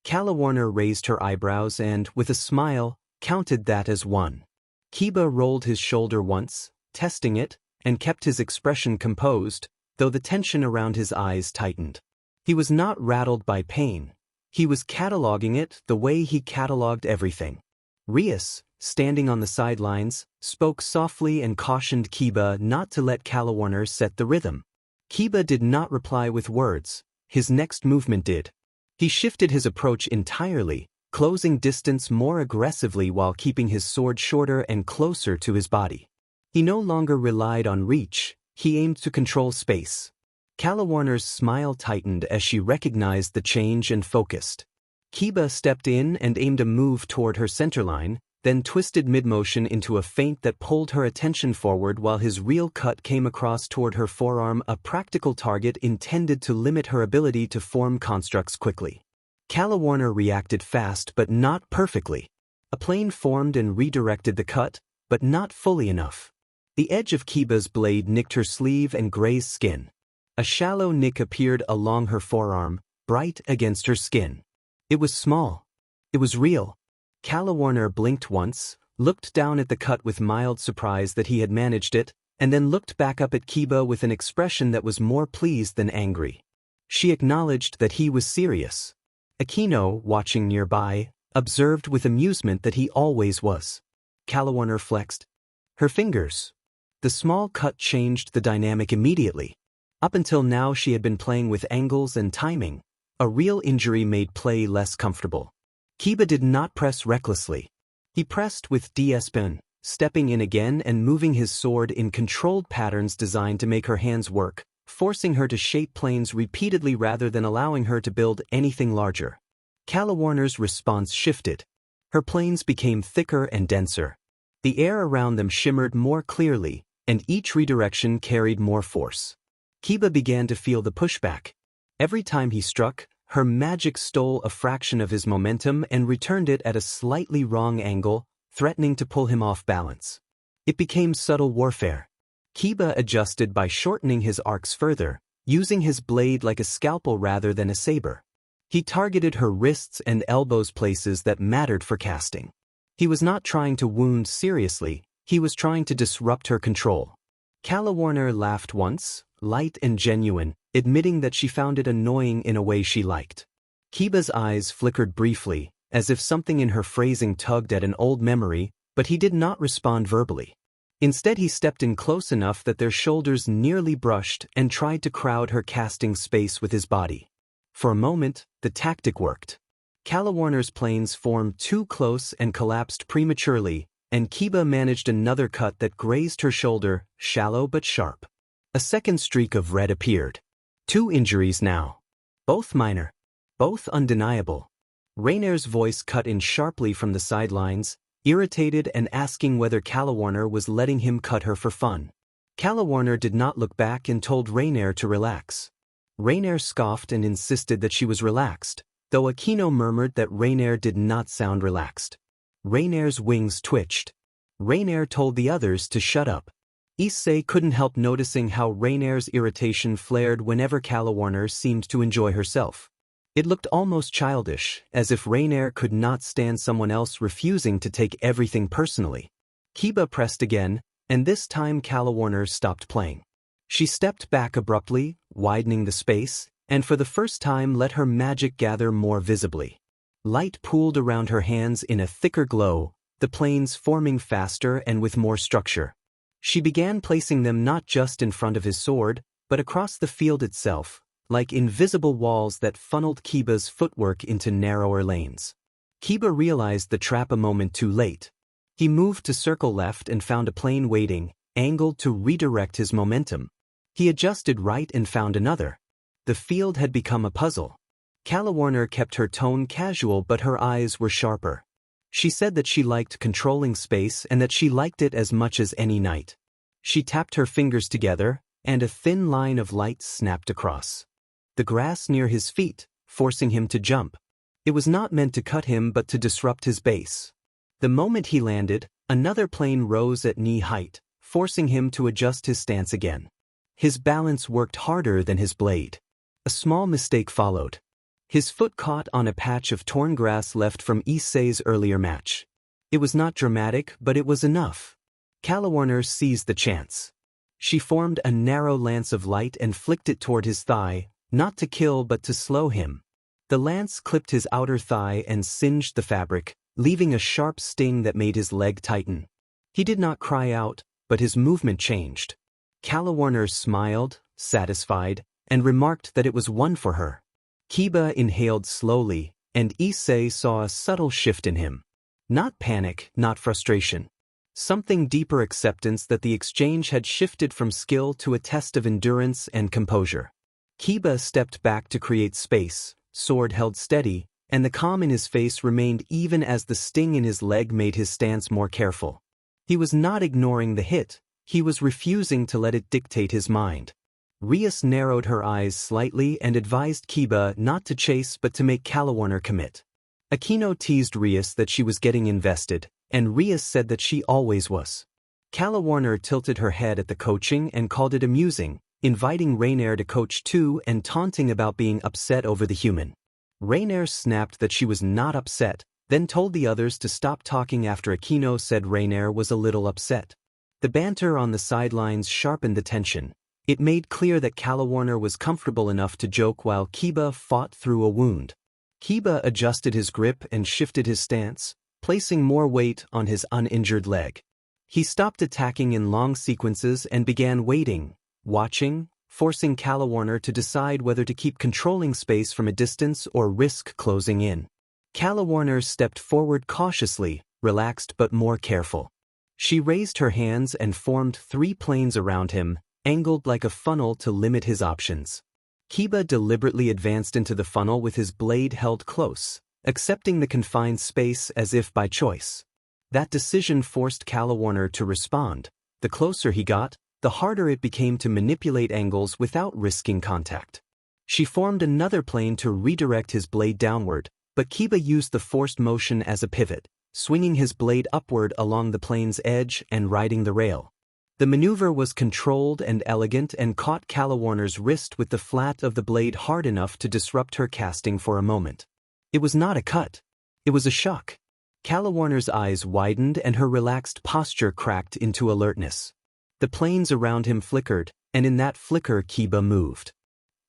Calawarner raised her eyebrows and, with a smile, counted that as 1. Kiba rolled his shoulder once, testing it, and kept his expression composed, though the tension around his eyes tightened. He was not rattled by pain. He was cataloging it the way he cataloged everything. Rias, standing on the sidelines, spoke softly and cautioned Kiba not to let Calawarner set the rhythm. Kiba did not reply with words. His next movement did. He shifted his approach entirely, closing distance more aggressively while keeping his sword shorter and closer to his body. He no longer relied on reach, he aimed to control space. Calawarner's smile tightened as she recognized the change and focused. Kiba stepped in and aimed a move toward her centerline, then twisted mid-motion into a feint that pulled her attention forward while his real cut came across toward her forearm, a practical target intended to limit her ability to form constructs quickly. Calawarner reacted fast but not perfectly. A plane formed and redirected the cut, but not fully enough. The edge of Kiba's blade nicked her sleeve and grazed skin. A shallow nick appeared along her forearm, bright against her skin. It was small. It was real. Calawarner blinked once, looked down at the cut with mild surprise that he had managed it, and then looked back up at Kiba with an expression that was more pleased than angry. She acknowledged that he was serious. Aquino, watching nearby, observed with amusement that he always was. Calawarner flexed her fingers. The small cut changed the dynamic immediately. Up until now she had been playing with angles and timing. A real injury made play less comfortable. Kiba did not press recklessly. He pressed with discipline, stepping in again and moving his sword in controlled patterns designed to make her hands work, forcing her to shape planes repeatedly rather than allowing her to build anything larger. Calawarner's response shifted. Her planes became thicker and denser. The air around them shimmered more clearly, and each redirection carried more force. Kiba began to feel the pushback. Every time he struck, her magic stole a fraction of his momentum and returned it at a slightly wrong angle, threatening to pull him off balance. It became subtle warfare. Kiba adjusted by shortening his arcs further, using his blade like a scalpel rather than a saber. He targeted her wrists and elbows, places that mattered for casting. He was not trying to wound seriously, he was trying to disrupt her control. Calawarner laughed once, light and genuine, admitting that she found it annoying in a way she liked. Kiba's eyes flickered briefly, as if something in her phrasing tugged at an old memory, but he did not respond verbally. Instead he stepped in close enough that their shoulders nearly brushed and tried to crowd her casting space with his body. For a moment, the tactic worked. Calawarner's planes formed too close and collapsed prematurely, and Kiba managed another cut that grazed her shoulder, shallow but sharp. A second streak of red appeared. 2 injuries now. Both minor. Both undeniable. Rainer's voice cut in sharply from the sidelines, irritated and asking whether Calawarner was letting him cut her for fun. Calawarner did not look back and told Rainer to relax. Rainer scoffed and insisted that she was relaxed, though Aquino murmured that Rainer did not sound relaxed. Rainer's wings twitched. Rainer told the others to shut up. Issei couldn't help noticing how Rainer's irritation flared whenever Calawarner seemed to enjoy herself. It looked almost childish, as if Rainer could not stand someone else refusing to take everything personally. Kiba pressed again, and this time Calawarner stopped playing. She stepped back abruptly, widening the space, and for the first time let her magic gather more visibly. Light pooled around her hands in a thicker glow, the planes forming faster and with more structure. She began placing them not just in front of his sword, but across the field itself, like invisible walls that funneled Kiba's footwork into narrower lanes. Kiba realized the trap a moment too late. He moved to circle left and found a plane waiting, angled to redirect his momentum. He adjusted right and found another. The field had become a puzzle. Calawarner kept her tone casual, but her eyes were sharper. She said that she liked controlling space and that she liked it as much as any knight. She tapped her fingers together, and a thin line of light snapped across the grass near his feet, forcing him to jump. It was not meant to cut him but to disrupt his base. The moment he landed, another plane rose at knee height, forcing him to adjust his stance again. His balance worked harder than his blade. A small mistake followed. His foot caught on a patch of torn grass left from Issei's earlier match. It was not dramatic, but it was enough. Calawarner seized the chance. She formed a narrow lance of light and flicked it toward his thigh, not to kill but to slow him. The lance clipped his outer thigh and singed the fabric, leaving a sharp sting that made his leg tighten. He did not cry out, but his movement changed. Calawarner smiled, satisfied, and remarked that it was one for her. Kiba inhaled slowly, and Issei saw a subtle shift in him. Not panic, not frustration. Something deeper acceptance that the exchange had shifted from skill to a test of endurance and composure. Kiba stepped back to create space, sword held steady, and the calm in his face remained even as the sting in his leg made his stance more careful. He was not ignoring the hit, he was refusing to let it dictate his mind. Rias narrowed her eyes slightly and advised Kiba not to chase but to make Calawarner commit. Aquino teased Rias that she was getting invested, and Rias said that she always was. Calawarner tilted her head at the coaching and called it amusing, inviting Rainier to coach too and taunting about being upset over the human. Rainier snapped that she was not upset, then told the others to stop talking after Aquino said Rainier was a little upset. The banter on the sidelines sharpened the tension. It made clear that Calawarner was comfortable enough to joke while Kiba fought through a wound. Kiba adjusted his grip and shifted his stance, placing more weight on his uninjured leg. He stopped attacking in long sequences and began waiting, watching, forcing Calawarner to decide whether to keep controlling space from a distance or risk closing in. Calawarner stepped forward cautiously, relaxed but more careful. She raised her hands and formed 3 planes around him, angled like a funnel to limit his options. Kiba deliberately advanced into the funnel with his blade held close, accepting the confined space as if by choice. That decision forced Calawarner to respond. The closer he got, the harder it became to manipulate angles without risking contact. She formed another plane to redirect his blade downward, but Kiba used the forced motion as a pivot, swinging his blade upward along the plane's edge and riding the rail. The maneuver was controlled and elegant and caught Calawarner's wrist with the flat of the blade hard enough to disrupt her casting for a moment. It was not a cut. It was a shock. Calawarner's eyes widened and her relaxed posture cracked into alertness. The planes around him flickered, and in that flicker Kiba moved.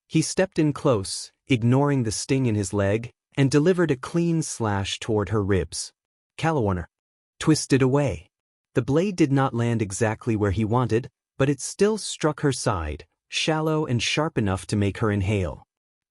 He stepped in close, ignoring the sting in his leg, and delivered a clean slash toward her ribs. Calawarner twisted away. The blade did not land exactly where he wanted, but it still struck her side, shallow and sharp enough to make her inhale.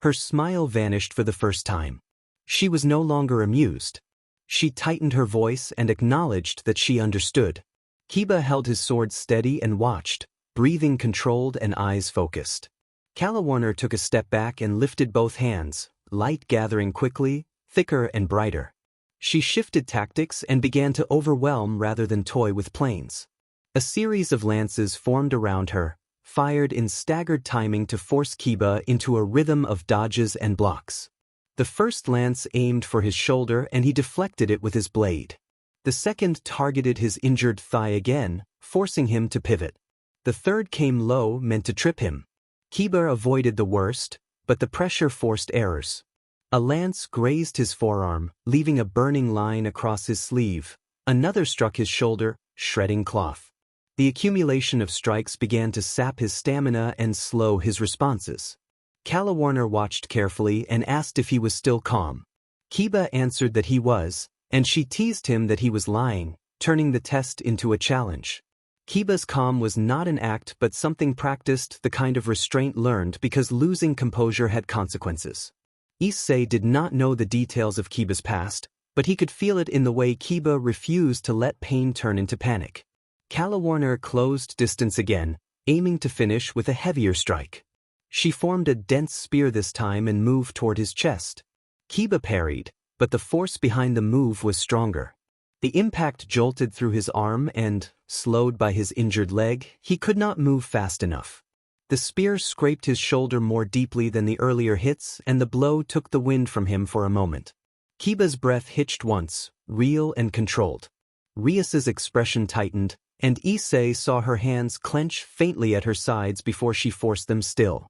Her smile vanished for the first time. She was no longer amused. She tightened her voice and acknowledged that she understood. Kiba held his sword steady and watched, breathing controlled and eyes focused. Calawarner took a step back and lifted both hands, light gathering quickly, thicker and brighter. She shifted tactics and began to overwhelm rather than toy with planes. A series of lances formed around her, fired in staggered timing to force Kiba into a rhythm of dodges and blocks. The first lance aimed for his shoulder and he deflected it with his blade. The second targeted his injured thigh again, forcing him to pivot. The third came low, meant to trip him. Kiba avoided the worst, but the pressure forced errors. A lance grazed his forearm, leaving a burning line across his sleeve. Another struck his shoulder, shredding cloth. The accumulation of strikes began to sap his stamina and slow his responses. Calawarner watched carefully and asked if he was still calm. Kiba answered that he was, and she teased him that he was lying, turning the test into a challenge. Kiba's calm was not an act but something practiced, the kind of restraint learned because losing composure had consequences. Issei did not know the details of Kiba's past, but he could feel it in the way Kiba refused to let pain turn into panic. Calawarner closed distance again, aiming to finish with a heavier strike. She formed a dense spear this time and moved toward his chest. Kiba parried, but the force behind the move was stronger. The impact jolted through his arm and, slowed by his injured leg, he could not move fast enough. The spear scraped his shoulder more deeply than the earlier hits and the blow took the wind from him for a moment. Kiba's breath hitched once, real and controlled. Rias's expression tightened, and Issei saw her hands clench faintly at her sides before she forced them still.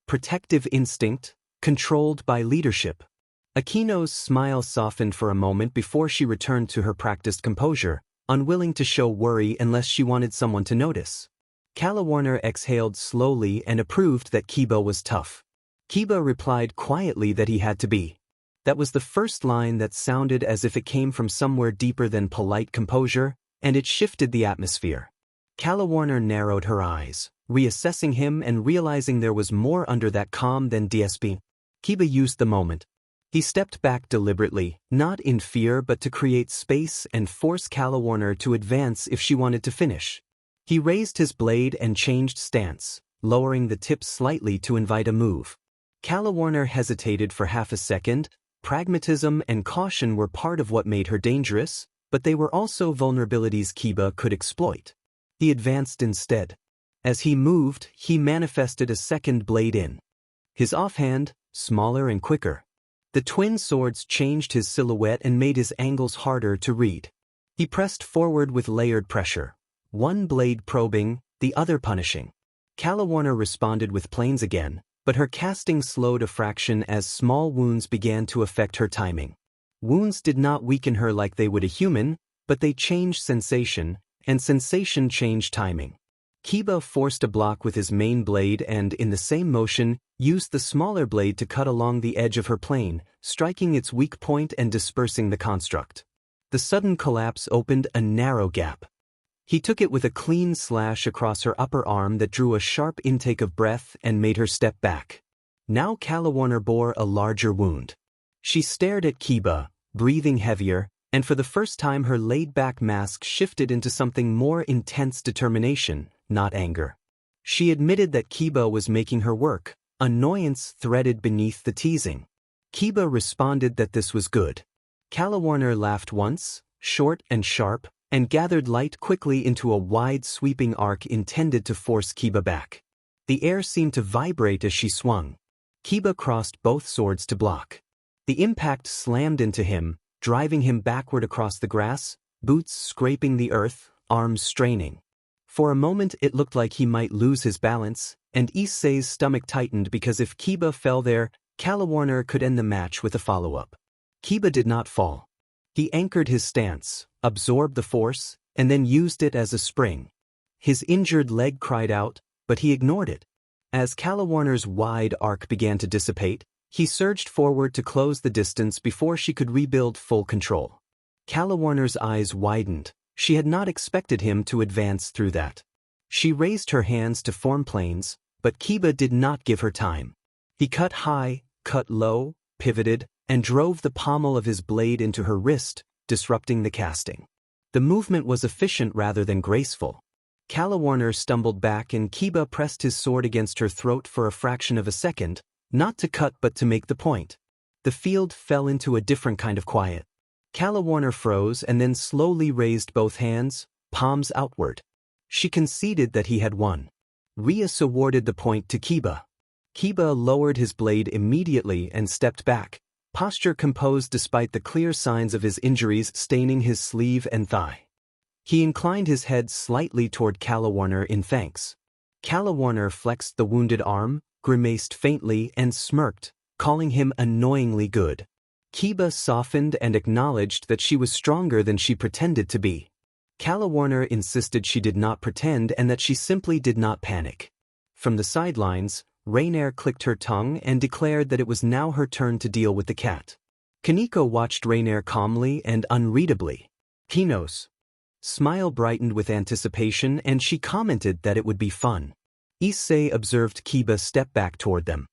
Protective instinct, controlled by leadership. Akino's smile softened for a moment before she returned to her practiced composure, unwilling to show worry unless she wanted someone to notice. Kalawarner exhaled slowly and approved that Kiba was tough. Kiba replied quietly that he had to be. That was the first line that sounded as if it came from somewhere deeper than polite composure, and it shifted the atmosphere. Kalawarner narrowed her eyes, reassessing him and realizing there was more under that calm than DSP. Kiba used the moment. He stepped back deliberately, not in fear but to create space and force Kalawarner to advance if she wanted to finish. He raised his blade and changed stance, lowering the tip slightly to invite a move. Kalawarner hesitated for half a second. Pragmatism and caution were part of what made her dangerous, but they were also vulnerabilities Kiba could exploit. He advanced instead. As he moved, he manifested a second blade in. His offhand, smaller and quicker. The twin swords changed his silhouette and made his angles harder to read. He pressed forward with layered pressure, one blade probing, the other punishing. Kalawarner responded with planes again, but her casting slowed a fraction as small wounds began to affect her timing. Wounds did not weaken her like they would a human, but they changed sensation, and sensation changed timing. Kiba forced a block with his main blade and, in the same motion, used the smaller blade to cut along the edge of her plane, striking its weak point and dispersing the construct. The sudden collapse opened a narrow gap. He took it with a clean slash across her upper arm that drew a sharp intake of breath and made her step back. Now Kalawarner bore a larger wound. She stared at Kiba, breathing heavier, and for the first time her laid-back mask shifted into something more intense determination, not anger. She admitted that Kiba was making her work, annoyance threaded beneath the teasing. Kiba responded that this was good. Kalawarner laughed once, short and sharp, and gathered light quickly into a wide sweeping arc intended to force Kiba back. The air seemed to vibrate as she swung. Kiba crossed both swords to block. The impact slammed into him, driving him backward across the grass, boots scraping the earth, arms straining. For a moment it looked like he might lose his balance, and Issei's stomach tightened because if Kiba fell there, Kalawarner could end the match with a follow-up. Kiba did not fall. He anchored his stance, absorbed the force, and then used it as a spring. His injured leg cried out, but he ignored it. As Kalawarner's wide arc began to dissipate, he surged forward to close the distance before she could rebuild full control. Kalawarner's eyes widened. She had not expected him to advance through that. She raised her hands to form planes, but Kiba did not give her time. He cut high, cut low, pivoted, and drove the pommel of his blade into her wrist, disrupting the casting. The movement was efficient rather than graceful. Kalawarner stumbled back and Kiba pressed his sword against her throat for a fraction of a second, not to cut but to make the point. The field fell into a different kind of quiet. Kalawarner froze and then slowly raised both hands, palms outward. She conceded that he had won. Rias awarded the point to Kiba. Kiba lowered his blade immediately and stepped back, posture composed despite the clear signs of his injuries staining his sleeve and thigh. He inclined his head slightly toward Kalawarner in thanks. Kalawarner flexed the wounded arm, grimaced faintly and smirked, calling him annoyingly good. Kiba softened and acknowledged that she was stronger than she pretended to be. Kalawarner insisted she did not pretend and that she simply did not panic. From the sidelines, Rainier clicked her tongue and declared that it was now her turn to deal with the cat. Kaneko watched Rainier calmly and unreadably. Kinos. Smile brightened with anticipation and she commented that it would be fun. Issei observed Kiba step back toward them.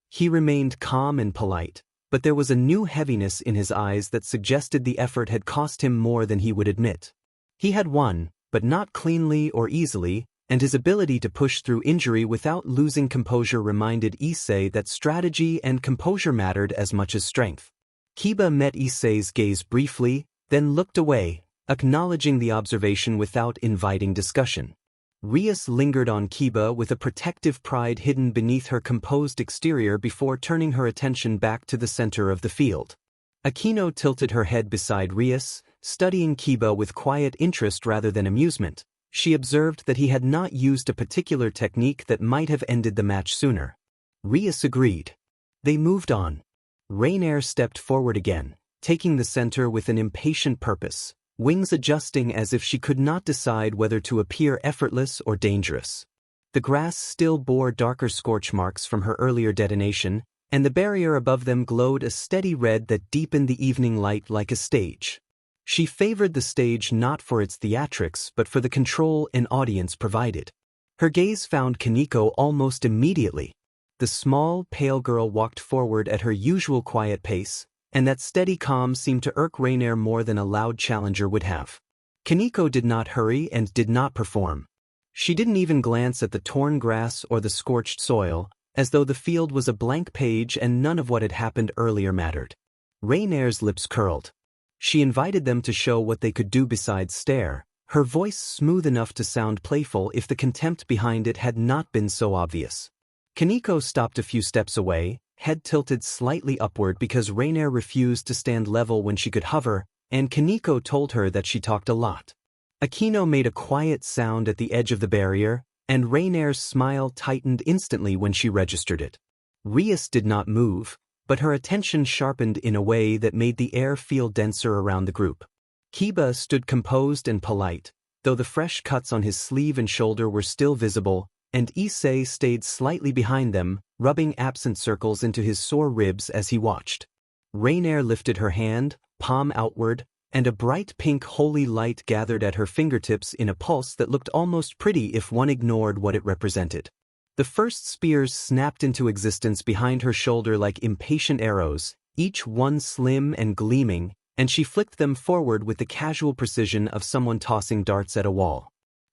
He remained calm and polite, but there was a new heaviness in his eyes that suggested the effort had cost him more than he would admit. He had won, but not cleanly or easily, and his ability to push through injury without losing composure reminded Issei that strategy and composure mattered as much as strength. Kiba met Issei's gaze briefly, then looked away, acknowledging the observation without inviting discussion. Rias lingered on Kiba with a protective pride hidden beneath her composed exterior before turning her attention back to the center of the field. Akino tilted her head beside Rias, studying Kiba with quiet interest rather than amusement. She observed that he had not used a particular technique that might have ended the match sooner. Rias agreed. They moved on. Rainier stepped forward again, taking the center with an impatient purpose, wings adjusting as if she could not decide whether to appear effortless or dangerous. The grass still bore darker scorch marks from her earlier detonation, and the barrier above them glowed a steady red that deepened the evening light like a stage. She favored the stage not for its theatrics but for the control an audience provided. Her gaze found Kaneko almost immediately. The small, pale girl walked forward at her usual quiet pace, and that steady calm seemed to irk Rainier more than a loud challenger would have. Kaneko did not hurry and did not perform. She didn't even glance at the torn grass or the scorched soil, as though the field was a blank page and none of what had happened earlier mattered. Rainier's lips curled. She invited them to show what they could do besides stare, her voice smooth enough to sound playful if the contempt behind it had not been so obvious. Kaneko stopped a few steps away, head tilted slightly upward because Rainier refused to stand level when she could hover, and Kaneko told her that she talked a lot. Akino made a quiet sound at the edge of the barrier, and Rainier's smile tightened instantly when she registered it. Rias did not move, but her attention sharpened in a way that made the air feel denser around the group. Kiba stood composed and polite, though the fresh cuts on his sleeve and shoulder were still visible, and Issei stayed slightly behind them, rubbing absent circles into his sore ribs as he watched. Rainier lifted her hand, palm outward, and a bright pink holy light gathered at her fingertips in a pulse that looked almost pretty if one ignored what it represented. The first spears snapped into existence behind her shoulder like impatient arrows, each one slim and gleaming, and she flicked them forward with the casual precision of someone tossing darts at a wall.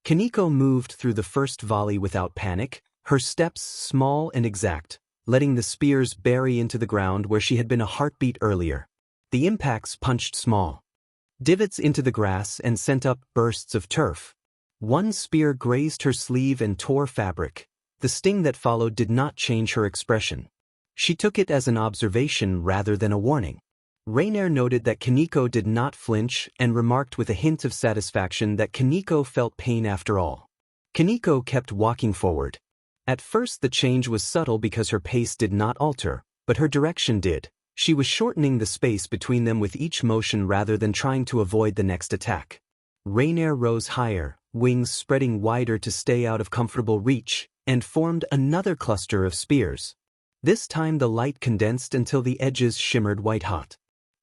Kaneko moved through the first volley without panic, her steps small and exact, letting the spears bury into the ground where she had been a heartbeat earlier. The impacts punched small divots into the grass and sent up bursts of turf. One spear grazed her sleeve and tore fabric. The sting that followed did not change her expression. She took it as an observation rather than a warning. Rainier noted that Kaneko did not flinch and remarked with a hint of satisfaction that Kaneko felt pain after all. Kaneko kept walking forward. At first the change was subtle because her pace did not alter, but her direction did. She was shortening the space between them with each motion rather than trying to avoid the next attack. Rainier rose higher, wings spreading wider to stay out of comfortable reach, and formed another cluster of spears. This time the light condensed until the edges shimmered white-hot.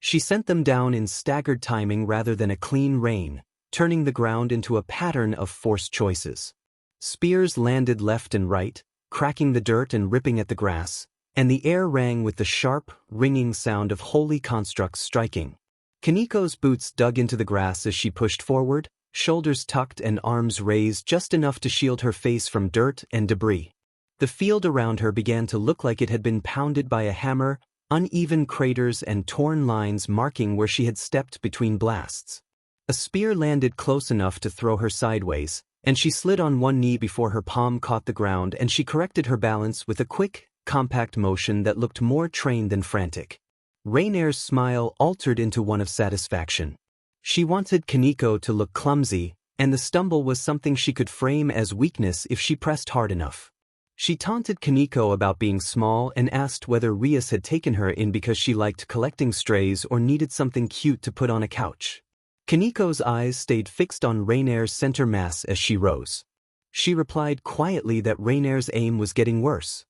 She sent them down in staggered timing rather than a clean rain, turning the ground into a pattern of forced choices. Spears landed left and right, cracking the dirt and ripping at the grass, and the air rang with the sharp, ringing sound of holy constructs striking. Kaneko's boots dug into the grass as she pushed forward, shoulders tucked and arms raised just enough to shield her face from dirt and debris. The field around her began to look like it had been pounded by a hammer, uneven craters and torn lines marking where she had stepped between blasts. A spear landed close enough to throw her sideways, and she slid on one knee before her palm caught the ground and she corrected her balance with a quick, compact motion that looked more trained than frantic. Rainier's smile altered into one of satisfaction. She wanted Kaneko to look clumsy, and the stumble was something she could frame as weakness if she pressed hard enough. She taunted Kaneko about being small and asked whether Rias had taken her in because she liked collecting strays or needed something cute to put on a couch. Kaneko's eyes stayed fixed on Rainier's center mass as she rose. She replied quietly that Rainier's aim was getting worse.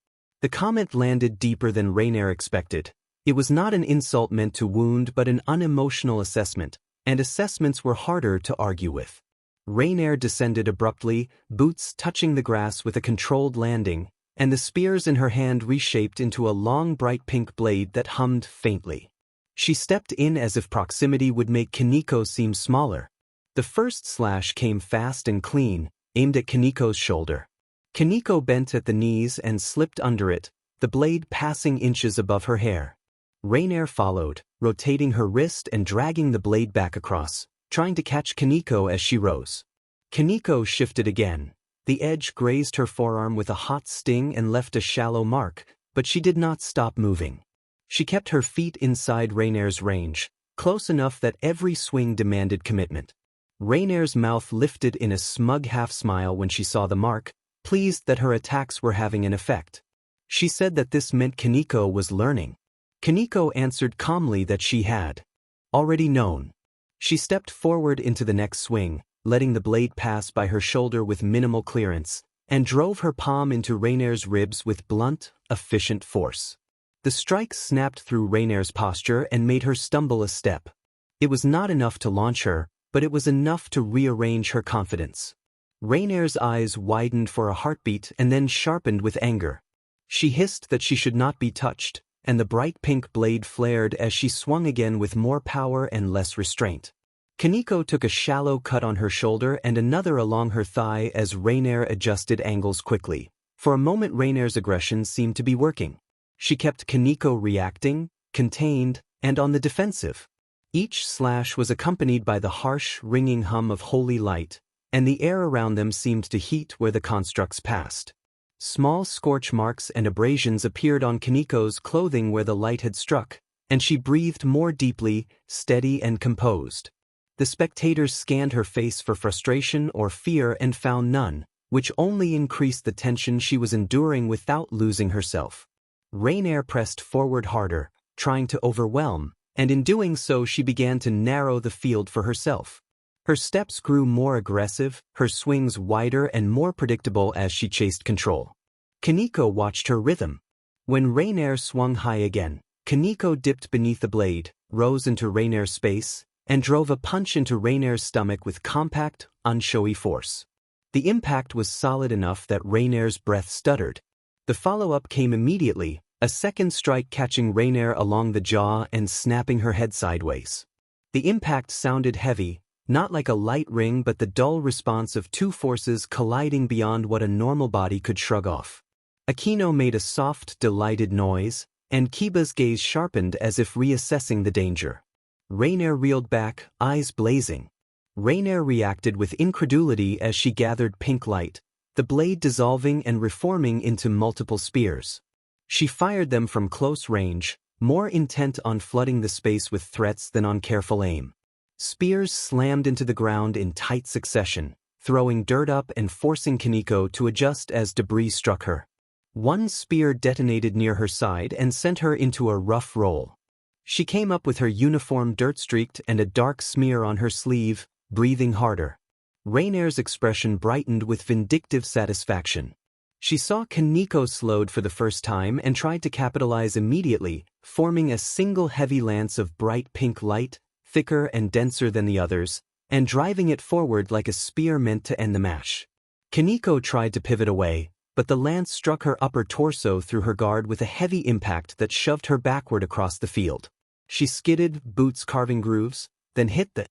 The comment landed deeper than Rainier expected. It was not an insult meant to wound but an unemotional assessment, and assessments were harder to argue with. Rainier descended abruptly, boots touching the grass with a controlled landing, and the spears in her hand reshaped into a long bright pink blade that hummed faintly. She stepped in as if proximity would make Kaneko seem smaller. The first slash came fast and clean, aimed at Kaneko's shoulder. Kaneko bent at the knees and slipped under it, the blade passing inches above her hair. Rainier followed, rotating her wrist and dragging the blade back across, trying to catch Kaneko as she rose. Kaneko shifted again. The edge grazed her forearm with a hot sting and left a shallow mark, but she did not stop moving. She kept her feet inside Rainier's range, close enough that every swing demanded commitment. Rainier's mouth lifted in a smug half-smile when she saw the mark, pleased that her attacks were having an effect. She said that this meant Kaneko was learning. Kaneko answered calmly that she had already known. She stepped forward into the next swing, letting the blade pass by her shoulder with minimal clearance, and drove her palm into Rainer's ribs with blunt, efficient force. The strike snapped through Rainer's posture and made her stumble a step. It was not enough to launch her, but it was enough to rearrange her confidence. Rainer's eyes widened for a heartbeat and then sharpened with anger. She hissed that she should not be touched, and the bright pink blade flared as she swung again with more power and less restraint. Kaneko took a shallow cut on her shoulder and another along her thigh as Rainer adjusted angles quickly. For a moment Rainer's aggression seemed to be working. She kept Kaneko reacting, contained, and on the defensive. Each slash was accompanied by the harsh, ringing hum of holy light, and the air around them seemed to heat where the constructs passed. Small scorch marks and abrasions appeared on Kaneko's clothing where the light had struck, and she breathed more deeply, steady and composed. The spectators scanned her face for frustration or fear and found none, which only increased the tension she was enduring without losing herself. Rainer pressed forward harder, trying to overwhelm, and in doing so she began to narrow the field for herself. Her steps grew more aggressive, her swings wider and more predictable as she chased control. Kaneko watched her rhythm. When Rainer swung high again, Kaneko dipped beneath the blade, rose into Rainer's space, and drove a punch into Rainer's stomach with compact, unshowy force. The impact was solid enough that Rainer's breath stuttered. The follow-up came immediately, a second strike catching Rainer along the jaw and snapping her head sideways. The impact sounded heavy, not like a light ring but the dull response of two forces colliding beyond what a normal body could shrug off. Akino made a soft, delighted noise, and Kiba's gaze sharpened as if reassessing the danger. Rainer reeled back, eyes blazing. Rainer reacted with incredulity as she gathered pink light, the blade dissolving and reforming into multiple spears. She fired them from close range, more intent on flooding the space with threats than on careful aim. Spears slammed into the ground in tight succession, throwing dirt up and forcing Kaneko to adjust as debris struck her. One spear detonated near her side and sent her into a rough roll. She came up with her uniform dirt-streaked and a dark smear on her sleeve, breathing harder. Rainer's expression brightened with vindictive satisfaction. She saw Kaneko slowed for the first time and tried to capitalize immediately, forming a single heavy lance of bright pink light, thicker and denser than the others, and driving it forward like a spear meant to end the match. Kaneko tried to pivot away, but the lance struck her upper torso through her guard with a heavy impact that shoved her backward across the field. She skidded, boots carving grooves, then hit the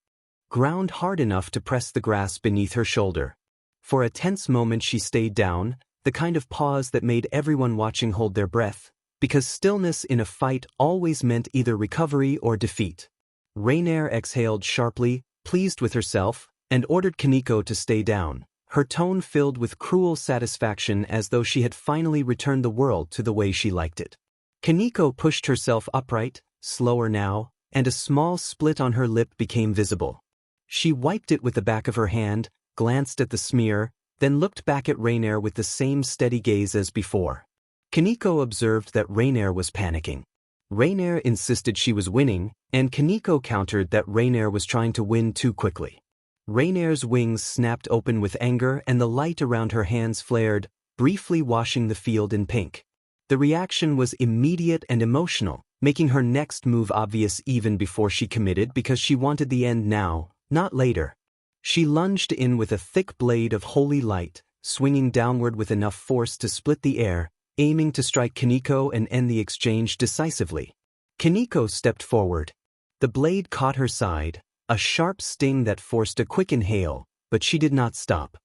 ground hard enough to press the grass beneath her shoulder. For a tense moment she stayed down, the kind of pause that made everyone watching hold their breath, because stillness in a fight always meant either recovery or defeat. Rainer exhaled sharply, pleased with herself, and ordered Kaneko to stay down, her tone filled with cruel satisfaction as though she had finally returned the world to the way she liked it. Kaneko pushed herself upright, slower now, and a small split on her lip became visible. She wiped it with the back of her hand, glanced at the smear, then looked back at Rainer with the same steady gaze as before. Kaneko observed that Rainer was panicking. Rainer insisted she was winning, and Kaneko countered that Rainer was trying to win too quickly. Rainer's wings snapped open with anger and the light around her hands flared, briefly washing the field in pink. The reaction was immediate and emotional, making her next move obvious even before she committed because she wanted the end now, not later. She lunged in with a thick blade of holy light, swinging downward with enough force to split the air, aiming to strike Kaneko and end the exchange decisively. Kaneko stepped forward. The blade caught her side, a sharp sting that forced a quick inhale, but she did not stop.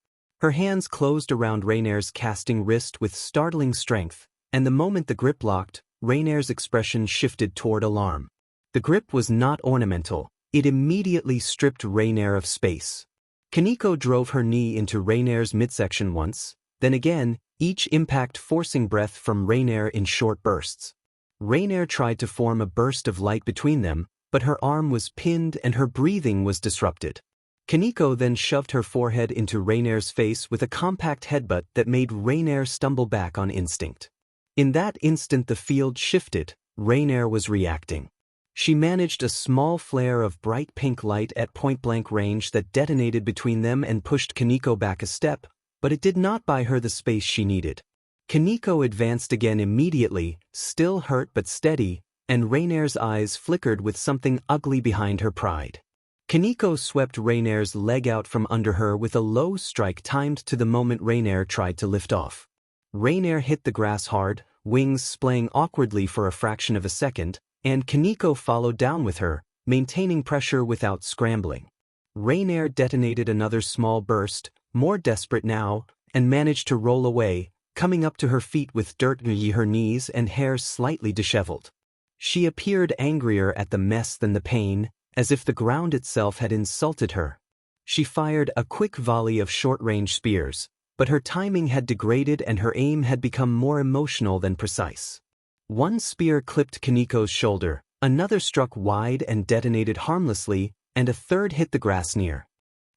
Her hands closed around Rainer's casting wrist with startling strength, and the moment the grip locked, Rainer's expression shifted toward alarm. The grip was not ornamental, it immediately stripped Rainer of space. Kaneko drove her knee into Rainer's midsection once, then again, each impact forcing breath from Rainer in short bursts. Rainer tried to form a burst of light between them, but her arm was pinned and her breathing was disrupted. Kaneko then shoved her forehead into Rainer's face with a compact headbutt that made Rainer stumble back on instinct. In that instant the field shifted, Rainier was reacting. She managed a small flare of bright pink light at point-blank range that detonated between them and pushed Kaneko back a step, but it did not buy her the space she needed. Kaneko advanced again immediately, still hurt but steady, and Rainier's eyes flickered with something ugly behind her pride. Kaneko swept Rainier's leg out from under her with a low strike timed to the moment Rainier tried to lift off. Rainier hit the grass hard, wings splaying awkwardly for a fraction of a second, and Kaneko followed down with her, maintaining pressure without scrambling. Rainier detonated another small burst, more desperate now, and managed to roll away, coming up to her feet with dirt near her knees and hair slightly disheveled. She appeared angrier at the mess than the pain, as if the ground itself had insulted her. She fired a quick volley of short-range spears, but her timing had degraded and her aim had become more emotional than precise. One spear clipped Kaneko's shoulder, another struck wide and detonated harmlessly, and a third hit the grass near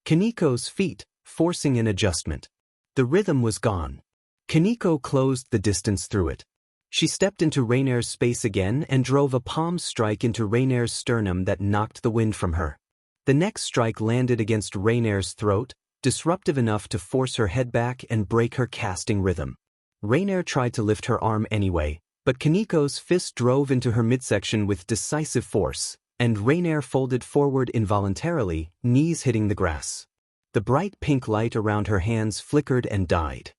Kaneko's feet, forcing an adjustment. The rhythm was gone. Kaneko closed the distance through it. She stepped into Rainier's space again and drove a palm strike into Rainier's sternum that knocked the wind from her. The next strike landed against Rainier's throat, disruptive enough to force her head back and break her casting rhythm. Rainier tried to lift her arm anyway, but Kaneko's fist drove into her midsection with decisive force, and Rainier folded forward involuntarily, knees hitting the grass. The bright pink light around her hands flickered and died.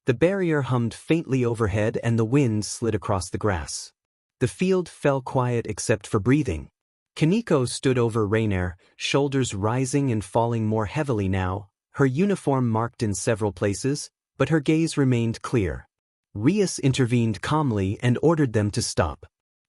The barrier hummed faintly overhead and the wind slid across the grass. The field fell quiet except for breathing. Kaneko stood over Rainier, shoulders rising and falling more heavily now, her uniform marked in several places, but her gaze remained clear. Rias intervened calmly and ordered them to stop.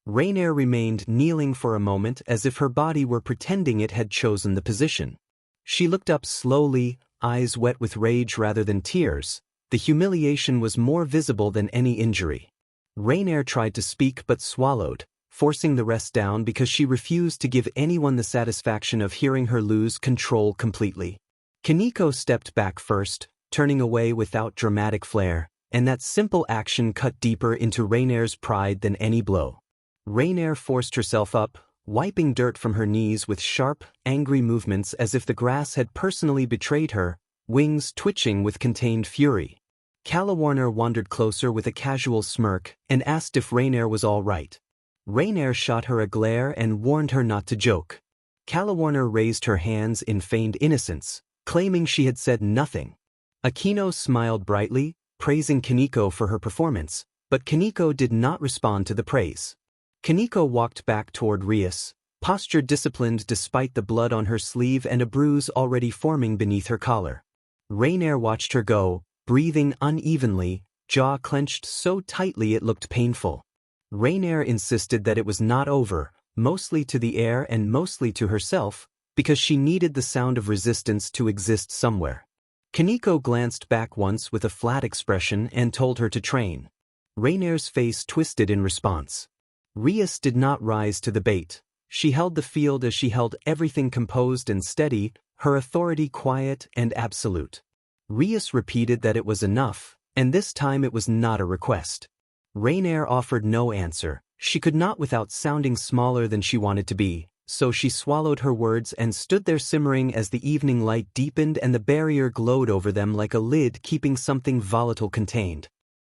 Rainier remained kneeling for a moment as if her body were pretending it had chosen the position. She looked up slowly, eyes wet with rage rather than tears. The humiliation was more visible than any injury. Rainier tried to speak but swallowed, forcing the rest down because she refused to give anyone the satisfaction of hearing her lose control completely. Kaneko stepped back first, turning away without dramatic flair, and that simple action cut deeper into Rainier's pride than any blow. Rainier forced herself up, wiping dirt from her knees with sharp, angry movements as if the grass had personally betrayed her, wings twitching with contained fury. Calawarner wandered closer with a casual smirk and asked if Rainier was all right. Rainier shot her a glare and warned her not to joke. Calawarner raised her hands in feigned innocence, claiming she had said nothing. Aquino smiled brightly, praising Kaneko for her performance, but Kaneko did not respond to the praise. Kaneko walked back toward Rias, posture disciplined despite the blood on her sleeve and a bruise already forming beneath her collar. Rainier watched her go, breathing unevenly, jaw clenched so tightly it looked painful. Rainier insisted that it was not over, mostly to the air and mostly to herself, because she needed the sound of resistance to exist somewhere. Kaneko glanced back once with a flat expression and told her to train. Rainier's face twisted in response. Rias did not rise to the bait. She held the field as she held everything composed and steady, her authority quiet and absolute. Rias repeated that it was enough, and this time it was not a request. Rainier offered no answer. She could not without sounding smaller than she wanted to be, so she swallowed her words and stood there simmering as the evening light deepened and the barrier glowed over them like a lid keeping something volatile contained.